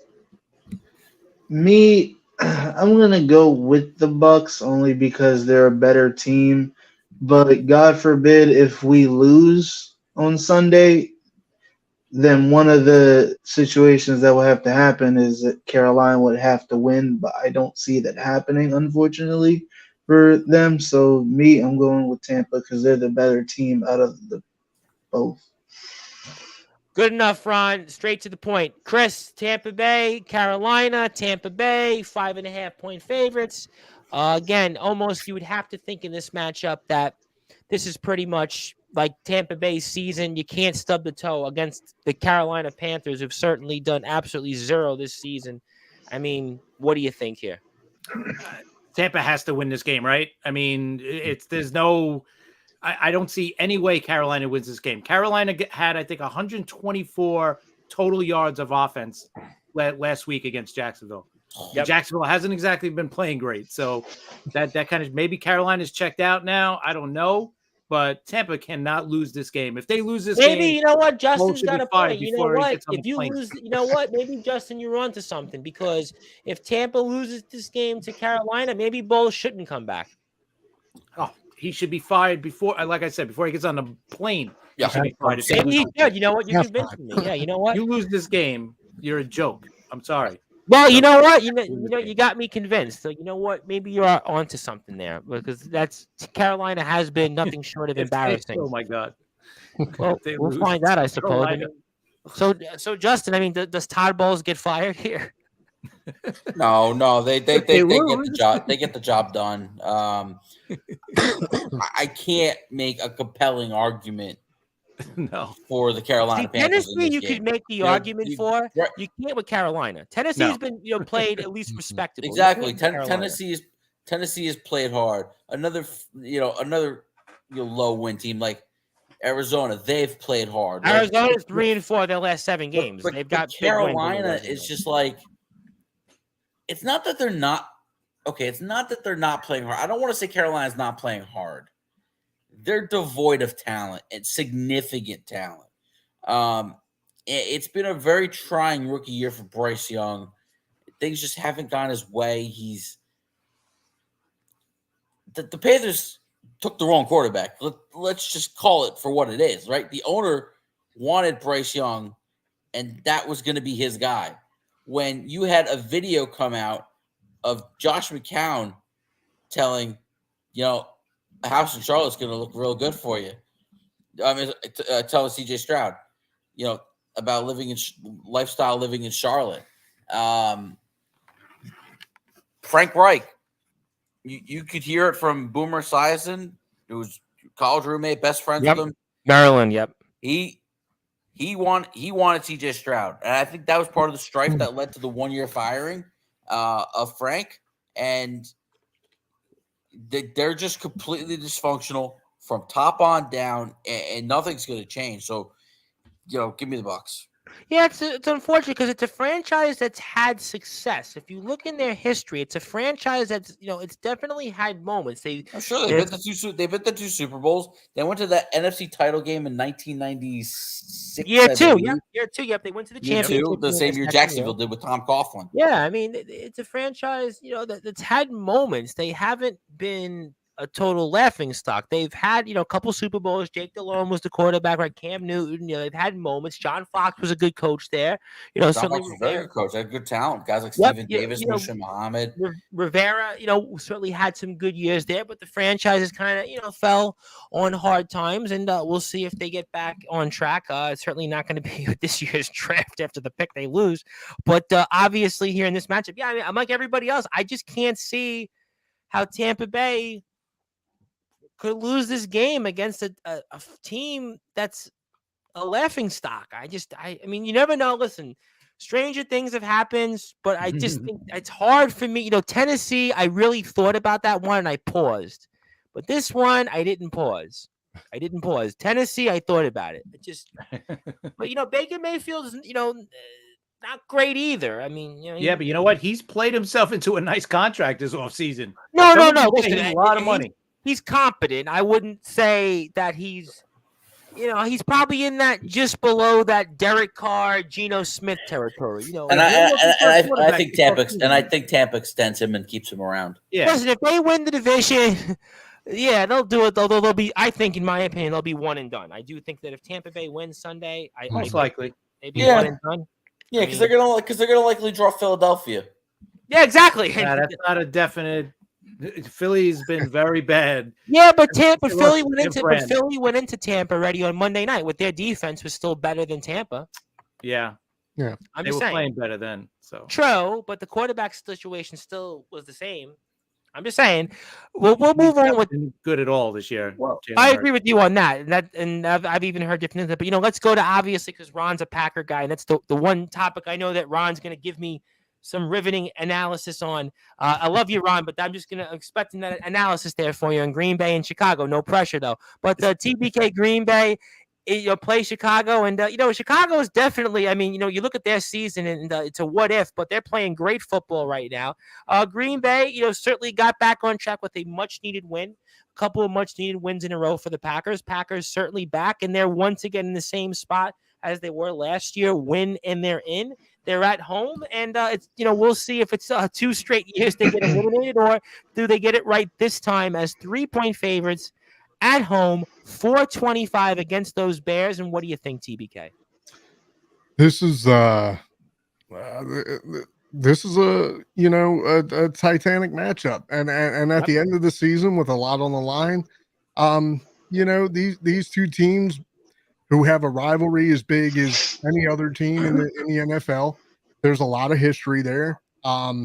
S5: Me, I'm gonna go with the Bucks only because they're a better team. But God forbid if we lose on Sunday, then one of the situations that will have to happen is that Carolina would have to win. But I don't see that happening, unfortunately, for them. So I'm going with Tampa because they're the better team out of the both.
S1: Good enough, Ron. Straight to the point. Chris, Tampa Bay, Carolina, Tampa Bay, 5.5-point favorites. Again, almost you would have to think in this matchup that this is pretty much like Tampa Bay's season. You can't stub the toe against the Carolina Panthers, who've certainly done absolutely zero this season. I mean, what do you think here?
S2: Tampa has to win this game, right? I mean, there's no. I don't see any way Carolina wins this game. Carolina had, I think, 124 total yards of offense last week against Jacksonville. Yep. Jacksonville hasn't exactly been playing great. So that kind of maybe Carolina's checked out now. I don't know. But Tampa cannot lose this game. If they lose this game,
S1: maybe, you know what, Justin's got a point. You know what? If you
S2: plane.
S1: lose, you know what? Maybe, Justin, you're onto something. Because if Tampa loses this game to Carolina, maybe Bowles shouldn't come back.
S2: Oh, he should be fired before, like I said, before he gets on the plane.
S4: Yeah,
S2: he should be fired.
S1: Maybe he should. You know what? You're convincing me. Yeah, you know what?
S2: You lose this game, you're a joke. I'm sorry.
S1: Well, you know what? You got me convinced. So you know what? Maybe you are onto something there because Carolina has been nothing short of
S2: If they-
S1: embarrassing.
S2: oh my God.
S1: Well,
S2: If they
S1: we'll
S2: lose
S1: find out, I
S2: to
S1: suppose. I
S2: Carolina.
S1: mean, so Justin, I mean, does Todd Bowles get fired here?
S4: No, they get
S2: they
S4: the
S2: lose.
S4: job. They get the job done. I can't make a compelling argument
S2: No.
S4: for the Carolina
S1: See,
S4: Panthers in
S1: Tennessee,
S4: this
S1: you
S4: game.
S1: could make the
S4: You know,
S1: argument for.
S4: right.
S1: You can't with Carolina. Tennessee's
S2: No.
S1: been, played at least respectable. You
S4: Exactly.
S1: can't with Carolina.
S4: Tennessee has played hard. Another low win team like Arizona, they've played hard. Right?
S1: Arizona's 3-4 their last 7 games. They've got big wins on their
S4: Carolina
S1: resume.
S4: is just like it's not that they're not okay. It's not that they're not playing hard. I don't want to say Carolina's not playing hard. They're devoid of talent and significant talent. It's been a very trying rookie year for Bryce Young. Things just haven't gone his way. The Panthers took the wrong quarterback. Let's just call it for what it is, right? The owner wanted Bryce Young, and that was going to be his guy. When you had a video come out of Josh McCown telling, a house in Charlotte's going to look real good for you. I mean, telling CJ Stroud, about living in Charlotte. Frank Reich, you could hear it from Boomer Esiason, who was college roommate, best friends with him.
S1: Maryland, yep.
S4: He wanted CJ Stroud, and I think that was part of the strife that led to the 1-year firing of Frank. And they're just completely dysfunctional from top on down, and nothing's going to change. So, give me the Bucks.
S1: Yeah, it's unfortunate because it's a franchise that's had success. If you look in their history, it's a franchise that's it's definitely had moments.
S4: I'm sure they've been to 2 Super Bowls. They went to that NFC title game in 1996.
S1: Year two. Yep. They went to the championship.
S4: The same year Jacksonville did with Tom Coughlin.
S1: Yeah, I mean, it's a franchise that's had moments. They haven't been a total laughing stock. They've had, a couple Super Bowls. Jake Delhomme was the quarterback, right? Cam Newton, they've had moments. John Fox was a good coach there.
S4: John Fox was a very good coach. They had good talent. Guys like Stephen Davis, Misha Muhammad.
S1: Rivera, certainly had some good years there, but the franchise has kind of, fell on hard times, and we'll see if they get back on track. It's certainly not going to be with this year's draft after the pick they lose. But obviously here in this matchup, I mean, I'm like everybody else. I just can't see how Tampa Bay could lose this game against a team that's a laughing stock. I mean, you never know. Listen, stranger things have happened, but I just think it's hard for me. Tennessee, I really thought about that one and I paused. But this one, I didn't pause. Tennessee, I thought about it. But Baker Mayfield is, not great either. I mean,
S2: but you know what? He's played himself into a nice contract this offseason.
S1: No.
S2: Listen, a lot of money.
S1: He's competent. I wouldn't say that he's probably in that just below that Derek Carr, Geno Smith territory.
S4: And I think Tampa extends him and keeps him around.
S2: Yeah.
S1: Listen, if they win the division, they'll do it. Although I think, in my opinion, they'll be one and done. I do think that if Tampa Bay wins Sunday,
S2: most likely
S1: they'd be one and done.
S4: Yeah, because they're gonna likely draw Philadelphia.
S1: Yeah, exactly.
S2: Yeah, that's not a definite. Philly's been very bad.
S1: Yeah, but Philly went into Tampa already on Monday night with their defense was still better than Tampa.
S2: Yeah.
S1: They were
S2: playing better then. So
S1: true, but the quarterback situation still was the same. I'm just saying. We'll move on with
S2: good at all this year.
S1: Well, I agree with you on that. And I've even heard different things. But let's go to obviously because Ron's a Packer guy, and that's the one topic I know that Ron's going to give me some riveting analysis on. I love you, Ron, but I'm just expecting that analysis there for you in Green Bay and Chicago. No pressure though. But TBK Green Bay, play Chicago, and Chicago is definitely. I mean, you look at their season, and it's a what if, but they're playing great football right now. Green Bay, certainly got back on track with a much needed win. A couple of much needed wins in a row for the Packers. Packers certainly back, and they're once again in the same spot as they were last year. Win and they're in. They're at home, and it's we'll see if it's 2 straight years they get eliminated, or do they get it right this time as 3-point favorites at home, 425 against those Bears. And what do you think, TBK?
S6: This is This is a Titanic matchup, and at the end of the season with a lot on the line, these two teams who have a rivalry as big as any other team in the NFL. There's a lot of history there. Yeah,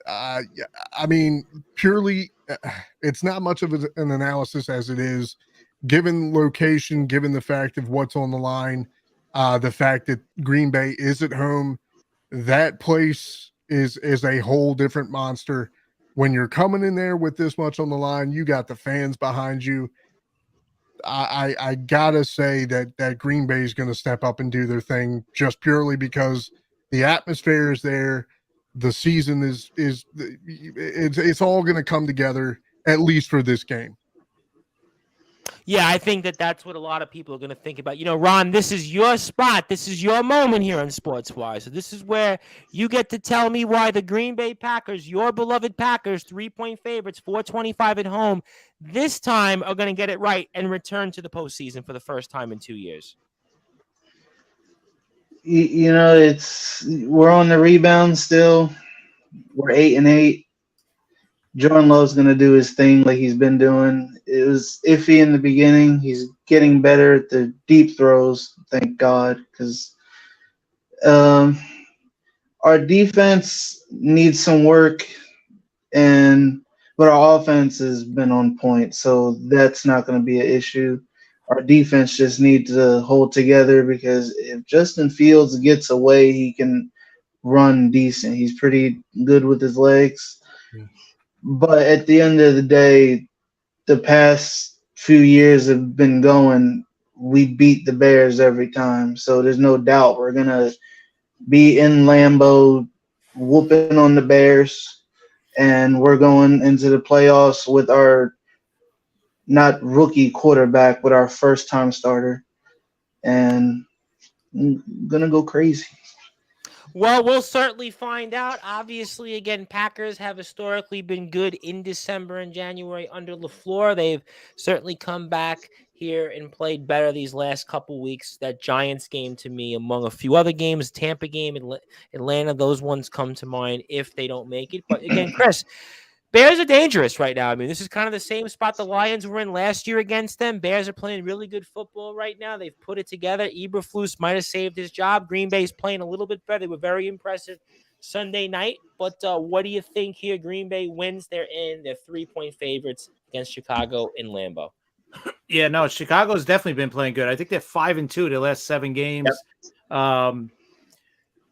S6: I mean, purely, it's not much of an analysis as it is, given location, given the fact of what's on the line, the fact that Green Bay is at home. That place is a whole different monster. When you're coming in there with this much on the line, you got the fans behind you. I gotta say that Green Bay is going to step up and do their thing just purely because the atmosphere is there. The season is it's all going to come together at least for this game.
S1: Yeah, I think that's what a lot of people are going to think about. Ron, this is your spot. This is your moment here on Sportswire. So this is where you get to tell me why the Green Bay Packers, your beloved Packers, 3-point favorites, 425 at home, this time are going to get it right and return to the postseason for the first time in 2 years.
S5: We're on the rebound still. We're 8-8. Jordan Love's going to do his thing like he's been doing. It was iffy in the beginning. He's getting better at the deep throws, thank God, because our defense needs some work, but our offense has been on point, so that's not going to be an issue. Our defense just needs to hold together because if Justin Fields gets away, he can run decent. He's pretty good with his legs. But at the end of the day, the past few years have been going, we beat the Bears every time. So there's no doubt we're going to be in Lambeau whooping on the Bears. And we're going into the playoffs with our not rookie quarterback, but our first-time starter. And I'm going to go crazy.
S1: Well, we'll certainly find out. Obviously, again, Packers have historically been good in December and January under LaFleur. They've certainly come back here and played better these last couple weeks. That Giants game to me, among a few other games, Tampa game, Atlanta, those ones come to mind if they don't make it. But again, Chris, Bears are dangerous right now. I mean, this is kind of the same spot the Lions were in last year against them. Bears are playing really good football right now. They've put it together. Eberflus might have saved his job. Green Bay's playing a little bit better. They were very impressive Sunday night. But what do you think here? Green Bay wins. They're 3-point favorites against Chicago in Lambeau.
S2: Yeah, no, Chicago's definitely been playing good. I think they're 5-2 their last 7 games. Yep.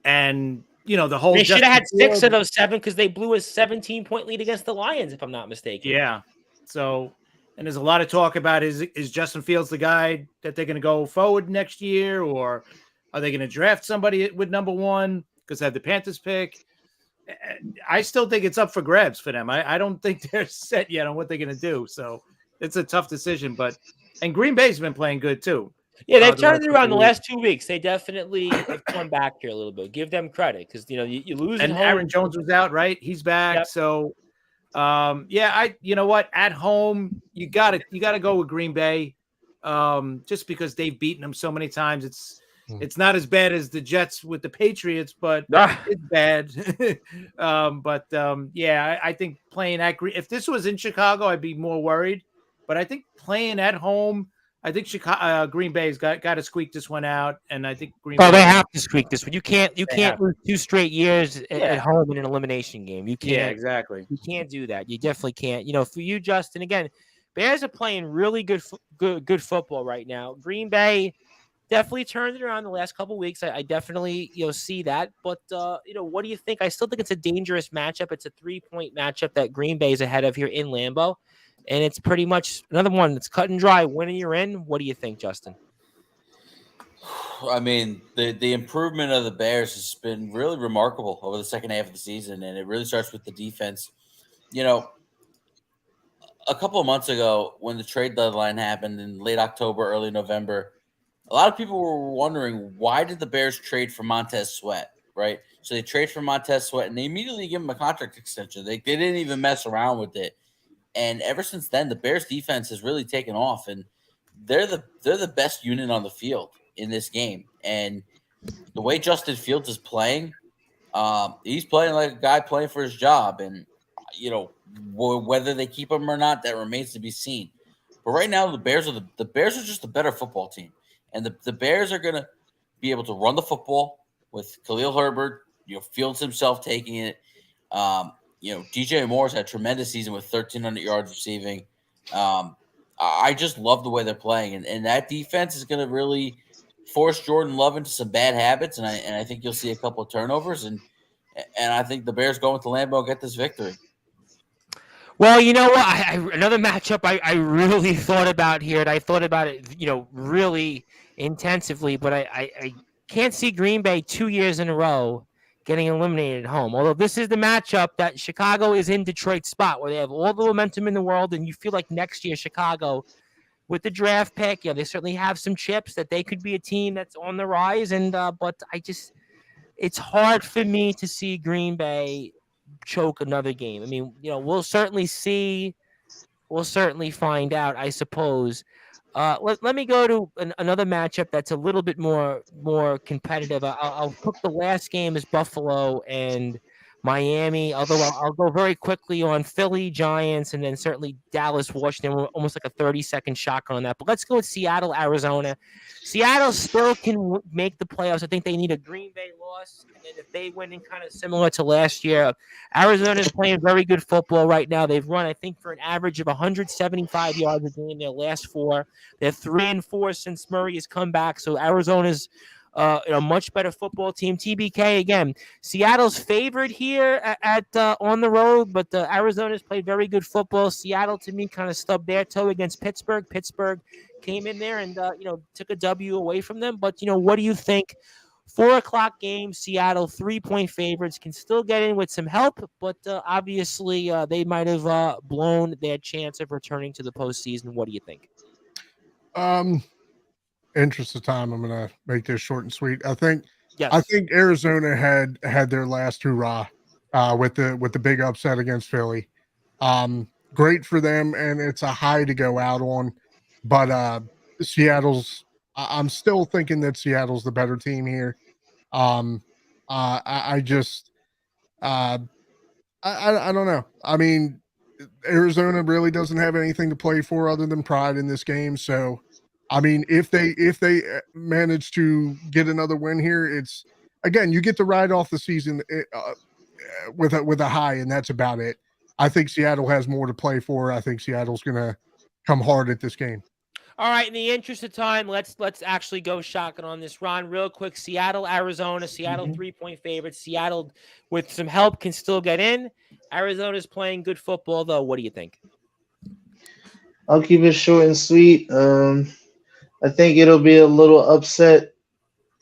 S2: And the whole
S1: they should have had 6 of those 7 because they blew a 17-point lead against the Lions, if I'm not mistaken.
S2: Yeah. So, and there's a lot of talk about is Justin Fields the guy that they're going to go forward next year, or are they going to draft somebody with number 1 because they have the Panthers pick? I still think it's up for grabs for them. I don't think they're set yet on what they're going to do. So it's a tough decision. And Green Bay's been playing good too.
S1: Yeah, they've turned it around the last 2 weeks. They definitely have come back here a little bit. Give them credit because you lose.
S2: And Aaron Jones was out, right? He's back. Yep. So, you know what? At home, you gotta go with Green Bay, just because they've beaten them so many times. It's not as bad as the Jets with the Patriots, but it's bad. I think playing at if this was in Chicago, I'd be more worried. But I think playing at home. I think Green Bay's got to squeak this one out, and I think Green Bay.
S1: They have to squeak this one. You can't lose 2 straight years at home in an elimination game. You can't.
S2: Yeah, exactly.
S1: You can't do that. You definitely can't. For you, Justin, again, Bears are playing really good football right now. Green Bay definitely turned it around the last couple of weeks. I definitely see that. But what do you think? I still think it's a dangerous matchup. It's a 3-point matchup that Green Bay is ahead of here in Lambeau. And it's pretty much another one that's cut and dry. When you're in, what do you think, Justin?
S4: I mean, the improvement of the Bears has been really remarkable over the second half of the season, and it really starts with the defense. A couple of months ago, when the trade deadline happened in late October, early November, a lot of people were wondering, why did the Bears trade for Montez Sweat, right? So they trade for Montez Sweat, and they immediately give him a contract extension. They didn't even mess around with it. And ever since then, the Bears defense has really taken off, and they're the best unit on the field in this game. And the way Justin Fields is playing, he's playing like a guy playing for his job, and whether they keep him or not, that remains to be seen. But right now, the Bears are just a better football team, and the Bears are gonna be able to run the football with Khalil Herbert. Fields himself taking it. DJ Moore's had a tremendous season with 1,300 yards receiving. I just love the way they're playing, and that defense is going to really force Jordan Love into some bad habits, and I think you'll see a couple of turnovers, and I think the Bears go into Lambeau and get this victory.
S1: Well, you know what? Another matchup I really thought about here, and I thought about it, really intensively, but I can't see Green Bay 2 years in a row getting eliminated at home. Although this is the matchup that Chicago is in Detroit's spot, where they have all the momentum in the world, and you feel like next year Chicago, with the draft pick, they certainly have some chips that they could be a team that's on the rise. And but it's hard for me to see Green Bay choke another game. I mean, we'll certainly see. We'll certainly find out, I suppose. Let me go to another matchup that's a little bit more competitive. I'll put the last game as Buffalo and Miami, although I'll go very quickly on Philly, Giants, and then certainly Dallas, Washington. We're almost like a 30-second shotgun on that. But let's go with Seattle, Arizona. Seattle still can make the playoffs. I think they need a Green Bay loss. And then if they win in kind of similar to last year, Arizona is playing very good football right now. They've run, I think, for an average of 175 yards a game their last four. They're 3-4 since Murray has come back. So Arizona's a much better football team. TBK again. Seattle's favored here at on the road, but Arizona's played very good football. Seattle, to me, kind of stubbed their toe against Pittsburgh. Pittsburgh came in there and took a W away from them. But what do you think? 4:00 game. Seattle 3-point favorites, can still get in with some help, but obviously they might have blown their chance of returning to the postseason. What do you think?
S6: Interest of time, I'm gonna make this short and sweet. I think
S1: Yes.
S6: Arizona had their last hurrah with the big upset against Philly. Great for them, and it's a high to go out on. But I'm still thinking that Seattle's the better team here. I don't know. I mean, Arizona really doesn't have anything to play for other than pride in this game. So, I mean, if they manage to get another win here, it's again, you get to ride off the season with a high, and that's about it. I think Seattle has more to play for. I think Seattle's going to come hard at this game.
S1: All right, in the interest of time, let's actually go shotgun on this, Ron, real quick. Seattle, Arizona. Seattle 3-point favorites. Seattle, with some help, can still get in. Arizona's playing good football, though. What do you think?
S5: I'll keep it short and sweet. I think it'll be a little upset.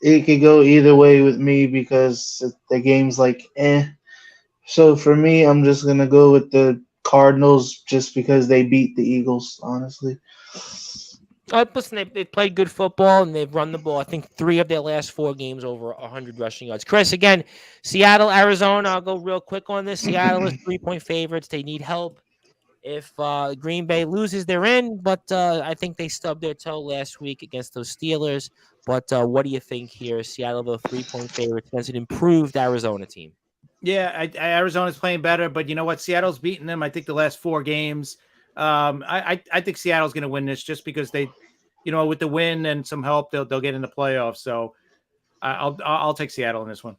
S5: It could go either way with me because the game's like eh. So for me, I'm just gonna go with the Cardinals just because they beat the Eagles, honestly.
S1: Listen, they've played good football, and they've run the ball. I think 3 of their last 4 games over 100 rushing yards. Chris, again, Seattle, Arizona. I'll go real quick on this. Seattle is 3-point favorites. They need help. If Green Bay loses, they're in. But I think they stubbed their toe last week against those Steelers. But what do you think here? Seattle, the 3-point favorites against an improved Arizona team.
S2: Yeah, Arizona's playing better, but you know what? Seattle's beaten them, I think, the last 4 games. I think Seattle's going to win this just because they, with the win and some help, they'll get in the playoffs. So I'll take Seattle in this one.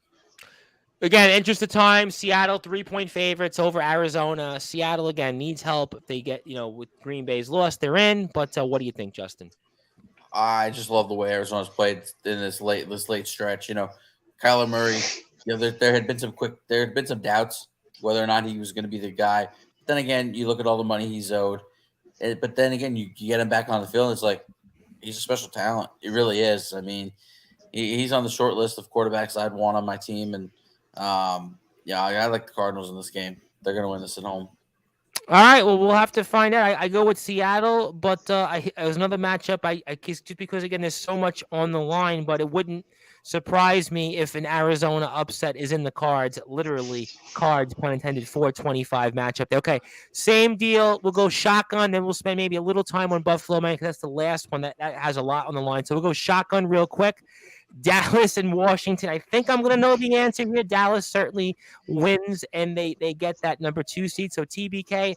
S1: Again, interest of time, Seattle 3-point favorites over Arizona. Seattle, again, needs help. If they get, with Green Bay's loss, they're in. But what do you think, Justin?
S4: I just love the way Arizona's played in this late stretch. Kyler Murray, there had been some doubts whether or not he was going to be the guy. But then again, you look at all the money he's owed. But then again, you get him back on the field, and it's like he's a special talent. It really is. I mean, he's on the short list of quarterbacks I'd want on my team, and I like the Cardinals in this game. They're going to win this at home.
S1: All right, well, we'll have to find out. I go with Seattle, but it was another matchup. I just because, again, there's so much on the line, but it wouldn't surprise me if an Arizona upset is in the cards, literally cards, pun intended, 425 matchup. Okay, same deal. We'll go shotgun, then we'll spend maybe a little time on Buffalo, man, because that's the last one that has a lot on the line. So we'll go shotgun real quick. Dallas and Washington. I think I'm going to know the answer here. Dallas certainly wins, and they get that number 2 seed. So TBK,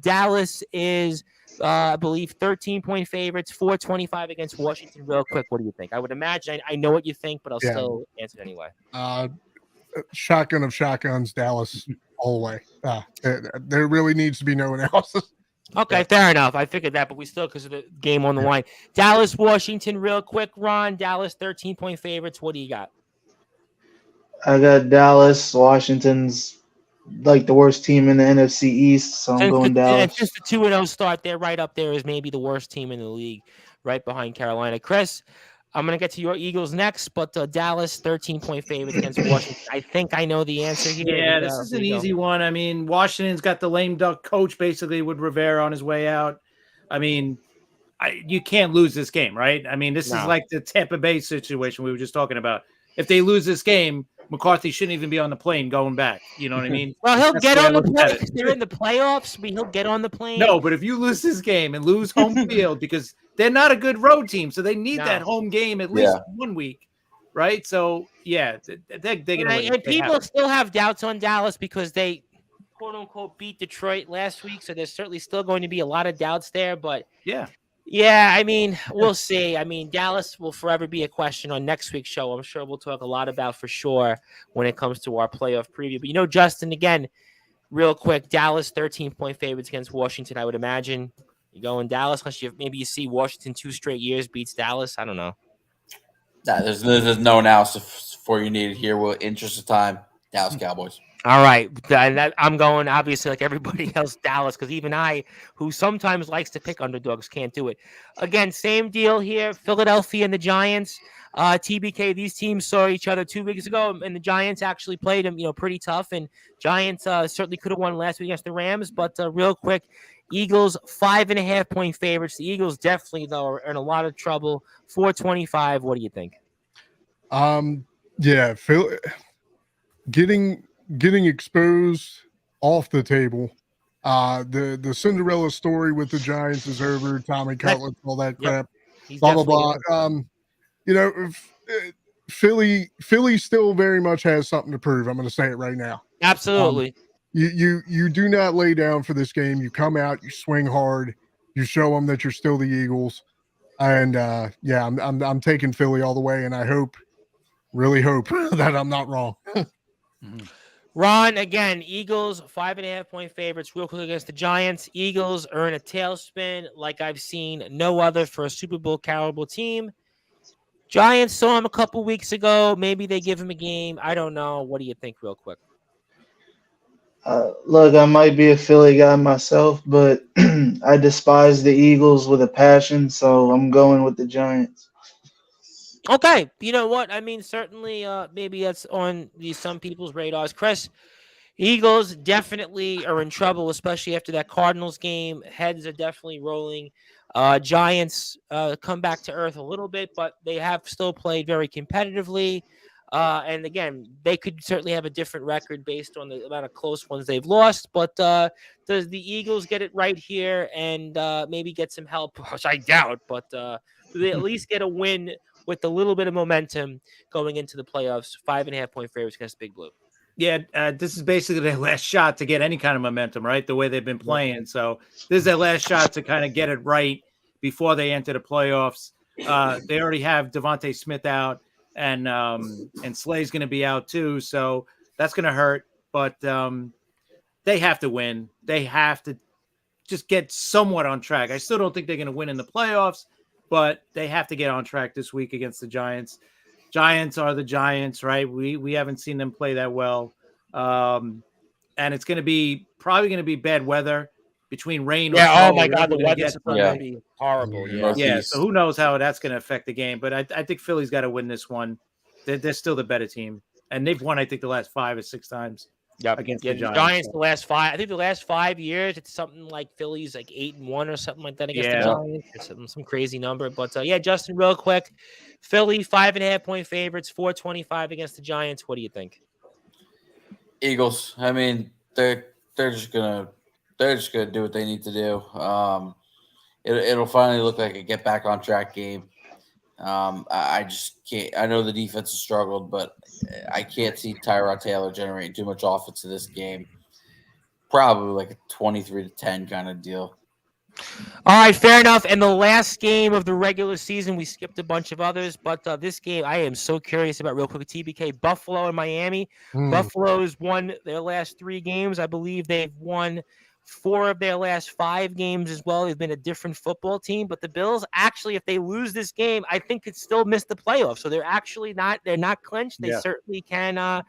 S1: Dallas is, I believe, 13-point favorites, 425 against Washington. Real quick, what do you think? I would imagine I know what you think, but I'll
S6: Yeah.
S1: still answer it anyway.
S6: Shotgun of shotguns, Dallas all the way. There really needs to be no analysis.
S1: Okay, fair enough. I figured that, but we still, because of the game on the line. Dallas, Washington, real quick, Ron. Dallas, 13-point favorites. What do you got?
S5: I got Dallas. Washington's like the worst team in the NFC East, so I'm going Dallas.
S1: Since the 2-0 start, they're right up there as maybe the worst team in the league, right behind Carolina. Chris, I'm going to get to your Eagles next, but Dallas, 13-point favorites against Washington. I think I know the answer here.
S2: Yeah, this is an easy one. I mean, Washington's got the lame duck coach basically with Rivera on his way out. I mean, you can't lose this game, right? I mean, this is like the Tampa Bay situation we were just talking about. If they lose this game, McCarthy shouldn't even be on the plane going back. You know what I mean?
S1: Well, he'll get on the plane. They're in the playoffs. He'll get on the plane.
S2: No, but if you lose this game and lose home field, because they're not a good road team, so they need that home game at least 1 week, right? So, yeah, they're going to win.
S1: And people still have doubts on Dallas because they, quote-unquote, beat Detroit last week, so there's certainly still going to be a lot of doubts there, but yeah, I mean, we'll see. I mean, Dallas will forever be a question on next week's show. I'm sure we'll talk a lot about for sure when it comes to our playoff preview. But, Justin, again, real quick, Dallas 13-point favorites against Washington, I would imagine. You go in Dallas unless you see Washington 2 straight years beats Dallas. I don't know.
S4: Nah, there's no analysis for you needed here. Well, interest of time, Dallas Cowboys.
S1: All right. And I'm going, obviously, like everybody else, Dallas, because even I, who sometimes likes to pick underdogs, can't do it. Again, same deal here. Philadelphia and the Giants. TBK, these teams saw each other 2 weeks ago, and the Giants actually played them, pretty tough. And Giants certainly could have won last week against the Rams. But real quick, Eagles, 5.5-point favorites. The Eagles definitely, though, are in a lot of trouble. 425. What do you think?
S6: Yeah, Phil, getting exposed off the table. The Cinderella story with the Giants is over. Tommy Cutler, all that crap. Blah blah blah. Philly still very much has something to prove. I'm going to say it right now.
S1: Absolutely.
S6: You do not lay down for this game. You come out, you swing hard, you show them that you're still the Eagles, and I'm taking Philly all the way, and I really hope that I'm not wrong.
S1: Ron, again, Eagles, 5.5-point favorites real quick against the Giants. Eagles are in a tailspin like I've seen no other for a Super Bowl caliber team. Giants saw him a couple weeks ago. Maybe they give him a game. I don't know. What do you think real quick?
S5: Look, I might be a Philly guy myself, but I despise the Eagles with a passion, so I'm going with the Giants.
S1: Okay, you know what? I mean, certainly, maybe that's on some people's radars. Chris, Eagles definitely are in trouble, especially after that Cardinals game. Heads are definitely rolling. Giants come back to earth a little bit, but they have still played very competitively. And again, they could certainly have a different record based on the amount of close ones they've lost. But does the Eagles get it right here and maybe get some help, which I doubt, but do they at least get a win with a little bit of momentum going into the playoffs? 5.5-point favorites against Big Blue.
S2: Yeah, this is basically their last shot to get any kind of momentum, right? The way they've been playing. So this is their last shot to kind of get it right before they enter the playoffs. They already have Devontae Smith out, and Slay's going to be out too. So that's going to hurt. But they have to win. They have to just get somewhat on track. I still don't think they're going to win in the playoffs, but they have to get on track this week against the Giants. Giants are the Giants, right? We haven't seen them play that well. And it's going to be probably going to be bad weather between rain.
S1: Yeah. Oh my God. The weather's going to be horrible.
S2: Yeah. So who knows how that's going to affect the game, but I think Philly's got to win this one. They're still the better team, and they've won, I think, the last 5 or 6 times. Against the Giants.
S1: The last 5. I think the last 5 years, it's something like Philly's like 8-1 or something like that against the Giants. Or some crazy number. But Justin, real quick, Philly 5.5-point favorites, 425 against the Giants. What do you think?
S4: Eagles. I mean, they're just gonna do what they need to do. It'll finally look like a get back on track game. I just can't. I know the defense has struggled, but I can't see Tyrod Taylor generating too much offense in this game. Probably like a 23-10 kind of deal.
S1: All right, fair enough. And the last game of the regular season, we skipped a bunch of others, but this game I am so curious about real quick. TBK, Buffalo and Miami. Buffalo's won their last 3 games. I believe they've won 4 of their last 5 games as well. They've been a different football team, but the Bills actually, if they lose this game, I think could still miss the playoffs. So they're actually they're not clinched. They certainly can,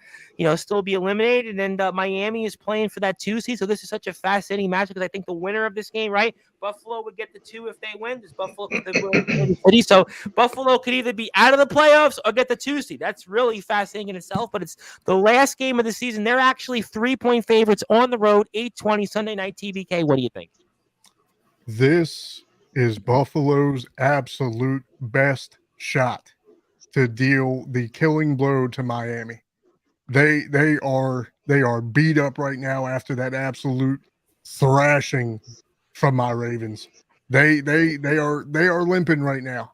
S1: still be eliminated. And Miami is playing for that 2 seed. So this is such a fascinating match because I think the winner of this game, right? Buffalo would get the 2 if they win. Does Buffalo get the Kansas City? So Buffalo could either be out of the playoffs or get the 2 seed. That's really fascinating in itself. But it's the last game of the season. They're actually 3-point favorites on the road, 8:20 Sunday night. TBK, what do you think?
S6: This is Buffalo's absolute best shot to deal the killing blow to Miami. They are beat up right now after that absolute thrashing from my Ravens. They are limping right now.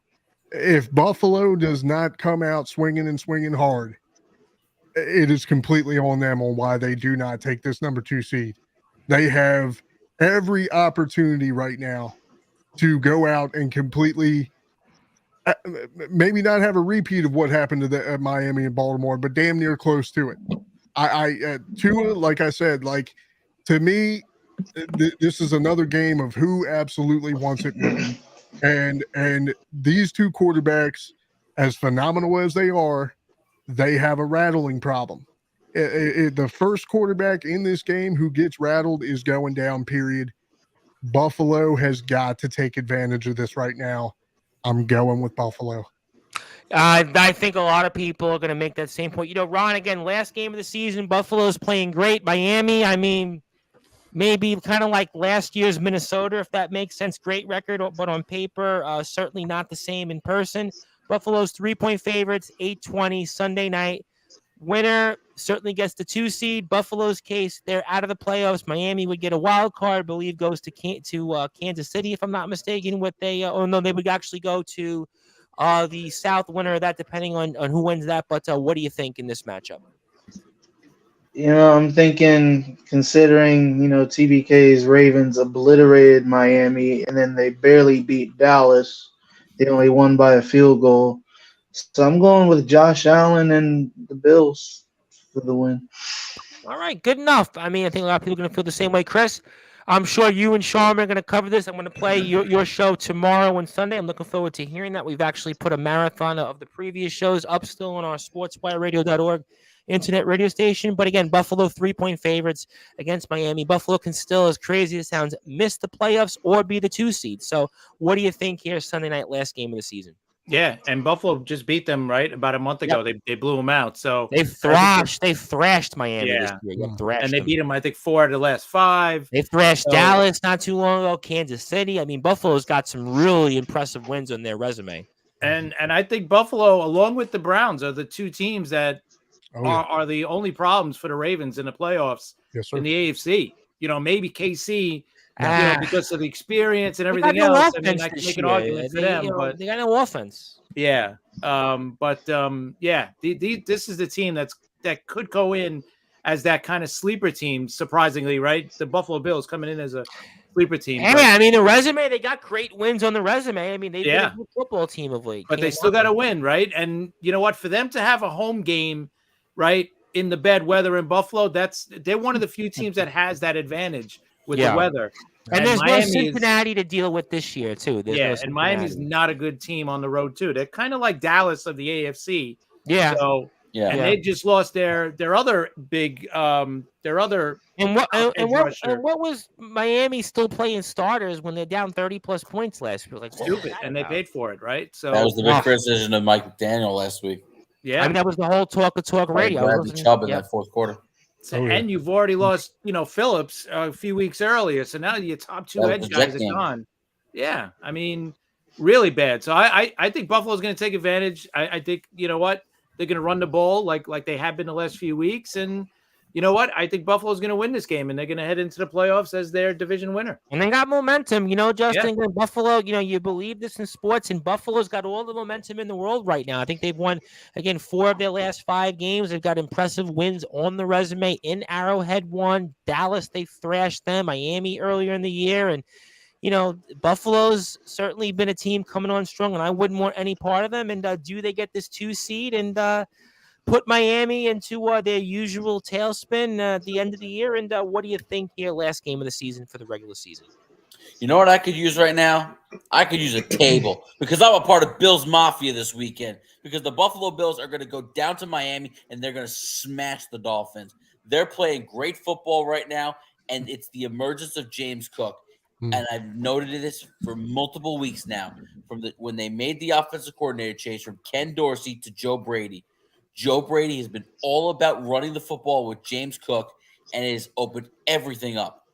S6: If Buffalo does not come out swinging and swinging hard, it is completely on them on why they do not take this number 2 seed. They have every opportunity right now to go out and completely maybe not have a repeat of what happened to the Miami and Baltimore, but damn near close to it. Tua, like I said, like to me, this is another game of who absolutely wants it more. And these 2 quarterbacks, as phenomenal as they are, they have a rattling problem. The first quarterback in this game who gets rattled is going down, period. Buffalo has got to take advantage of this right now. I'm going with Buffalo.
S1: I think a lot of people are going to make that same point. Ron, again, last game of the season, Buffalo's playing great. Miami, I mean, maybe kind of like last year's Minnesota, if that makes sense. Great record, but on paper, certainly not the same in person. Buffalo's 3-point favorites, 8:20 Sunday night. Winner certainly gets the 2 seed. Buffalo's case, they're out of the playoffs. Miami would get a wild card, I believe, goes to Kansas City, if I'm not mistaken. They would actually go to the South winner of that, depending on who wins that. But what do you think in this matchup?
S5: I'm thinking, considering, TBK's Ravens obliterated Miami and then they barely beat Dallas. They only won by a field goal. So I'm going with Josh Allen and the Bills for the win.
S1: All right, good enough. I mean, I think a lot of people are going to feel the same way. Chris, I'm sure you and Sharma are going to cover this. I'm going to play your show tomorrow and Sunday. I'm looking forward to hearing that. We've actually put a marathon of the previous shows up still on our sportswireradio.org internet radio station. But again, Buffalo 3-point favorites against Miami. Buffalo can still, as crazy as it sounds, miss the playoffs or be the 2 seed. So what do you think here Sunday night, last game of the season?
S2: Yeah, and Buffalo just beat them about a month ago.
S1: Yep.
S2: They blew them out. So
S1: they thrashed Miami this year.
S2: Yeah.
S1: Thrashed
S2: and they
S1: them.
S2: beat them, I think, 4 out of the last 5.
S1: They thrashed Dallas not too long ago, Kansas City. I mean, Buffalo's got some really impressive wins on their resume.
S2: And I think Buffalo, along with the Browns, are the 2 teams that are the only problems for the Ravens in the playoffs in the AFC. Maybe KC. Because of the experience and everything else. I mean, I can make an argument for them, but
S1: they got no offense.
S2: Yeah. This is the team that could go in as that kind of sleeper team, surprisingly, right? The Buffalo Bills coming in as a sleeper team.
S1: Yeah, I mean, the resume, they got great wins on the resume. I mean, they've been a good football team of late.
S2: But they still got to win, right? And you know what? For them to have a home game, right, in the bad weather in Buffalo, they're one of the few teams that has that advantage with the weather.
S1: And there's no Cincinnati to deal with this year, too.
S2: And Miami's not a good team on the road, too. They're kind of like Dallas of the AFC.
S1: Yeah.
S2: So, they just lost their other big And what was Miami still playing starters when they're down 30-plus points last year? Like, stupid, and they paid for it, right? So
S4: that was the big criticism of Mike McDaniel last week.
S2: Yeah.
S1: I mean, that was the whole talk radio.
S4: Bradley Chubb in that 4th quarter.
S2: And you've already lost, Phillips a few weeks earlier. So now your top 2 edge guys are gone. Yeah. I mean, really bad. So I think Buffalo's going to take advantage. I think, you know what? They're going to run the ball like they have been the last few weeks. And you know what? I think Buffalo's going to win this game, and they're going to head into the playoffs as their division winner.
S1: And they got momentum, Justin. Yeah. Buffalo, you believe this in sports, and Buffalo's got all the momentum in the world right now. I think they've won, again, 4 of their last 5 games. They've got impressive wins on the resume. In Arrowhead won. Dallas, they thrashed them. Miami earlier in the year. And, Buffalo's certainly been a team coming on strong, and I wouldn't want any part of them. And do they get this 2 seed and put Miami into their usual tailspin at the end of the year? And what do you think here, last game of the season for the regular season?
S4: You know what I could use right now? I could use a table because I'm a part of Bills Mafia this weekend because the Buffalo Bills are going to go down to Miami and they're going to smash the Dolphins. They're playing great football right now, and it's the emergence of James Cook. And I've noted this for multiple weeks now when they made the offensive coordinator change from Ken Dorsey to Joe Brady. Joe Brady has been all about running the football with James Cook, and it has opened everything up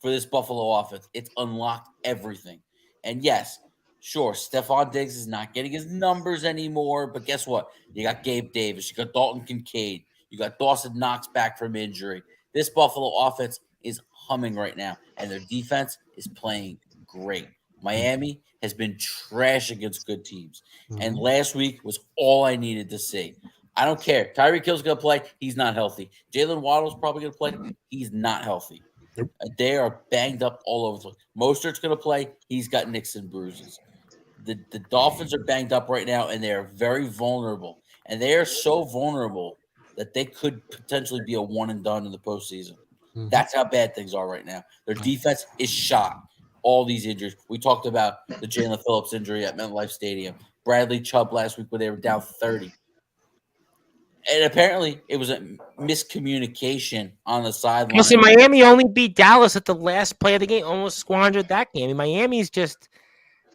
S4: for this Buffalo offense. It's unlocked everything. And yes, sure, Stephon Diggs is not getting his numbers anymore, but guess what? You got Gabe Davis. You got Dalton Kincaid. You got Dawson Knox back from injury. This Buffalo offense is humming right now, and their defense is playing great. Miami has been trash against good teams, and last week was all I needed to see. I don't care. Tyreek Hill's going to play. He's not healthy. Jalen Waddle's probably going to play. He's not healthy. Nope. They are banged up all over the place. Mostert's going to play. He's got nicks and bruises. The Dolphins are banged up right now, and they are very vulnerable. And they are so vulnerable that they could potentially be a one and done in the postseason. That's how bad things are right now. Their defense is shot. All these injuries. We talked about the Jalen Phillips injury at MetLife Stadium. Bradley Chubb last week when they were down 30. And apparently it was a miscommunication on the sideline.
S1: Listen, Miami only beat Dallas at the last play of the game, almost squandered that game. I mean, Miami's just,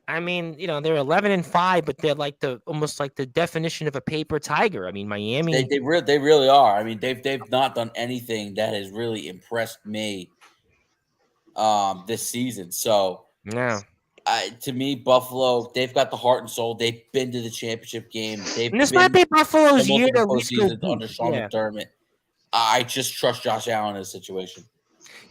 S1: they're 11-5, but they're almost like the definition of a paper tiger. I mean, Miami.
S4: They really are. I mean, they've not done anything that has really impressed me this season. So
S1: yeah.
S4: To me, Buffalo, they've got the heart and soul. They've been to the championship game.
S1: This might be Buffalo's year to
S4: postseason under Sean McDermott. I just trust Josh Allen in this situation.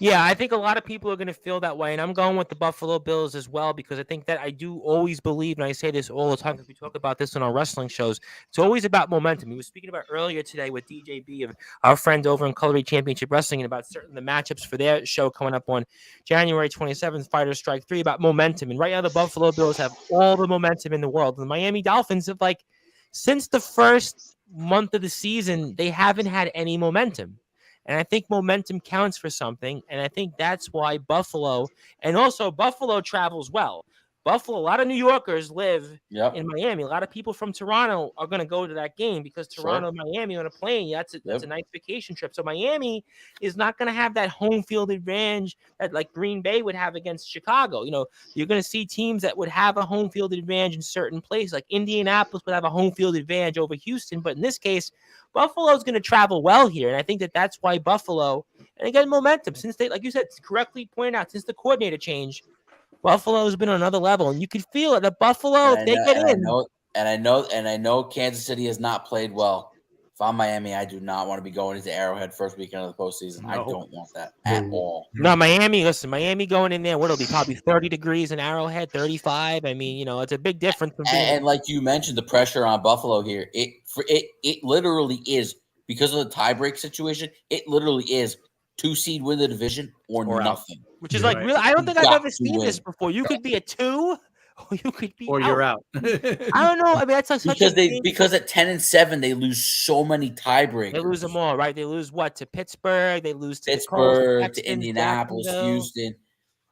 S1: Yeah, I think a lot of people are going to feel that way, and I'm going with the Buffalo Bills as well because I think that I do always believe, and I say this all the time because we talk about this on our wrestling shows, it's always about momentum. We were speaking about earlier today with DJB, of our friend over in Color Championship Wrestling, and about the matchups for their show coming up on January 27th, Fighter Strike 3, about momentum. And right now the Buffalo Bills have all the momentum in the world. The Miami Dolphins have, since the first month of the season, they haven't had any momentum. And I think momentum counts for something. And I think that's why Buffalo travels well. A lot of New Yorkers live in Miami. A lot of people from Toronto are going to go to that game because Toronto and Miami on a plane, that's a nice vacation trip. So Miami is not going to have that home field advantage that Green Bay would have against Chicago. You're going to see teams that would have a home field advantage in certain places. Like Indianapolis would have a home field advantage over Houston. But in this case, Buffalo's going to travel well here. And I think that's why Buffalo, and again, momentum, since they, like you said, correctly pointed out, since the coordinator change, Buffalo's been on another level, and you can feel it. The Buffalo, if they get in.
S4: I know Kansas City has not played well. If I'm Miami, I do not want to be going into Arrowhead first weekend of the postseason. No. I don't want that at all.
S1: No, Miami going in there, what'll be probably 30 degrees in Arrowhead, 35. I mean, it's a big difference.
S4: And like you mentioned, the pressure on Buffalo here, it literally is, because of the tiebreak situation, it literally is 2 seed win the division or nothing.
S1: Which is really, I don't think I've ever seen this before. You could be a 2, or you could be
S2: you're out.
S1: I don't know. I mean, that's
S4: because at 10-7 they lose so many tiebreakers.
S1: They lose them all, right? They lose to Pittsburgh. They lose to
S4: Pittsburgh, to Indianapolis, Houston,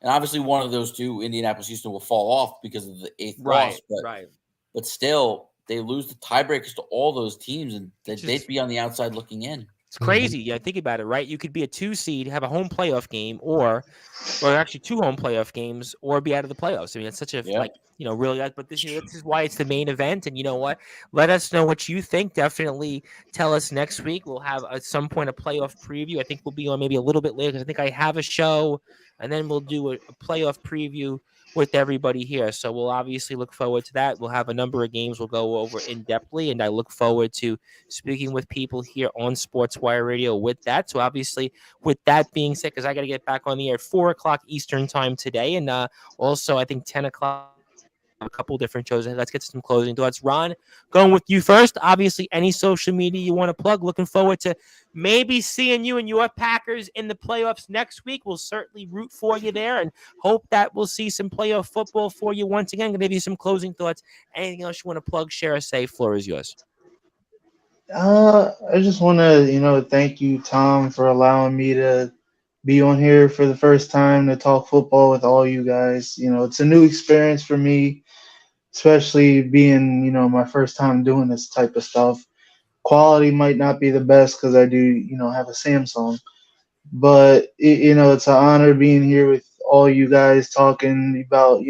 S4: and obviously one of those two, Indianapolis, Houston, will fall off because of the 8th loss. But still, they lose the tiebreakers to all those teams, and they'd be on the outside looking in.
S1: It's crazy. Yeah, think about it, right? You could be a 2 seed, have a home playoff game, or actually 2 home playoff games, or be out of the playoffs. I mean, it's such a really. But this is why it's the main event. And you know what? Let us know what you think. Definitely tell us next week. We'll have at some point a playoff preview. I think we'll be on maybe a little bit later because I think I have a show, and then we'll do a playoff preview with everybody here. So we'll obviously look forward to that. We'll have a number of games we'll go over in depthly, and I look forward to speaking with people here on Sportswire Radio with that. So obviously, with that being said, because I got to get back on the air at 4 o'clock Eastern time today, and also I think 10 o'clock. A couple different shows. Let's get to some closing thoughts. Ron, going with you first. Obviously, any social media you want to plug. Looking forward to maybe seeing you and your Packers in the playoffs next week. We'll certainly root for you there and hope that we'll see some playoff football for you once again. Gonna give you some closing thoughts. Anything else you want to plug, share, or say? Floor is yours.
S5: I just want to, thank you, Tom, for allowing me to be on here for the first time to talk football with all you guys. It's a new experience for me, especially being, my first time doing this type of stuff. Quality might not be the best because I do, have a Samsung, but it's an honor being here with all you guys talking about,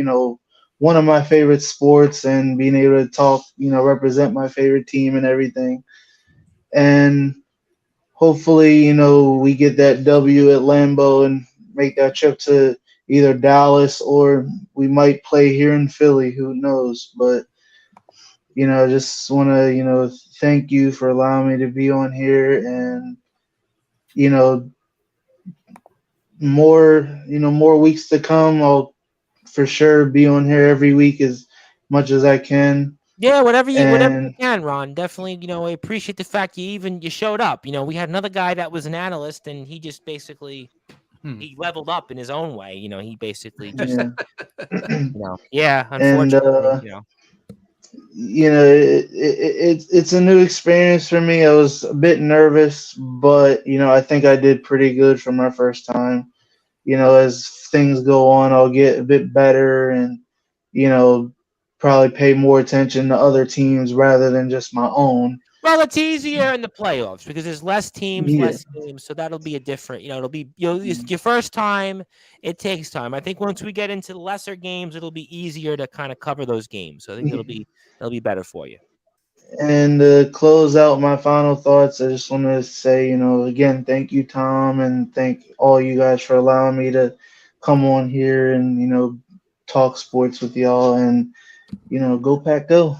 S5: one of my favorite sports and being able to talk, represent my favorite team and everything. And hopefully, we get that W at Lambeau and make that trip to either Dallas or we might play here in Philly. Who knows? But, just want to, thank you for allowing me to be on here and, more weeks to come. I'll for sure be on here every week as much as I can.
S1: Yeah, whatever you
S5: And
S1: can, Ron. Definitely, I appreciate the fact you showed up. We had another guy that was an analyst, and he just basically he leveled up in his own way. He basically just
S5: yeah.
S1: Unfortunately,
S5: it's a new experience for me. I was a bit nervous, but I think I did pretty good for my first time. As things go on, I'll get a bit better and probably pay more attention to other teams rather than just my own.
S1: Well, it's easier in the playoffs because there's less teams,
S5: Yeah.
S1: less games, so that'll be a different. It'll be it's your first time. It takes time. I think once we get into the lesser games, it'll be easier to kind of cover those games. So I think it'll be better for you.
S5: And to close out my final thoughts, I just want to say, again, thank you, Tom, and thank all you guys for allowing me to come on here and talk sports with y'all. And go Pack, go.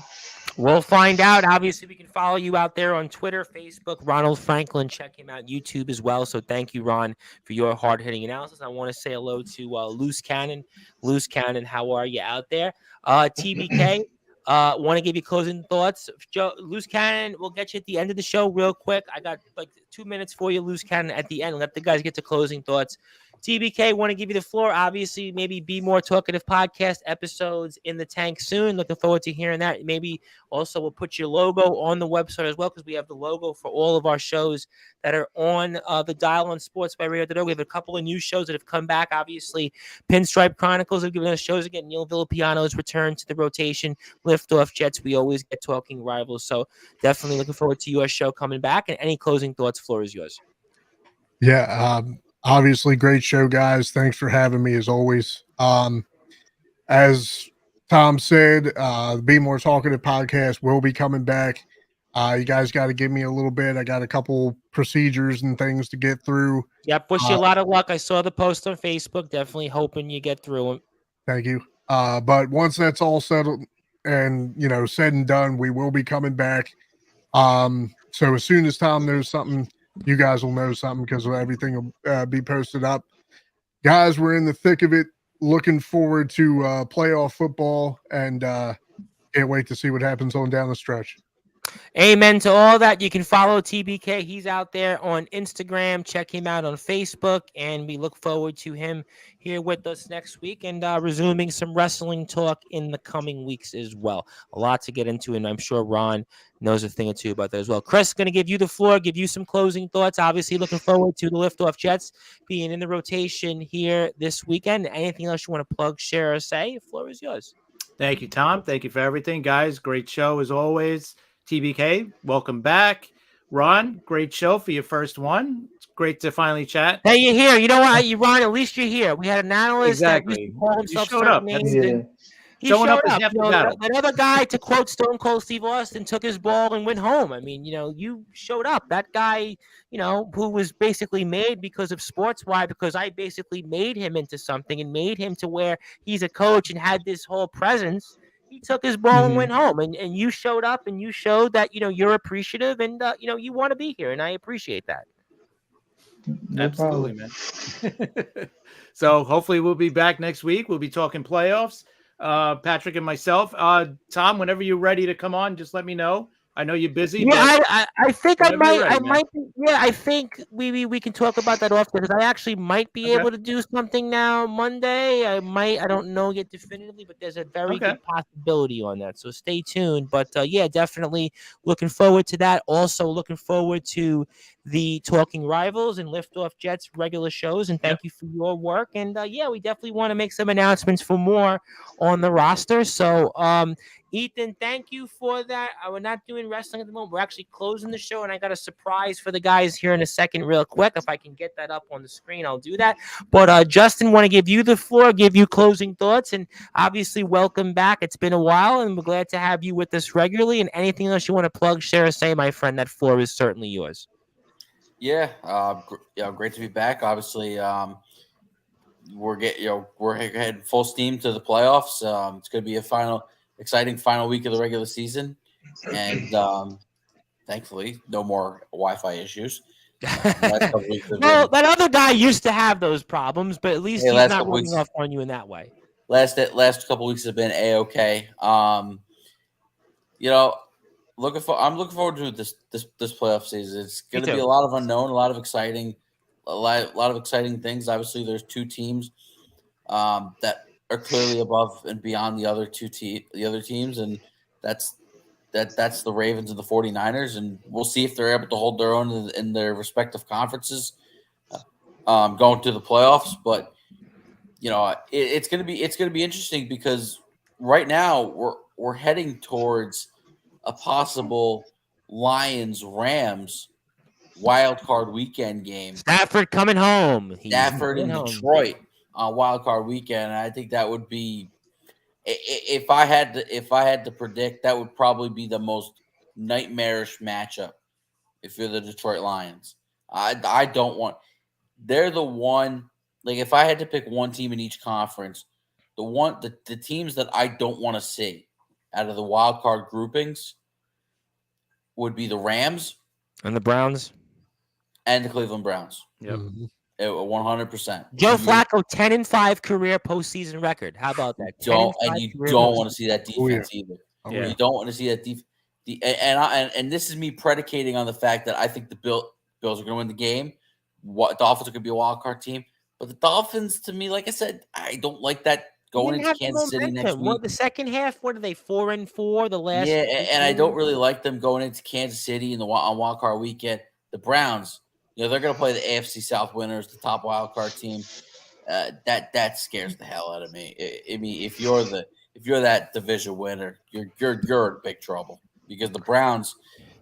S1: We'll find out. Obviously, we can follow you out there on Twitter, Facebook, Ronald Franklin. Check him out YouTube as well. So thank you, Ron, for your hard-hitting analysis. I want to say hello to Loose Cannon. Loose Cannon, how are you out there? TBK, want to give you closing thoughts. Loose Cannon, we'll get you at the end of the show real quick. I got like 2 minutes for you, Loose Cannon, at the end. Let the guys get to closing thoughts. TBK, want to give you the floor. Obviously, maybe Be More Talkative podcast episodes in the tank soon. Looking forward to hearing that. Maybe also we'll put your logo on the website as well because we have the logo for all of our shows that are on the dial on Sportswire. We have a couple of new shows that have come back. Obviously, Pinstripe Chronicles have given us shows again. Neil Villapiano's return to the rotation. Liftoff Jets. We always get talking rivals. So definitely looking forward to your show coming back. And any closing thoughts, floor is yours.
S6: Yeah, obviously, great show, guys. Thanks for having me as always. As Tom said, the Be More Talkative podcast will be coming back. You guys got to give me a little bit. I got a couple procedures and things to get through.
S1: Yep, wish you a lot of luck. I saw the post on Facebook. Definitely hoping you get through them.
S6: Thank you. But once that's all settled and, said and done, we will be coming back. So as soon as Tom knows something, you guys will know something because everything will be posted up. Guys, we're in the thick of it. Looking forward to playoff football and can't wait to see what happens on down the stretch.
S1: Amen to all that. You can follow TBK. He's out there on Instagram. Check him out on Facebook. And we look forward to him here with us next week and resuming some wrestling talk in the coming weeks as well. A lot to get into, and I'm sure Ron knows a thing or two about that as well. Chris, going to give you the floor, give you some closing thoughts. Obviously, looking forward to the Liftoff Jets being in the rotation here this weekend. Anything else you want to plug, share, or say? The floor is yours.
S2: Thank you, Tom. Thank you for everything, guys. Great show as always. TBK, welcome back. Ron, great show for your first one. It's great to finally chat.
S1: Hey, you're here. You know what, Ron? At least you're here. We had an analyst
S2: Exactly.
S1: that used to call himself
S2: You showed up.
S1: certain names.
S5: Yeah.
S1: He
S2: Showing
S1: showed
S2: up is
S1: up.
S2: half
S1: You
S2: the
S1: know,
S2: battle.
S1: that other guy, to quote Stone Cold Steve Austin, took his ball and went home. I mean, you showed up. That guy, who was basically made because of Sportswire, because I basically made him into something and made him to where he's a coach and had this whole presence. He took his ball and went home, and you showed up and you showed that you're appreciative and you want to be here, and I appreciate that.
S5: No
S2: Absolutely,
S5: problem.
S2: man. So hopefully we'll be back next week. We'll be talking playoffs. Patrick and myself. Tom, whenever you're ready to come on, just let me know. I know you're busy,
S1: Yeah,
S2: but
S1: I think
S2: whenever you're ready, man.
S1: yeah, I think we can talk about that often, because I actually might be
S2: Okay.
S1: able to do something now Monday. I don't know yet definitively, but there's a very
S2: Okay.
S1: good possibility on that. So stay tuned. But yeah, definitely looking forward to that. Also looking forward to the Talking Rivals and Liftoff Jets regular shows. And thank you for your work. And yeah, we definitely want to make some announcements for more on the roster. So Ethan, thank you for that. We're not doing wrestling at the moment. We're actually closing the show, and I got a surprise for the guys here in a second, real quick. If I can get that up on the screen, I'll do that. But Justin, want to give you the floor, give you closing thoughts, and obviously welcome back. It's been a while, and we're glad to have you with us regularly. And anything else you want to plug, share, or say, my friend, that floor is certainly yours.
S4: Yeah, great to be back. Obviously, we're heading full steam to the playoffs. It's going to be a exciting final week of the regular season, and thankfully, no more Wi-Fi issues. Last couple weeks have
S1: Well,
S4: been,
S1: that other guy used to have those problems, but at least he's
S4: last
S1: not
S4: couple
S1: running
S4: weeks,
S1: off on you in that way.
S4: last couple weeks have been a-okay. I'm looking forward to this playoff season. It's going to be a lot of unknown, a lot of exciting things. Obviously, there's two teams that are clearly above and beyond the other teams, and that's the Ravens and the 49ers, and we'll see if they're able to hold their own in their respective conferences going to the playoffs. But it's going to be interesting, because right now we're heading towards a possible Lions-Rams wild card weekend game.
S1: Stafford coming home.
S4: Stafford and Detroit on wild card weekend. And I think that would be, if I had to predict, that would probably be the most nightmarish matchup if you're the Detroit Lions. I don't want. They're the one. Like, if I had to pick one team in each conference, the teams that I don't want to see out of the wild card groupings would be the Rams
S1: and the Browns
S4: and the Cleveland Browns.
S2: Yep.
S4: 100%.
S1: Joe Flacco, 10-5 career postseason record. How about that?
S4: You don't want to see that defense either.
S2: Yeah.
S4: You don't want to see that defense. And this is me predicating on the fact that I think the Bills are going to win the game. The Dolphins are going to be a wild card team, but the Dolphins, to me, like I said, I don't like that going into Kansas City next week.
S1: What, the second half, what are they, 4-4? The last,
S4: and I don't really like them going into Kansas City on wild card weekend. The Browns, they're going to play the AFC South winners, the top wild card team. That scares the hell out of me. I mean, if you're that division winner, you're in big trouble, because the Browns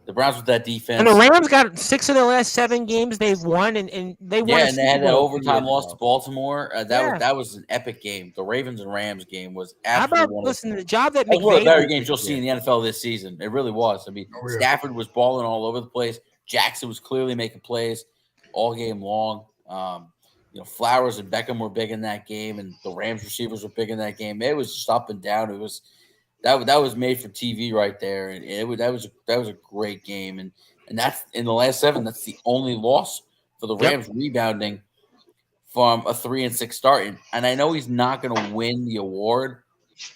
S4: with that defense,
S1: and the Rams got 6 of their last 7 games they've won, and they won.
S4: Yeah, and they had that overtime loss to Baltimore. That was an epic game. The Ravens and Rams game was absolutely
S1: the job that
S4: was one of the
S1: McVay
S4: better games you'll see in the NFL this season. It really was. I mean, Stafford was balling all over the place. Jackson was clearly making plays all game long. Flowers and Beckham were big in that game, and the Rams receivers were big in that game. It was just up and down. It was that was made for TV right there, and that was a great game. And that's in the last 7. That's the only loss for the Rams, rebounding from a 3-6 start. And I know he's not going to win the award,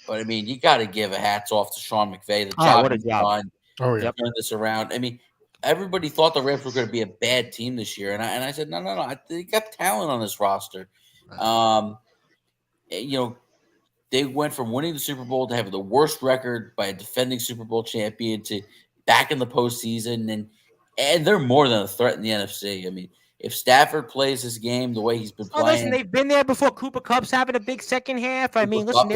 S4: but I mean, you got to give a hats off to Sean McVay. The job he's done. Turn this around. I mean, everybody thought the Rams were going to be a bad team this year, and I said no. They got talent on this roster. They went from winning the Super Bowl to having the worst record by a defending Super Bowl champion to back in the postseason, and they're more than a threat in the NFC. I mean, if Stafford plays this game the way he's been playing,
S1: listen, they've been there before. Cooper Kupp's having a big second half. I mean, listen,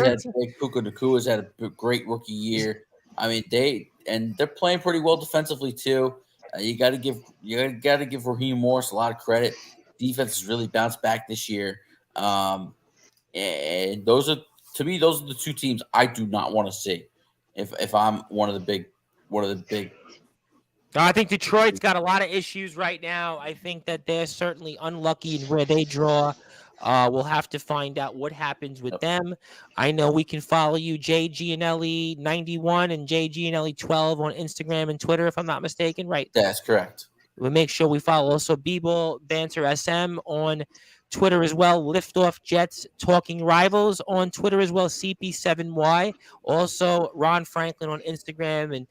S4: Puka Nakua's had a great rookie year. I mean, they're playing pretty well defensively too. You got to give Raheem Morris a lot of credit. Defense has really bounced back this year, and those are to me, those are the two teams I do not want to see. If I'm one of the big.
S1: I think Detroit's got a lot of issues right now. I think that they're certainly unlucky in where they draw. We'll have to find out what happens with them. I know we can follow you, JGNLE91 and JGNLE12 on Instagram and Twitter, if I'm not mistaken, right?
S4: That's correct.
S1: We'll make sure we follow also B-Ball Banter SM on Twitter as well. Liftoff Jets Talking Rivals on Twitter as well. CP7Y. Also Ron Franklin on Instagram and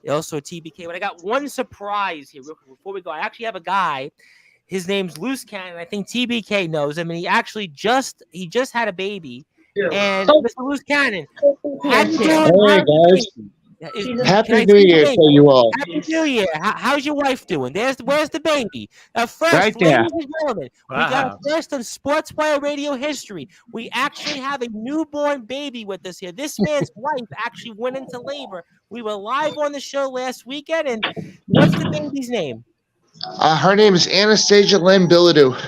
S1: also TBK. But I got one surprise here real quick before we go. I actually have a guy. His name's Loose Cannon. I think TBK knows him. And he actually just had a baby. And Mr. Loose Cannon, how you doing?
S7: Hey guys. Happy New Year to you all.
S1: Happy New Year. How's your wife doing? Where's the baby? First,
S7: right there.
S1: ladies and gentlemen, we got first on Sportswire radio history. We actually have a newborn baby with us here. This man's wife actually went into labor. We were live on the show last weekend. And what's the baby's name?
S7: Her name is Anastasia Lynn Bilodeau.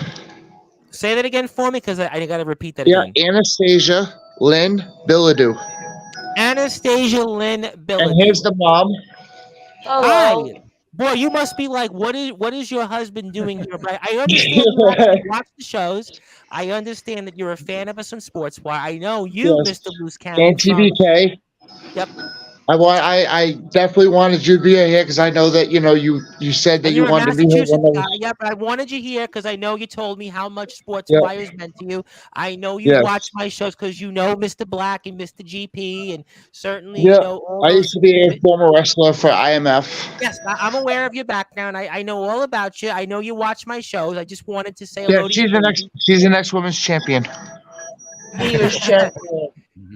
S1: Say that again for me, because I got to repeat that again.
S7: Yeah, Anastasia Lynn Bilodeau.
S1: Anastasia Lynn Bilodeau.
S7: And here's the mom.
S1: Hi. Boy, you must be like, what is your husband doing here? But I understand you watch the shows. I understand that you're a fan of us on Sportswire. I know you,
S7: Yes.
S1: Mr. Loose Cannon.
S7: And TBK.
S1: Yep.
S7: I definitely wanted you to be here because I know that you said that you
S1: You're a
S7: wanted to be here.
S1: Massachusetts guy. Yeah, but I wanted you here because I know you told me how much Sportswire is meant to you. I know you watch my shows because you know Mr. Black and Mr. GP, and certainly you know all
S7: I
S1: those.
S7: used to be a former wrestler for IMF.
S1: Yes, I'm aware of your background. I know all about you. I know you watch my shows. I just wanted to say
S7: Yeah,
S1: hello to
S7: she's
S1: you.
S7: she's the next women's champion.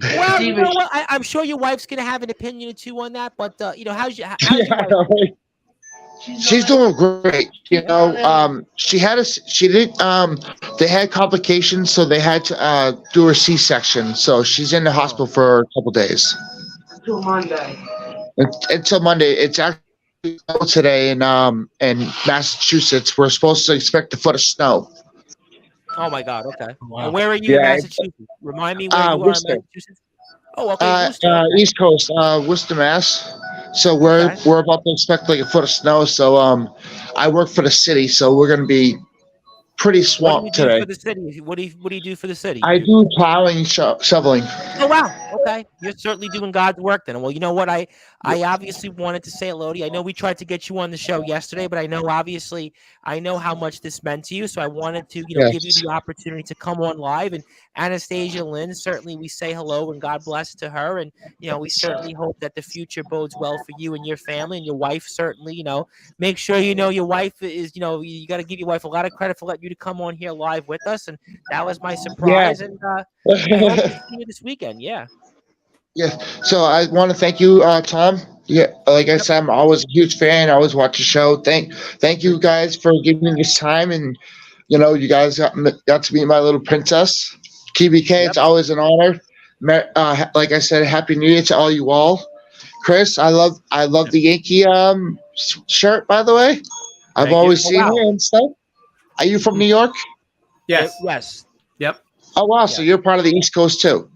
S1: Well, you know what? I'm sure your wife's gonna have an opinion or two on that, but how's your wife?
S7: Right? She's doing great. They had complications, so they had to do her C-section. So she's in the hospital for a couple days.
S5: Until Monday.
S7: Until Monday. It's actually today in Massachusetts. We're supposed to expect a foot of snow.
S1: Oh my God! Okay. Wow. And where are you in Massachusetts? Remind me where you are in Massachusetts. Oh, okay.
S7: East Coast, Worcester, Mass. So we're about to expect like a foot of snow. So I work for the city, so we're gonna be pretty swamped today.
S1: For the city? What do you do for the city?
S7: I do plowing, shoveling.
S1: Oh wow! Okay, you're certainly doing God's work then. Well, you know what? I obviously wanted to say hello to you. I know we tried to get you on the show yesterday, but I know how much this meant to you. So I wanted to give you the opportunity to come on live. And Anastasia Lynn, certainly we say hello and God bless to her. And we certainly hope that the future bodes well for you and your family and your wife. Certainly, make sure your wife is. You got to give your wife a lot of credit for letting you to come on here live with us. And that was my surprise. And I hope to see you this weekend. Yeah.
S7: Yeah. So I want to thank you, Tom. Yeah, like I said, I'm always a huge fan. I always watch the show. Thank you guys for giving me this time, and you guys got to meet my little princess, TBK. It's always an honor. Like I said, Happy New Year to all. Chris, I love the Yankee shirt. By the way, I've always seen it and stuff. Are you from New York?
S2: Yes.
S1: Yes.
S2: Yep.
S7: Oh wow! So you're part of the East Coast too.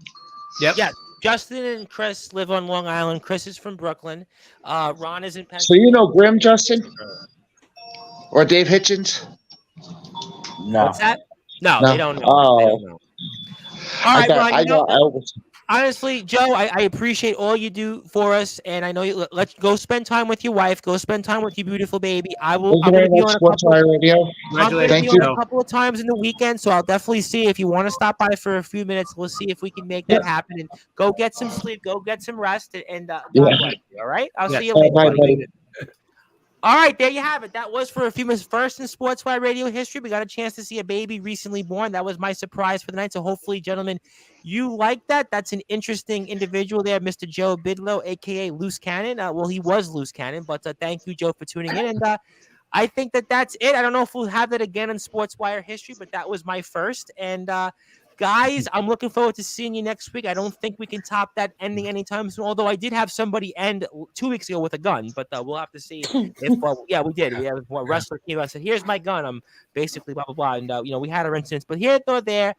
S2: Yep.
S1: Yeah. Justin and Chris live on Long Island. Chris is from Brooklyn. Ron is in Pennsylvania.
S7: So you know Grim, Justin? Or Dave Hitchens?
S4: No.
S1: What's that? No, they don't know.
S7: Oh.
S1: They don't know. All right, Ron.
S7: I know.
S1: Honestly, Joe, I appreciate all you do for us, and I know you. Let's go spend time with your wife. Go spend time with your beautiful baby. I'm going to be on a couple of times in the weekend, so I'll definitely see if you want to stop by for a few minutes. We'll see if we can make that happen. And go get some sleep. Go get some rest. And God bless you. All right. I'll see you later. Buddy. All right, there you have it. That was for a few minutes first in Sportswire radio history. We got a chance to see a baby recently born. That was my surprise for the night. So hopefully, gentlemen, you like that. That's an interesting individual there, Mr. Joe Bidlow, a.k.a. Loose Cannon. Well, he was Loose Cannon, but thank you, Joe, for tuning in. And I think that's it. I don't know if we'll have that again in Sportswire history, but that was my first. And guys, I'm looking forward to seeing you next week. I don't think we can top that ending anytime soon, although I did have somebody end 2 weeks ago with a gun, but we'll have to see if we did. We had a wrestler came out and said, here's my gun. I'm basically blah, blah, blah. And, we had our incidents, but here, though, there.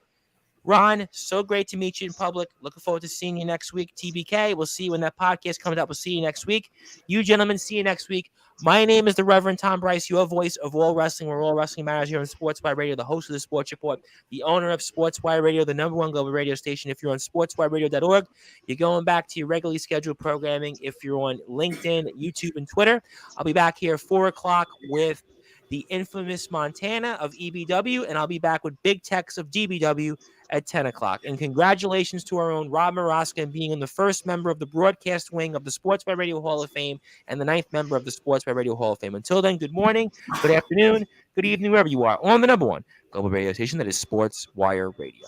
S1: Ron, so great to meet you in public. Looking forward to seeing you next week. TBK, we'll see you when that podcast comes up. We'll see you next week. You gentlemen, see you next week. My name is the Reverend Tom Bryce, your voice of all wrestling, where all wrestling matters here on Sportswire Radio, the host of the Sports Report, the owner of Sportswire Radio, the #1 global radio station. If you're on sportswireradio.org, you're going back to your regularly scheduled programming. If you're on LinkedIn, YouTube, and Twitter, I'll be back here 4 o'clock with the infamous Montana of EBW, and I'll be back with Big Tex of DBW at 10 o'clock. And congratulations to our own Rob Maraska and being the first member of the broadcast wing of the Sportswire Radio Hall of Fame and the 9th member of the Sportswire Radio Hall of Fame. Until then, good morning, good afternoon, good evening, wherever you are, on the #1 global radio station that is Sportswire Radio.